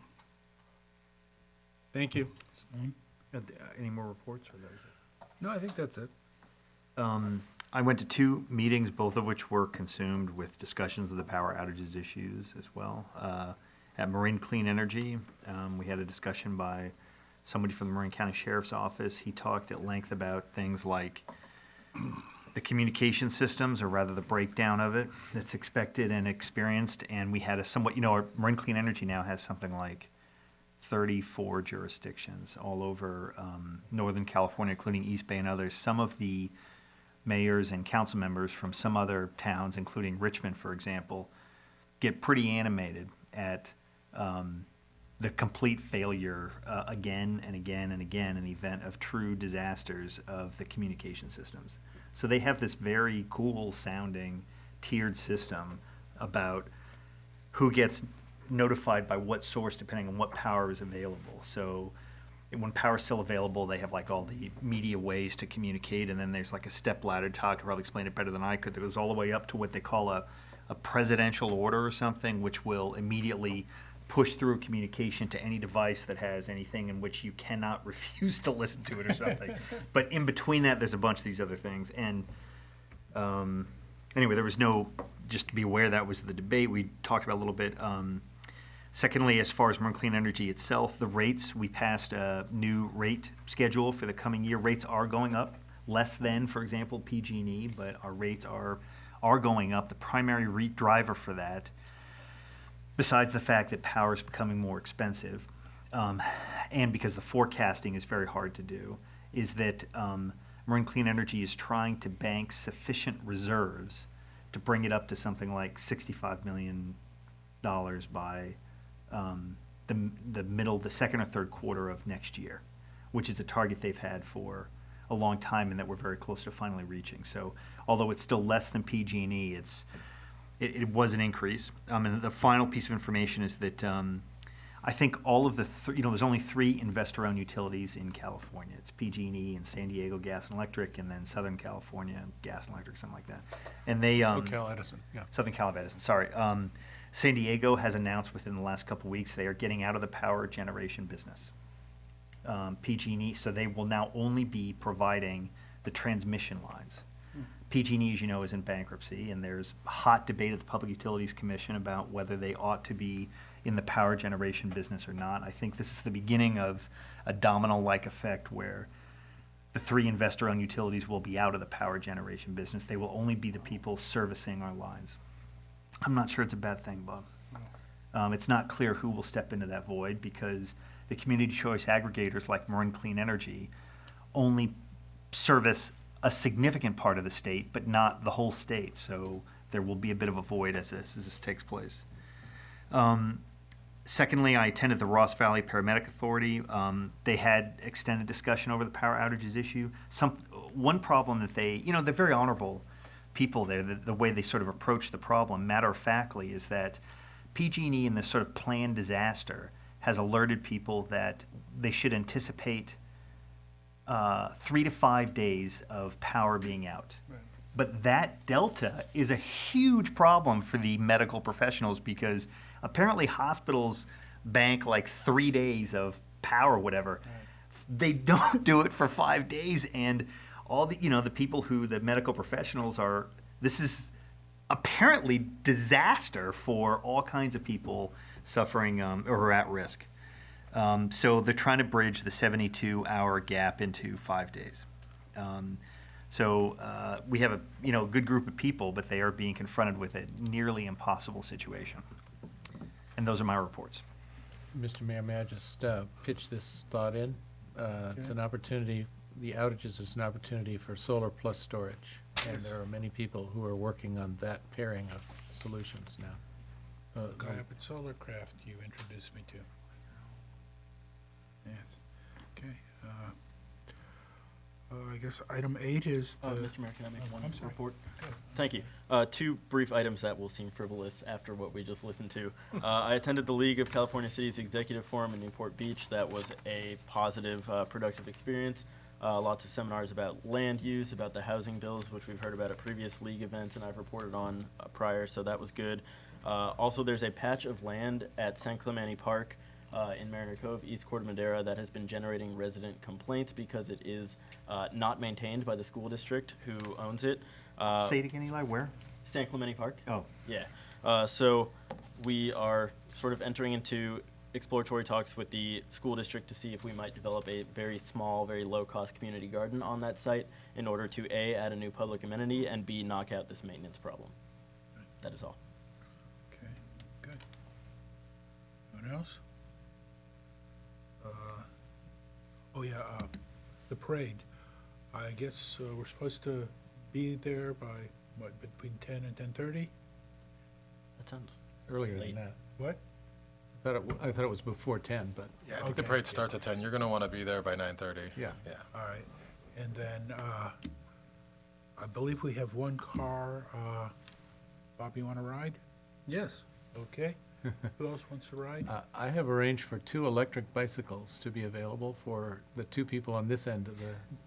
Thank you. Any more reports? Or those? No, I think that's it. I went to 2 meetings, both of which were consumed with discussions of the power outages issues as well. At Marine Clean Energy, we had a discussion by somebody from the Marin County Sheriff's Office. He talked at length about things like the communication systems, or rather the breakdown of it that's expected and experienced. And we had a somewhat, our Marin Clean Energy now has something like 34 jurisdictions all over Northern California, including East Bay and others. Some of the mayors and council members from some other towns, including Richmond, for example, get pretty animated at the complete failure again and again and again in the event of true disasters of the communication systems. So they have this very cool sounding tiered system about who gets notified by what source depending on what power is available. So when power's still available, they have like all the media ways to communicate, and then there's like a step ladder. Todd could probably explain it better than I could. That goes all the way up to what they call a presidential order or something, which will immediately push through communication to any device that has anything in which you cannot refuse to listen to it or something. But in between that, there's a bunch of these other things. And anyway, there was no, just to be aware, that was the debate. We talked about a little bit. Secondly, as far as Marin Clean Energy itself, the rates, we passed a new rate schedule for the coming year. Rates are going up, less than, for example, PG&E, but our rates are going up. The primary driver for that, besides the fact that power is becoming more expensive, and because the forecasting is very hard to do, is that Marin Clean Energy is trying to bank sufficient reserves to bring it up to something like $65 million by the second or third quarter of next year, which is a target they've had for a long time and that we're very close to finally reaching. So although it's still less than PG&E, it was an increase. And the final piece of information is that I think all of the, there's only 3 investor-owned utilities in California. It's PG&E and San Diego Gas and Electric, and then Southern California Gas and Electric, something like that. And they SoCal Edison, yeah. Southern Cal Edison, sorry. San Diego has announced within the last couple of weeks they are getting out of the power generation business. PG&E, so they will now only be providing the transmission lines. PG&E, as you know, is in bankruptcy, and there's hot debate at the Public Utilities Commission about whether they ought to be in the power generation business or not. I think this is the beginning of a domino-like effect where the 3 investor-owned utilities will be out of the power generation business. They will only be the people servicing our lines. I'm not sure it's a bad thing, Bob. It's not clear who will step into that void because the community choice aggregators like Marin Clean Energy only service a significant part of the state, but not the whole state. So there will be a bit of a void as this takes place. Secondly, I attended the Ross Valley Paramedic Authority. They had extended discussion over the power outages issue. One problem that they're very honorable people there, the way they sort of approach the problem, matter-of-factly, is that PG&E in this sort of planned disaster has alerted people that they should anticipate 3 to 5 days of power being out. Right. But that delta is a huge problem for the medical professionals because apparently hospitals bank like 3 days of power or whatever. Right. They don't do it for 5 days, and all the the people who the medical professionals are, this is apparently disaster for all kinds of people suffering or are at risk. So they're trying to bridge the 72-hour gap into 5 days. So we have a good group of people, but they are being confronted with a nearly impossible situation. And those are my reports. Mr. Mayor, may I just pitch this thought in? It's an opportunity. The outages is an opportunity for solar plus storage, and there are many people who are working on that pairing of solutions now. Guy up at Solarcraft you introduced me to. Yes. Okay. I guess item 8 is the... Mr. Mayor, can I make one I'm sorry. report? Thank you. 2 brief items that will seem frivolous after what we just listened to. I attended the League of California Cities Executive Forum in Newport Beach. That was a positive, productive experience. lots of seminars about land use, about the housing bills, which we've heard about at previous league events and I've reported on prior, so that was good. Also, there's a patch of land at San Clemente Park in Mariner Cove, East Corte Madera, that has been generating resident complaints because it is not maintained by the school district who owns it. Say it again, Eli, where? San Clemente Park. Oh. Yeah. So we are sort of entering into exploratory talks with the school district to see if we might develop a very small, very low-cost community garden on that site in order to A, add a new public amenity, and B, knock out this maintenance problem. That is all. Okay, good. Anyone else? The parade. I guess we're supposed to be there by, what, between 10 and 10:30? That sounds Earlier late. than that. What? I thought it was before 10, but, Yeah, I think the Okay. parade starts at 10. You're going to want to be there by 9:30. yeah. Yeah. All right. And then, I believe we have one car. Bob, you want to ride? Yes. Okay. Who else wants to ride? I have arranged for 2 electric bicycles to be available for the 2 people on this end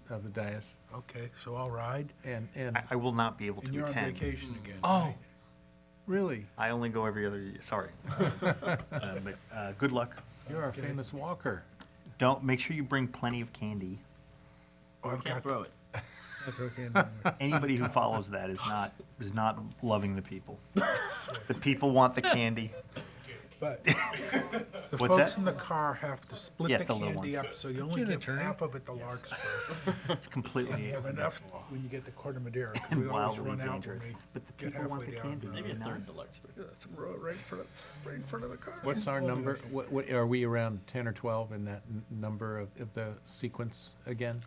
of the dais. Okay, so I'll ride. And I will not be able And to you're on attend. vacation again, Oh. right? Really? I only go every other year, sorry. But good luck. You're our Okay. famous walker. Don't, make sure you bring plenty of candy. Oh, I've got, Throw it. That's okay. Anybody who follows that is not loving the people. The people want the candy. but the What's folks that? in the car have to split Yes, the the little candy ones. up, so you only give half of it to Larkspur. It's And completely you have enough when you get to Corte Madera, 'cause and we always wildly run out when dangerous. we But the get people want halfway the down. candy. Maybe a you know? third to Larkspur. Right in front of the car. What's our number? What, are we around 10 or 12 in that number of the sequence again?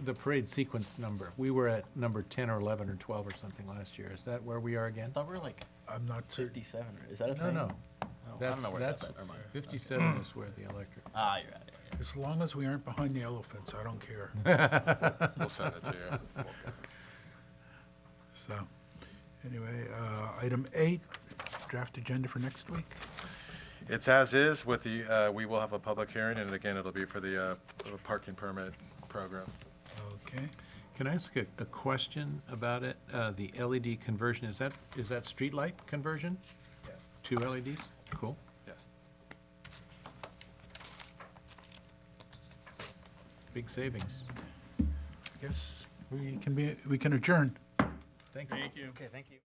The parade sequence number. We were at number 10 or 11 or 12 or something last year. Is that where we are I again? thought we were like I'm not certain. 57. Is that a No, thing? no. Oh, I don't know where that's That's at. Never mind. 57 is where the electric. Ah, you're right. Yeah. As long as we aren't behind the elephants, I don't care. We'll send it to you. So, anyway, item 8, draft agenda for next week. It's as is with the, we will have a public hearing, and again, it'll be for the parking permit program. Okay. Can I ask a question about it? The LED conversion, is that street light conversion? Yes. 2 LEDs? Cool. Yes. Big savings. I guess we can adjourn. Thank you. Okay, thank you.